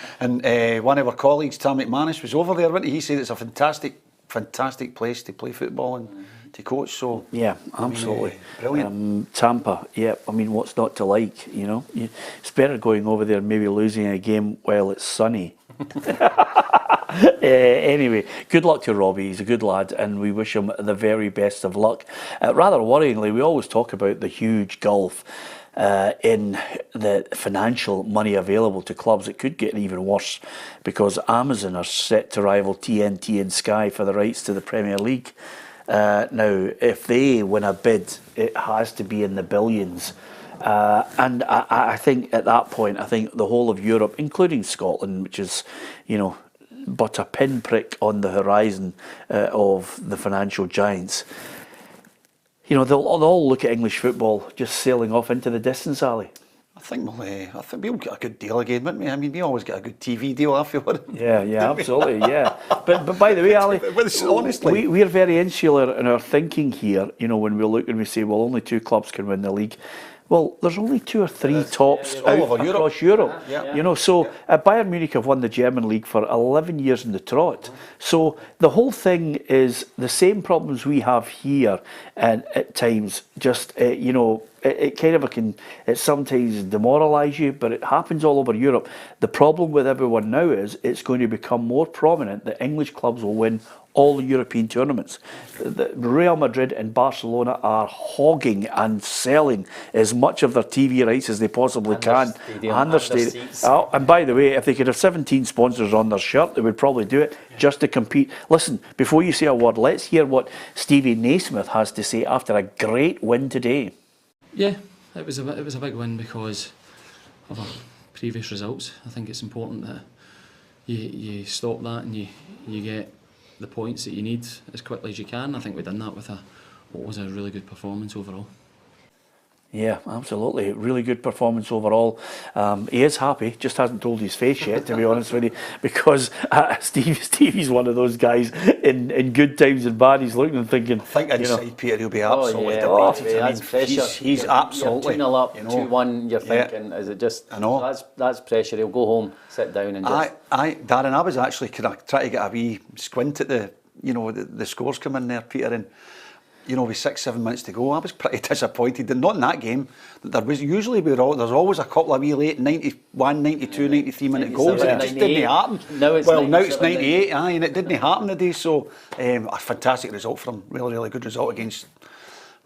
one of our colleagues, Tom McManus, was over there, wasn't he? He said it's a fantastic place to play football and to coach. So yeah, absolutely, brilliant. Tampa, yeah. I mean, what's not to like? You know, it's better going over there and maybe losing a game while it's sunny. Anyway, good luck to Robbie. He's a good lad, and we wish him the very best of luck. Rather worryingly, we always talk about the huge gulf in the financial money available to clubs. It could get even worse because Amazon are set to rival TNT and Sky for the rights to the Premier League. Now, if they win a bid, it has to be in the billions. And I think at that point, I think the whole of Europe, including Scotland, which is, but a pinprick on the horizon of the financial giants, they'll all look at English football just sailing off into the distance, Ali. I think we'll get a good deal again, wouldn't we? I mean, we always get a good TV deal afterward. Yeah, absolutely, yeah. But by the way, Ali, honestly, we're very insular in our thinking here. When we look and we say, well, only 2 clubs can win the league. Well, there's only 2 or 3 tops across Europe. Yeah. So Bayern Munich have won the German league for 11 years in the trot. So the whole thing is the same problems we have here, and at times just it kind of it sometimes demoralise you, but it happens all over Europe. The problem with everyone now is it's going to become more prominent that English clubs will win all the European tournaments. The Real Madrid and Barcelona are hogging and selling as much of their TV rights as they possibly can. And their stadium. And by the way, if they could have 17 sponsors on their shirt, they would probably do it just to compete. Listen, before you say a word, let's hear what Stevie Naismith has to say after a great win today. Yeah, it was a big win because of our previous results. I think it's important that you stop that and you get the points that you need as quickly as you can. I think we've done that with what was a really good performance overall. Yeah, absolutely. Really good performance overall. He is happy, just hasn't told his face yet, to be honest with you, because Stevie's one of those guys in good times and bad. He's looking and thinking. I think inside Peter, he'll be absolutely delighted. That's pressure. He's absolutely. You're 2-0 up, 2-1. You're thinking, is it just? I know. That's pressure. He'll go home, sit down, and just. Darren, I was actually trying to get a wee squint at the scores come in there, Peter, and. With 6-7 minutes to go, I was pretty disappointed. And not in that game. There was usually there's always a couple of wee late 91, 92, 93 minute goals. It just didn't happen. Now it's 98, and it didn't happen today. So a fantastic result for him. Really, really good result against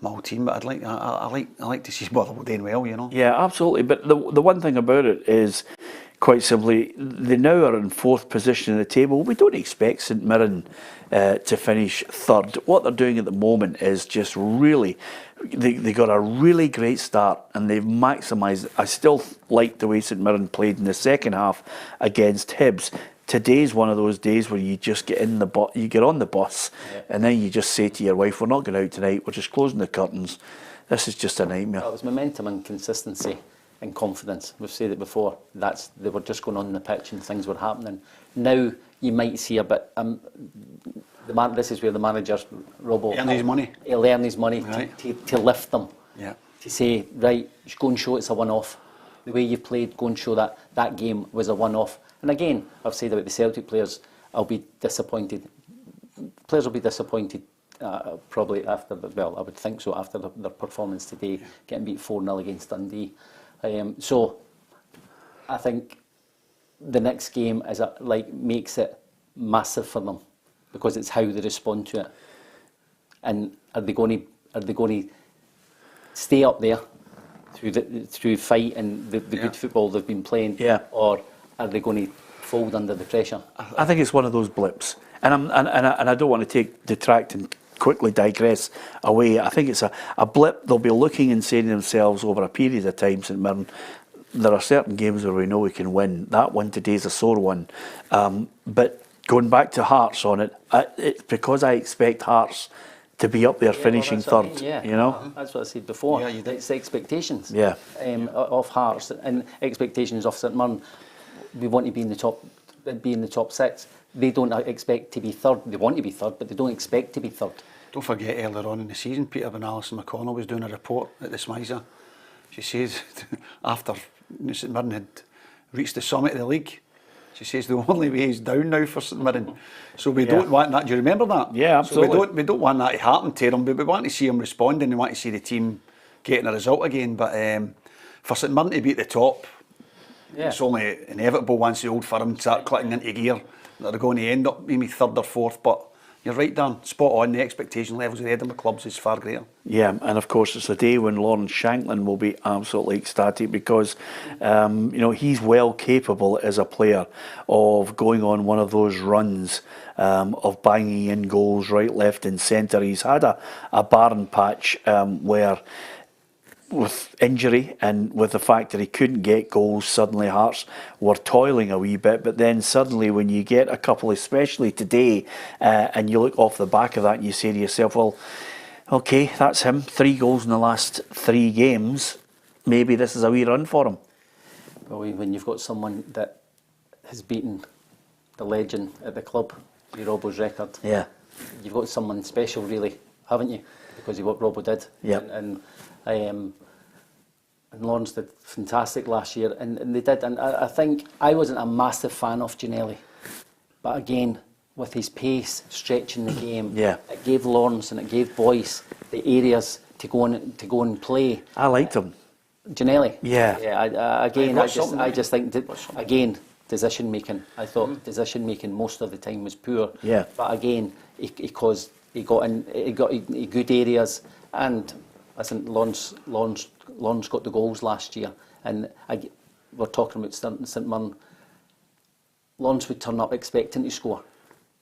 my old team. But I like to see Motherwell doing well. Yeah, absolutely. But the one thing about it is, quite simply, they now are in 4th position in the table. We don't expect St Mirren to finish 3rd. What they're doing at the moment is just really, they got a really great start and they've maximised. I still like the way St Mirren played in the second half against Hibs. Today's one of those days where you just get in the you get on the bus, and then you just say to your wife, "We're not going out tonight. We're just closing the curtains. This is just a nightmare." Well, it was momentum and consistency and confidence. We've said it before. They were just going on the pitch and things were happening. Now you might see a bit. This is where the manager's Robbo earn his money. He'll earn his money Right. to lift them. Yeah. To say, right, just go and show it's a one-off. The way you played, go and show that game was a one-off. And again, I've said about the Celtic players, I'll be disappointed. Players will be disappointed probably after, I would think so, after their performance today, getting beat 4-0 against Dundee. So I think the next game makes it massive for them because it's how they respond to it. And are they going to stay up there through fight and the good football they've been playing, or are they going to fold under the pressure? I think it's one of those blips, and I don't want to detract and quickly digress away. I think it's a blip. They'll be looking and saying to themselves over a period of time, St Mirren, there are certain games where we know we can win. That one today is a sore one, but going back to Hearts on it, it's because I expect Hearts to be up there finishing 3rd. You know, that's what I said before. Yeah, you did. It's the expectations. of Hearts and expectations of St Mirren. We want to be in the top 6. They don't expect to be 3rd. They want to be 3rd, but they don't expect to be 3rd. Don't forget earlier on in the season, Peter, when Alison McConnell was doing a report at the Smizer, she says after St Mirren had reached the summit of the league, she says the only way is down now for St Mirren. So we don't want that. Do you remember that? Yeah, absolutely. So we don't want that to happen to them, but we want to see them responding. We want to see the team getting a result again. But for St Mirren to be at the top, it's only inevitable once the old firm start clicking into gear that they're going to end up maybe 3rd or 4th. But you're right, Dan, spot on. The expectation levels of the Edinburgh clubs is far greater. Yeah, and of course it's a day when Lawrence Shankland will be absolutely ecstatic because he's well capable as a player of going on one of those runs of banging in goals right, left and centre. He's had a barren patch where, with injury and with the fact that he couldn't get goals, suddenly Hearts were toiling a wee bit, but then suddenly when you get a couple, especially today, and you look off the back of that and you say to yourself, well, okay, that's him, 3 goals in the last 3 games, maybe this is a wee run for him. Well, when you've got someone that has beaten the legend at the club, Robbo's record, you've got someone special really, haven't you? Because of what Robbo did. And Lawrence did fantastic last year, and they did. And I think I wasn't a massive fan of Ginnelly, but again, with his pace, stretching the game, it gave Lawrence and it gave Boyce the areas to go and play. I liked him. Ginnelly. I just think again, decision making. I thought decision making most of the time was poor. But again, he got in good areas. And listen, Lawrence got the goals last year, and we're talking about St Mirren. Lawrence would turn up expecting to score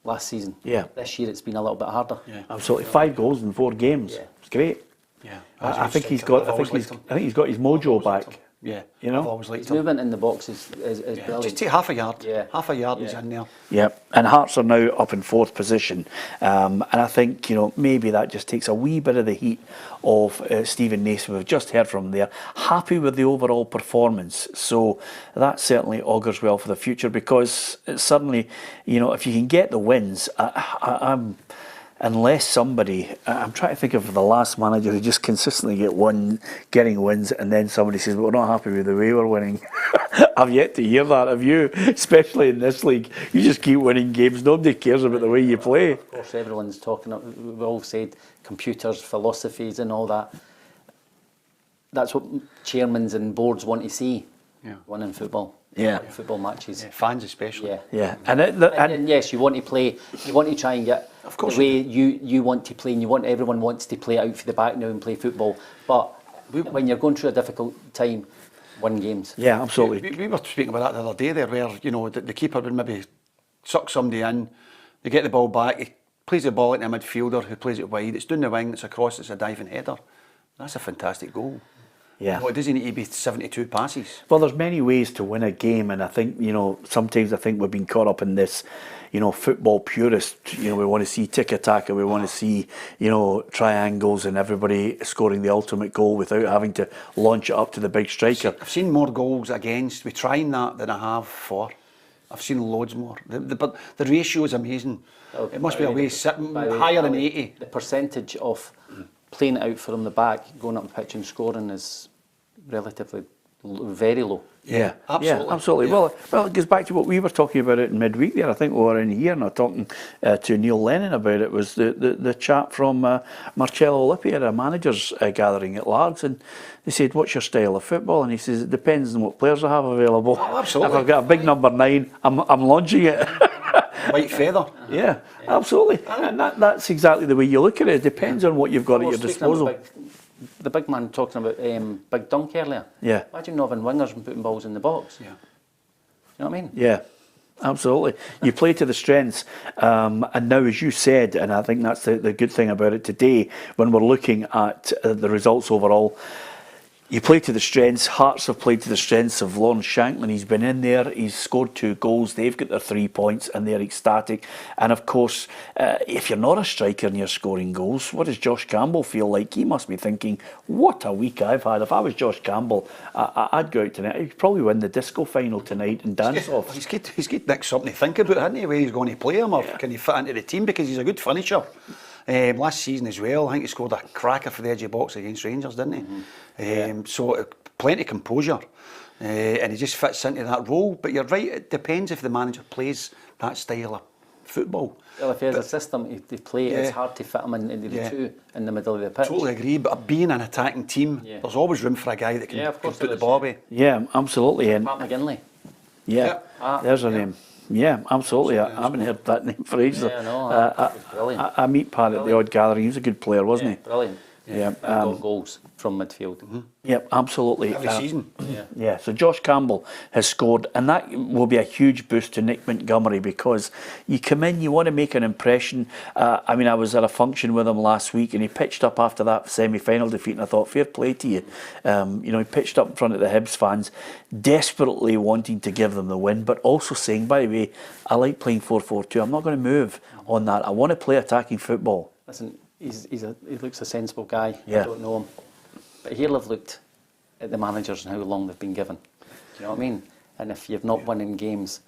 last season. This year it's been a little bit harder. Absolutely, 5 goals in 4 games. It's great. I think he's got his mojo back. You know, I've always liked his him. movement in the box is brilliant. Just take half a yard. Half a yard is in there. And Hearts are now up in 4th position, and I think maybe that just takes a wee bit of the heat off Stephen Naismith. We've just heard from him there, happy with the overall performance. So that certainly augurs well for the future because it's suddenly, if you can get the wins, unless somebody, I'm trying to think of the last manager who just consistently getting wins, and then somebody says, we're not happy with the way we're winning. I've yet to hear that, have you? Especially in this league. You just keep winning games. Nobody cares about the way you play. Of course, everyone's talking, we've all said computers, philosophies and all that. That's what chairmans and boards want to see, winning football. Football matches. Fans especially. And yes, you want to play, you want to try and get the way you want to play, and everyone wants to play out for the back now and play football. But when you're going through a difficult time, win games. Yeah, absolutely. We were speaking about that the other day there, where the keeper would maybe suck somebody in, they get the ball back, he plays the ball into a midfielder who plays it wide, it's down the wing, it's across, it's a diving header. That's a fantastic goal. Yeah. It doesn't need to be 72 passes. Well, there's many ways to win a game, and I think, sometimes I think we've been caught up in this, football purist. We want to see tiki-taka, we want to see, triangles and everybody scoring the ultimate goal without having to launch it up to the big striker. I've seen more goals against with trying that than I have for. I've seen loads more. But the ratio is amazing. It must be a way sitting higher than 80. The percentage of playing it out from the back, going up the pitch and scoring is relatively very low. Yeah, absolutely. Yeah, absolutely. Yeah. Well, it goes back to what we were talking about it in midweek there. I think we were in here and I was talking to Neil Lennon about it. Was the chap from Marcello Lippi at a managers gathering at Largs, and they said, "What's your style of football?" And he says, "It depends on what players I have available. Oh, absolutely. If I've got a big number 9, I'm launching it." White feather. Yeah, absolutely. And that's exactly the way you look at it. It depends on what you've got at your disposal. The big man talking about big dunk earlier. Yeah. Imagine not having wingers and putting balls in the box. Yeah. You know what I mean? Yeah, absolutely. You play to the strengths. And now, as you said, and I think that's the good thing about it today, when we're looking at the results overall, you play to the strengths. Hearts have played to the strengths of Lawrence Shankland. He's been in there, he's scored 2 goals, they've got their 3 points and they're ecstatic. And of course, if you're not a striker and you're scoring goals, what does Josh Campbell feel like? He must be thinking, what a week I've had. If I was Josh Campbell, I'd go out tonight, he'd probably win the disco final tonight and dance off. He's got Nick something to think about, hasn't he, where he's going to play him or can he fit into the team, because he's a good finisher. Last season as well, I think he scored a cracker for the edge of the box against Rangers, didn't he? So plenty of composure, and he just fits into that role. But you're right, it depends if the manager plays that style of football. Well, if he has a system to play, it's hard to fit him into the two in the middle of the pitch. Totally agree, but being an attacking team, there's always room for a guy that can put the ball away. Yeah, absolutely. And Matt McGinley. yeah, there's a name. Yeah, absolutely. I haven't heard that name for ages. Yeah, no, brilliant. I meet Pat at the odd gathering. He was a good player, wasn't he? Brilliant. Yeah. Got goals from midfield. Yep, absolutely. Every season. Yeah, so Josh Campbell has scored, and that will be a huge boost to Nick Montgomery, because you come in, you want to make an impression. I mean, I was at a function with him last week and he pitched up after that semi-final defeat, and I thought, fair play to you. He pitched up in front of the Hibs fans, desperately wanting to give them the win, but also saying, by the way, I like playing 4-4-2. I'm not going to move on that. I want to play attacking football. Listen, he looks a sensible guy. Yeah. I don't know him. But he'll have looked at the managers and how long they've been given. Do you know what I mean? And if you're not winning games,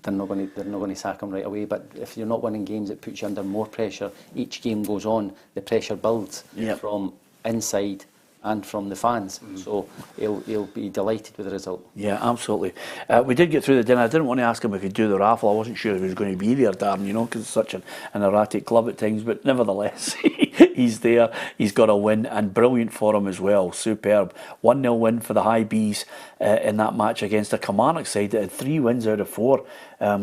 they're not going to sack him right away. But if you're not winning games, it puts you under more pressure. Each game goes on, the pressure builds from inside and from the fans. So he'll be delighted with the result. Yeah, absolutely. We did get through the dinner. I didn't want to ask him if he'd do the raffle. I wasn't sure if he was going to be there, Darren, because it's such an erratic club at times. But nevertheless, he's there. He's got a win, and brilliant for him as well. Superb. 1-0 win for the High Bees in that match against a Kilmarnock side that had 3 wins out of 4.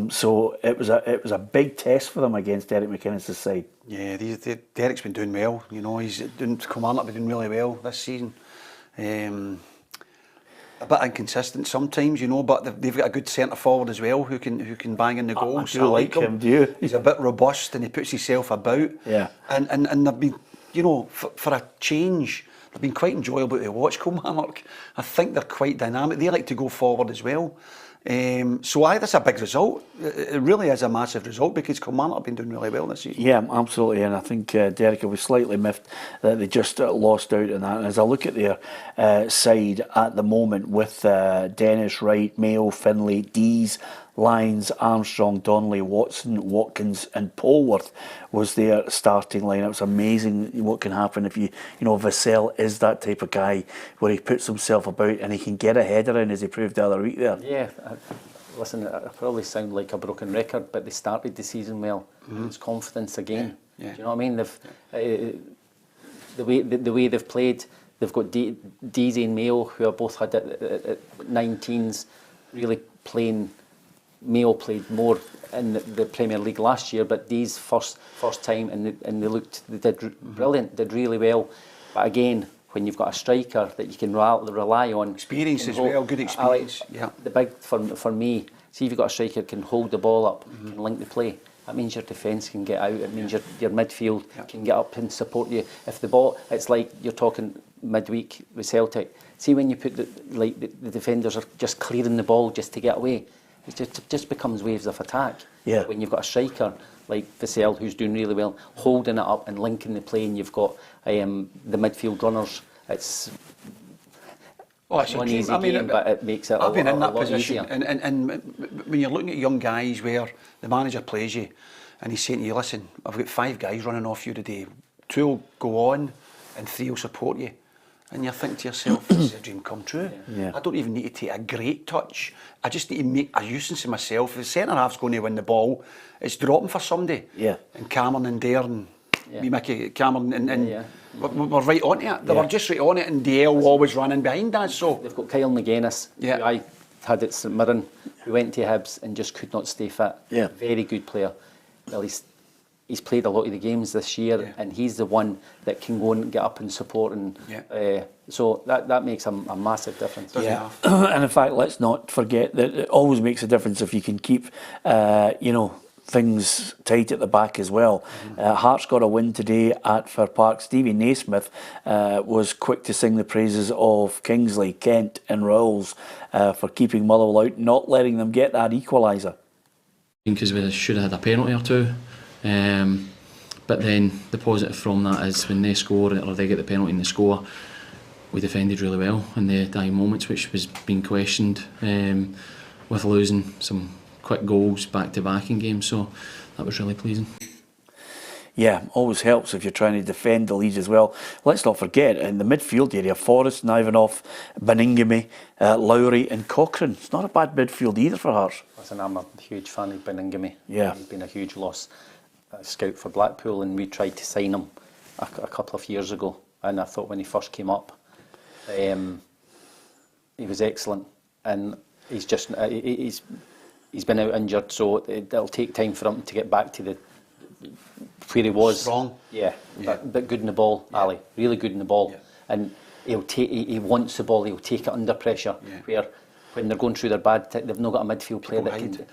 So it was a big test for them against Derek McInnes' side. Yeah, Derek's been doing well. Kilmarnock been doing really well this season. A bit inconsistent sometimes, but they've got a good centre forward as well who can bang in the goals. I do like him. Do you? He's a bit robust and he puts himself about. Yeah. And they've been, for a change, they've been quite enjoyable to watch, Kilmarnock. I think they're quite dynamic. They like to go forward as well. So that's a big result. It really is a massive result, because Kilmarnock have been doing really well this season. Yeah, absolutely. And I think Derek was slightly miffed that they just lost out on that. And as I look at their side at the moment with Dennis, Wright, Mayo, Finlay, Dees, Lyons, Armstrong, Donnelly, Watson, Watkins and Polworth was their starting line. It's amazing what can happen if Vassell is that type of guy where he puts himself about and he can get a header in, as he proved the other week there. Yeah, listen, I probably sound like a broken record, but they started the season well. It's confidence again. Yeah. Do you know what I mean? They've the way they've played, they've got Deasy and Mayo, who are both had at 19s, really playing. Mayo played more in the Premier League last year, but these first time and they did brilliant, did really well. But again, when you've got a striker that you can rely on. Experience can as hold- well, good experience. Yeah. The big, for me, see if you've got a striker can hold the ball up, can link the play. That means your defence can get out. It means your midfield can get up and support you. If the ball, it's like you're talking midweek with Celtic. See when you put the defenders are just clearing the ball just to get away. It just becomes waves of attack. Yeah. When you've got a striker like Vassell who's doing really well, holding it up and linking the play, and you've got the midfield runners. It's It's one easy game, but it makes it I've been in a that lot position, easier. and when you're looking at young guys where the manager plays you, and he's saying to you, listen, I've got 5 guys running off you today. 2 will go on, and 3 will support you. And you're thinking to yourself, this is a dream come true. Yeah. I don't even need to take a great touch. I just need to make a nuisance of myself. If the centre half's going to win the ball, it's dropping for somebody. Yeah. And Cameron and Darren, we Mickey, Cameron, and we're right on it. They Yeah. were just right on it, and DL always running behind us. So They've got Kyle McGuinness, who I had at St Mirren, who went to Hibs and just could not stay fit. Yeah. Very good player. Well, he's played a lot of the games this year, and he's the one that can go and get up and support, and so that makes a massive difference. Yeah, and in fact, let's not forget that it always makes a difference if you can keep, things tight at the back as well. Hearts got a win today at Fir Park. Stevie Naismith was quick to sing the praises of Kingsley, Kent and Rowles for keeping Motherwell out, not letting them get that equaliser. Because we should have had a penalty or two. But then the positive from that is when they score or they get the penalty and they score, we defended really well in the dying moments, which was being questioned with losing some quick goals back to back in games, so that was really pleasing. Yeah, always helps if you're trying to defend the lead as well. Let's not forget, in the midfield area, Forrest, Ivanov, Beningame, Lowry and Cochrane. It's not a bad midfield either for Hearts. Listen, I'm a huge fan of Beningame. Yeah. He's been a huge loss. A scout for Blackpool, and we tried to sign him a couple of years ago, and I thought when he first came up, he was excellent, and he's just he's been out injured, so it'll take time for him to get back to where he was. Strong. Yeah. But good in the ball, Ali. Really good in the ball, and he wants the ball. He'll take it under pressure. Where when they're going through their bad, they've not got a midfield player that can,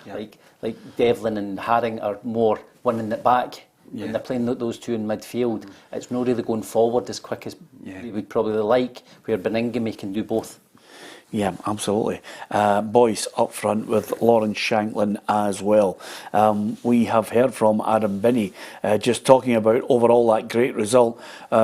like Devlin and Haring are more winning it back. When they're playing those two in midfield, it's not really going forward as quick as we would probably like, where Beningame can do both. Yeah, absolutely. Boyce up front with Lawrence Shankland as well. We have heard from Adam Binney just talking about overall that great result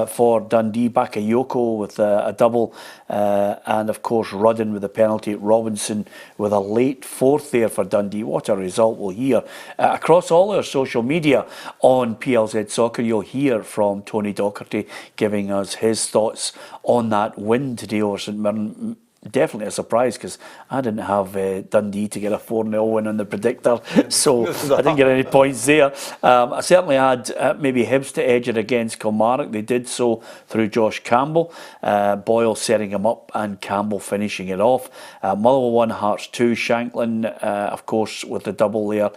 for Dundee. Bakayoko with a double, and of course Rudden with a penalty. Robinson with a late fourth there for Dundee. What a result we'll hear. Across all our social media on PLZ Soccer, you'll hear from Tony Docherty giving us his thoughts on that win today over St Mirren. Definitely a surprise, because I didn't have Dundee to get a 4-0 win on the predictor, so I didn't get any points there. I certainly had maybe Hibs to edge it against Kilmarnock. They did so through Josh Campbell, Boyle setting him up and Campbell finishing it off. Motherwell 1, Hearts 2. Shankland, of course, with the double there.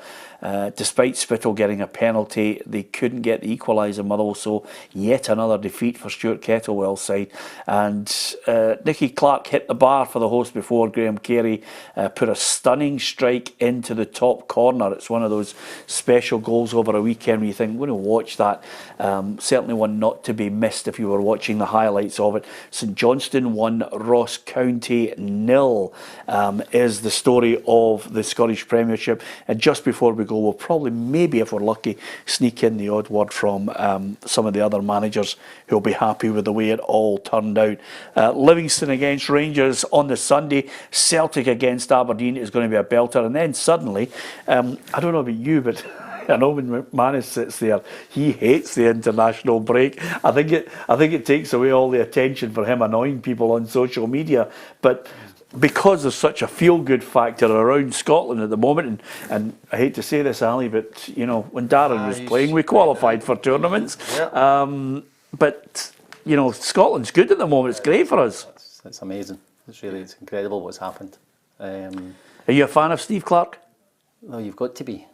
Despite Spittle getting a penalty, they couldn't get the equaliser, Motherwell, so yet another defeat for Stuart Kettlewell's side. And Nicky Clark hit the bar for the host before. Graham Carey put a stunning strike into the top corner. It's one of those special goals over a weekend where you think, I'm going to watch that. Certainly one not to be missed if you were watching the highlights of it. St Johnstone 1, Ross County 0 is the story of the Scottish Premiership. And just before we go, we'll probably, maybe if we're lucky, sneak in the odd word from some of the other managers who'll be happy with the way it all turned out. Livingston against Rangers on the Sunday. Celtic against Aberdeen is going to be a belter. And then suddenly, I don't know about you, but I know when McManus sits there, he hates the international break. I think it takes away all the attention for him annoying people on social media. But because there's such a feel-good factor around Scotland at the moment, and I hate to say this, Ali, but you know, when Darren was playing, we qualified for tournaments. But you know, Scotland's good at the moment. It's great for us. It's amazing. It's incredible what's happened. Are you a fan of Steve Clark? No, you've got to be.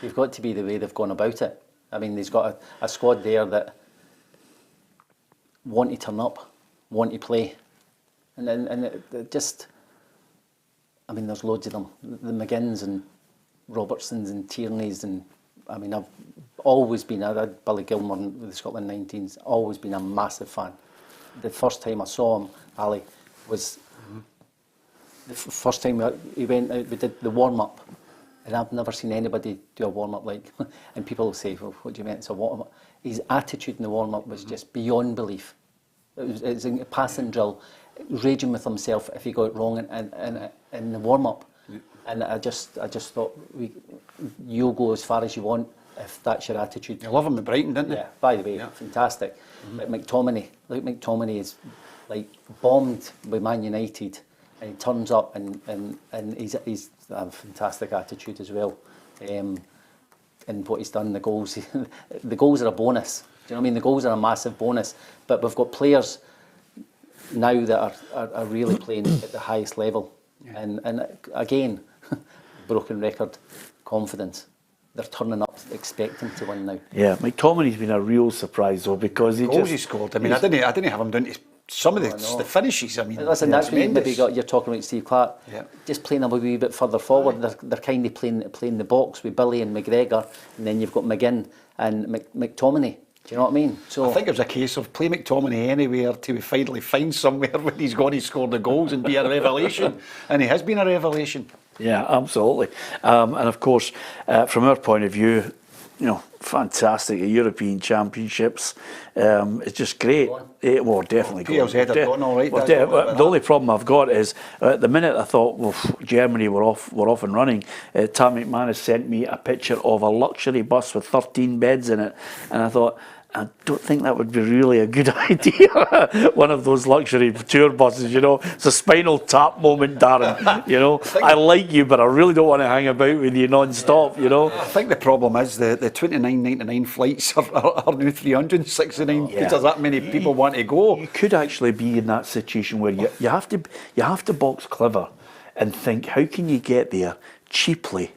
You've got to be the way they've gone about it. I mean, he's got a squad there that want to turn up. want to play. And it just, I mean, there's loads of them. The McGinns and Robertsons and Tierneys, and I mean, I've always been, I had Billy Gilmore with the Scotland 19s, always been a massive fan. The first time I saw him, Ali, was the first time he went out, we did the warm-up, and I've never seen anybody do a warm-up like, and people will say, well, what do you mean it's a warm-up? His attitude in the warm-up was just beyond belief. It was a passing drill, raging with himself if he got it wrong in the warm-up. And I just thought, you'll go as far as you want if that's your attitude. You love him at Brighton, didn't you? Yeah, by the way, fantastic. But McTominay, look, McTominay is like bombed with Man United, and he turns up and he's a fantastic attitude as well. And what he's done, the goals, the goals are a bonus. Do you know what I mean? The goals are a massive bonus. But we've got players now that are really playing at the highest level. Yeah. And again, broken record, confidence. They're turning up expecting to win now. Yeah, McTominay's been a real surprise though, because the goals he scored. I mean, I didn't have him down to some of the finishes. I mean, listen, that's when maybe you're talking about Steve Clark. Yeah. Just playing a wee bit further forward. They're kind of playing the box with Billy and McGregor, and then you've got McGinn and McTominay. Do you know what I mean? So I think it was a case of play McTominay anywhere till we finally find somewhere when he's going to score the goals and be a revelation, and he has been a revelation. Yeah, absolutely. And of course, from our point of view, you know, fantastic. European Championships, it's just great. Well, definitely. PLZ have gone all right. The only problem I've got is at the minute I thought, well, Germany were off and running. Tam McManus sent me a picture of a luxury bus with 13 beds in it, and I thought, I don't think that would be really a good idea. One of those luxury tour buses, you know. It's a Spinal Tap moment, Darren. You know, I like you, but I really don't want to hang about with you non-stop, you know. I think the problem is the 29.99 flights are now 369 because there's that many people want to go. You could actually be in that situation where you have to box clever and think, how can you get there cheaply,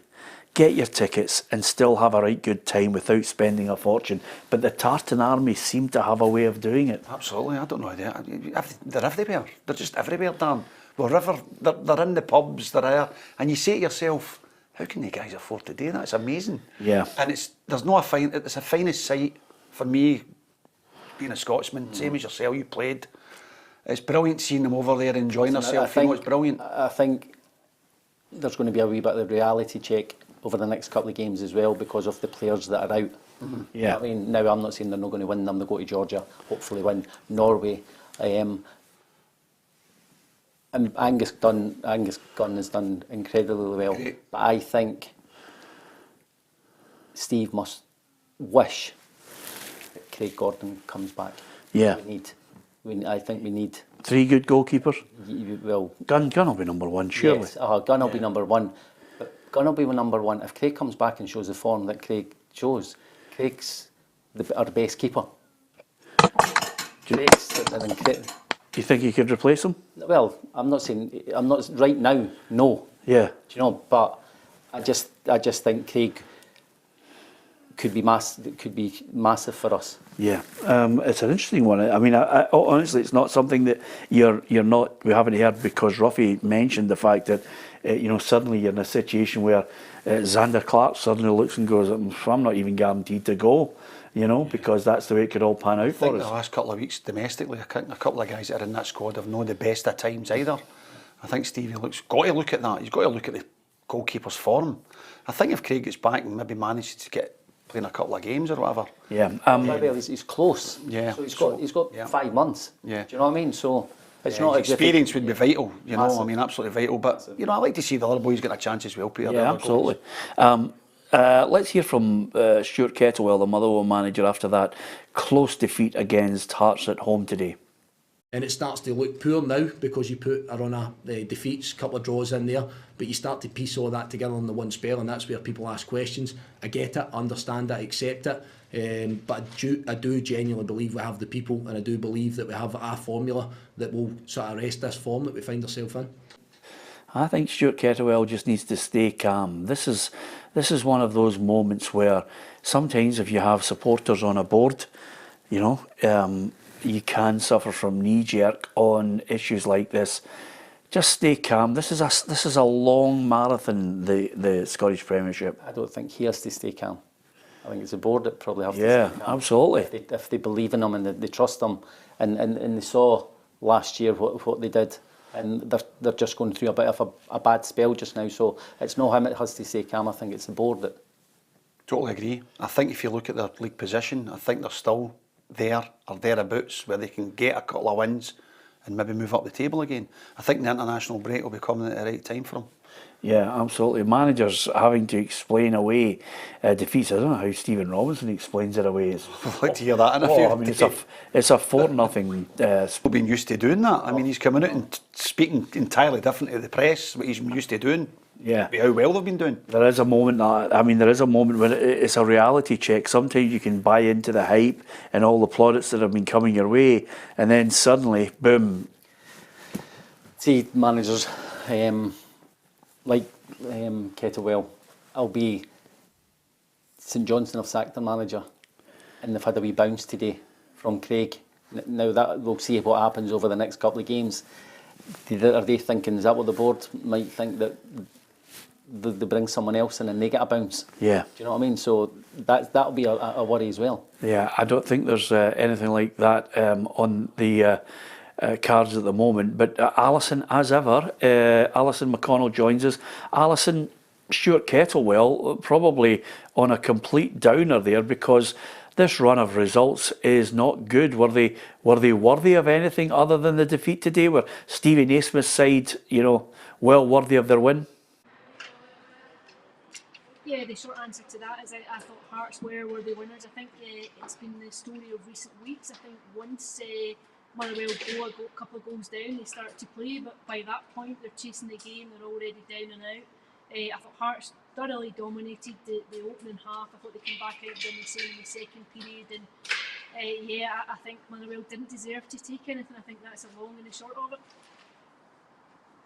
get your tickets and still have a right good time without spending a fortune. But the Tartan Army seem to have a way of doing it. Absolutely, I don't know. They're everywhere. They're just everywhere, Dan. Wherever, they're in the pubs, they're there. And you say to yourself, how can the guys afford to do that? It's amazing. Yeah. And it's a finest sight for me, being a Scotsman, same as yourself, you played. It's brilliant seeing them over there enjoying themselves. It's brilliant. I think there's going to be a wee bit of reality check over the next couple of games as well because of the players that are out. Yeah. I mean, now I'm not saying they're not going to win them. They go to Georgia, hopefully win. Norway. And Angus Gunn has done incredibly well. Great. But I think Steve must wish that Craig Gordon comes back. Yeah. I think we need 3 good goalkeepers. Well, Gunn will be number 1, surely. Yes, Gunn will be number 1. But Gunn will be number 1 if Craig comes back and shows the form that Craig shows. Craig's our best keeper. Do you think he could replace him? Well, I'm not right now. No. Yeah. Do you know? But I just think Craig could be massive for us. Yeah, it's an interesting one. I mean, I honestly, it's not something that we haven't heard because Ruffy mentioned the fact that suddenly you're in a situation where Xander Clark suddenly looks and goes, I'm not even guaranteed to go, because that's the way it could all pan out for us. I think the last couple of weeks domestically, a couple of guys that are in that squad have not the best of times either. I think Stevie got to look at that. He's got to look at the goalkeeper's form. I think if Craig gets back and maybe manages to get playing a couple of games or whatever. Yeah. He's close. Yeah. So he's got 5 months. Yeah. Do you know what I I mean? So it's not experience would be vital, massive. I mean, absolutely vital. But I like to see the other boys get a chance as well, Peter. Yeah, absolutely. Let's hear from Stuart Kettlewell, the Motherwell manager, after that close defeat against Hearts at home today. And it starts to look poor now because you put a run of defeats, a couple of draws in there, but you start to piece all that together in the one spell, and that's where people ask questions. I get it, understand it, accept it, but I do genuinely believe we have the people, and I do believe that we have a formula that will sort of arrest this form that we find ourselves in. I think Stuart Kettlewell just needs to stay calm. This is one of those moments where sometimes if you have supporters on a board, you can suffer from knee-jerk on issues like this. Just stay calm. This is a long marathon, the Scottish Premiership. I don't think he has to stay calm. I think it's the board that probably have to Yeah, stay calm. absolutely. If they believe in him and they trust him, and they saw last year what they did, and they're just going through a bit of a bad spell just now. So it's not him that has to stay calm. I think it's the board that. Totally agree. I think if you look at their league position, I think they're still there or thereabouts where they can get a couple of wins and maybe move up the table again. I think the international break will be coming at the right time for them. Yeah, absolutely. Managers having to explain away defeats. I don't know how Stephen Robinson explains it away. I'd like to hear that in a few. I mean, it's a 4-0. He's been used to doing that. I mean, he's coming out and speaking entirely different to the press, what he's been used to doing. Yeah, how well they've been doing. There is a moment when it's a reality check. Sometimes you can buy into the hype and all the plaudits that have been coming your way, and then suddenly, boom. See, managers like Kettlewell, I'll be St Johnstone have sacked their manager, and they've had a wee bounce today from Craig. Now that we'll see what happens over the next couple of games. Are they thinking? Is that what the board might think, that they bring someone else in and they get a bounce? Yeah. Do you know what I mean? So that'll be a worry as well. Yeah, I don't think there's anything like that on the cards at the moment. But Alison, as ever, Alison McConnell joins us. Alison, Stuart Kettlewell probably on a complete downer there, because this run of results is not good. Were they worthy of anything other than the defeat today? Were Stevie Naismith's side, well worthy of their win? Yeah, the short answer to that is I thought Hearts were the winners. I think it's been the story of recent weeks. I think once Motherwell go a couple of goals down, they start to play, but by that point they're chasing the game, they're already down and out. I thought Hearts thoroughly dominated the opening half. I thought they came back out done the same in the second period, and I think Motherwell didn't deserve to take anything. I think that's the long and the short of it.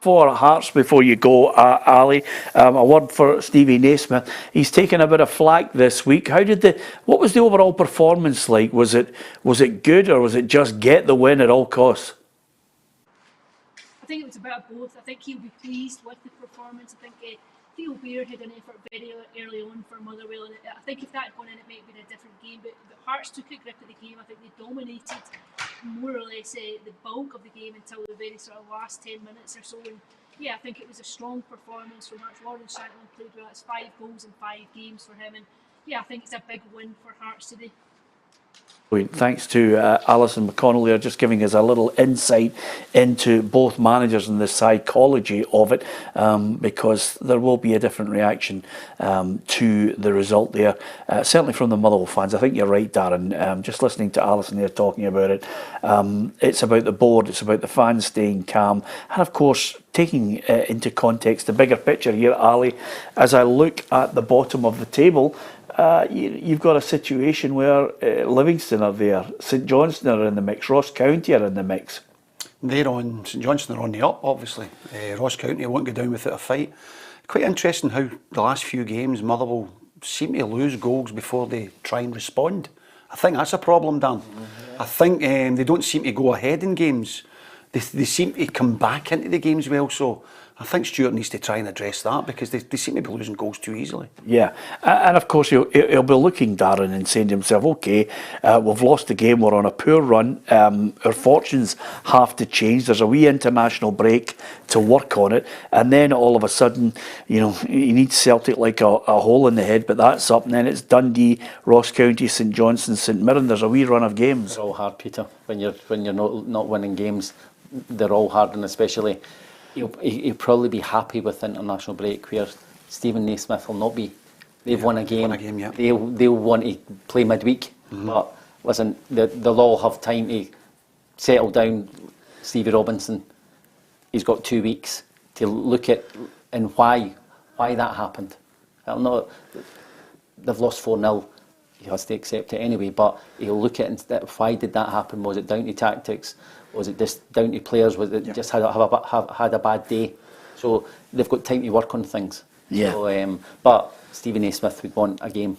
For Hearts, before you go, Ali, a word for Stevie Naismith. He's taken a bit of flack this week. What was the overall performance like? Was it good, or was it just get the win at all costs? I think it was a bit of both. I think he'll be pleased with the performance. I think Theo Beard had an effort very early on for Motherwell, and I think if that had gone in, it might have been a different game. But Hearts took a grip of the game. I think they dominated more or less the bulk of the game until the very sort of last 10 minutes or so. And yeah, I think it was a strong performance from Hearts. Warren Shankland played well. It's 5 goals in 5 games for him, and yeah, I think it's a big win for Hearts today. Thanks to Alison McConnell there, just giving us a little insight into both managers and the psychology of it, because there will be a different reaction to the result there, certainly from the Motherwell fans. I think you're right, Darren. Just listening to Alison there talking about it, it's about the board, it's about the fans staying calm, and of course taking into context the bigger picture here, Ali. As I look at the bottom of the table, you've got a situation where Livingston are there, St Johnstone are in the mix, Ross County are in the mix. St Johnstone are on the up, obviously. Ross County won't go down without a fight. Quite interesting how the last few games Motherwell seem to lose goals before they try and respond. I think that's a problem, Dan. I think they don't seem to go ahead in games. They seem to come back into the games well, so I think Stuart needs to try and address that, because they seem to be losing goals too easily. Yeah, and of course he'll be looking, Darren, and saying to himself, okay, we've lost the game, we're on a poor run, our fortunes have to change, there's a wee international break to work on it, and then all of a sudden, he needs Celtic like a hole in the head, but that's up, and then it's Dundee, Ross County, St Johnstone, St Mirren. There's a wee run of games. They're all hard, Peter. When you're not winning games, they're all hard, and especially he'll probably be happy with the international break, where Stephen Naismith will not be. They've won a game. Yeah. They'll want to play midweek. But listen, they'll all have time to settle down. Stevie Robinson, he's got 2 weeks to look at and why that happened. They've lost 4-0. He has to accept it anyway, but he'll look at it and why did that happen? Was it down to tactics? Was it just down to players? Was it just had a bad day? So they've got time to work on things. Yeah. So, but Stephen A. Smith would want a game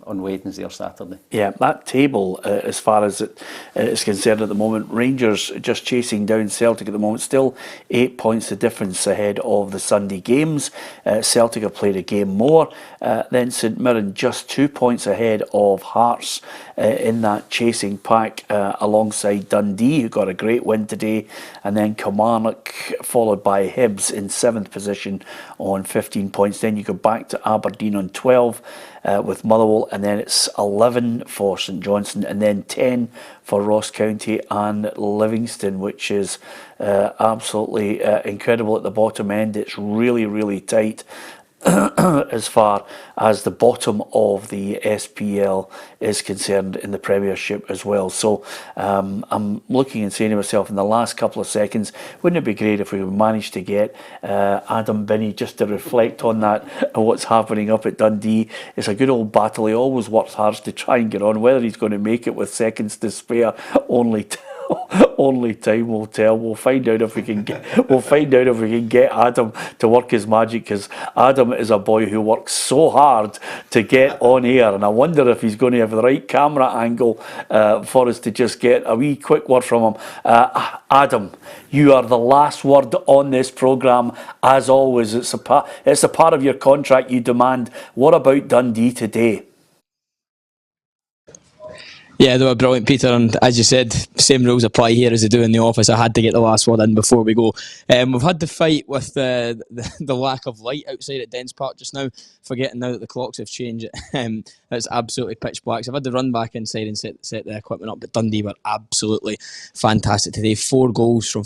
on Wednesday or Saturday. Yeah, that table, as far as it is concerned at the moment, Rangers just chasing down Celtic at the moment, still 8 points the difference ahead of the Sunday games. Celtic have played a game more. Then St Mirren just 2 points ahead of Hearts in that chasing pack, alongside Dundee, who got a great win today, and then Kilmarnock followed by Hibs in 7th position on 15 points. Then you go back to Aberdeen on 12 with Motherwell, and then it's 11 for St Johnstone, and then 10 for Ross County and Livingston, which is absolutely incredible at the bottom end. It's really, really tight as far as the bottom of the SPL is concerned in the Premiership as well. So I'm looking and saying to myself in the last couple of seconds, wouldn't it be great if we managed to get Adam Binney just to reflect on that and what's happening up at Dundee. It's a good old battle. He always works hard to try and get on. Whether he's going to make it with seconds to spare, only time will tell. We'll find out if we can get Adam to work his magic, because Adam is a boy who works so hard to get on air, and I wonder if he's going to have the right camera angle for us to just get a wee quick word from him. Adam, you are the last word on this programme. As always, it's a part of your contract you demand. What about Dundee today? Yeah, they were brilliant, Peter, and as you said, same rules apply here as they do in the office. I had to get the last word in before we go. We've had the fight with the lack of light outside at Dens Park just now, forgetting now that the clocks have changed. It's absolutely pitch black. So I've had to run back inside and set the equipment up, but Dundee were absolutely fantastic today. 4 goals from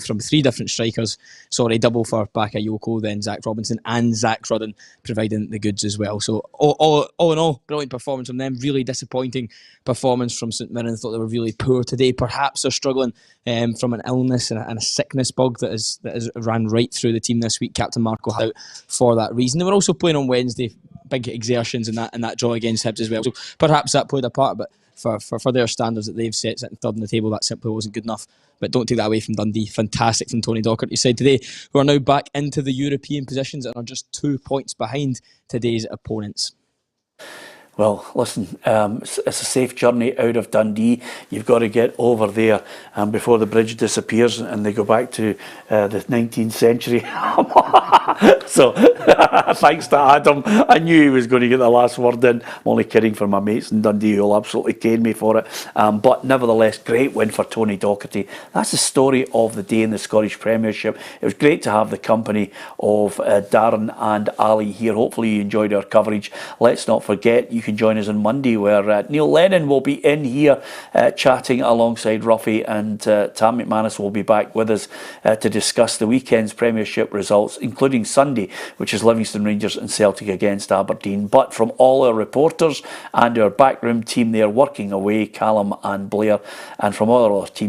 3 different strikers. Sorry, double for Bakayoko, then Zach Robinson and Zach Rudden providing the goods as well. So all in all, brilliant performance from them. Really disappointing performance from St Mirren. I thought they were really poor today. Perhaps they're struggling from an illness and a sickness bug that has ran right through the team this week. Captain Marco out for that reason. They were also playing on Wednesday, big exertions in that draw against Hibs as well. So perhaps that played a part, but for their standards that they've set, sitting third on the table, that simply wasn't good enough. But don't take that away from Dundee. Fantastic from Tony Docherty side today, who are now back into the European positions and are just 2 points behind today's opponents. Well, listen, it's a safe journey out of Dundee. You've got to get over there before the bridge disappears and they go back to the 19th century. So, thanks to Adam. I knew he was going to get the last word in. I'm only kidding for my mates in Dundee who'll absolutely cane me for it. But nevertheless, great win for Tony Docherty. That's the story of the day in the Scottish Premiership. It was great to have the company of Darren and Ali here. Hopefully you enjoyed our coverage. Let's not forget, you can join us on Monday where Neil Lennon will be in here chatting alongside Ruffy, and Tam McManus will be back with us to discuss the weekend's Premiership results, including Sunday, which is Livingston Rangers and Celtic against Aberdeen. But from all our reporters and our backroom team there working away, Callum and Blair, and from all our team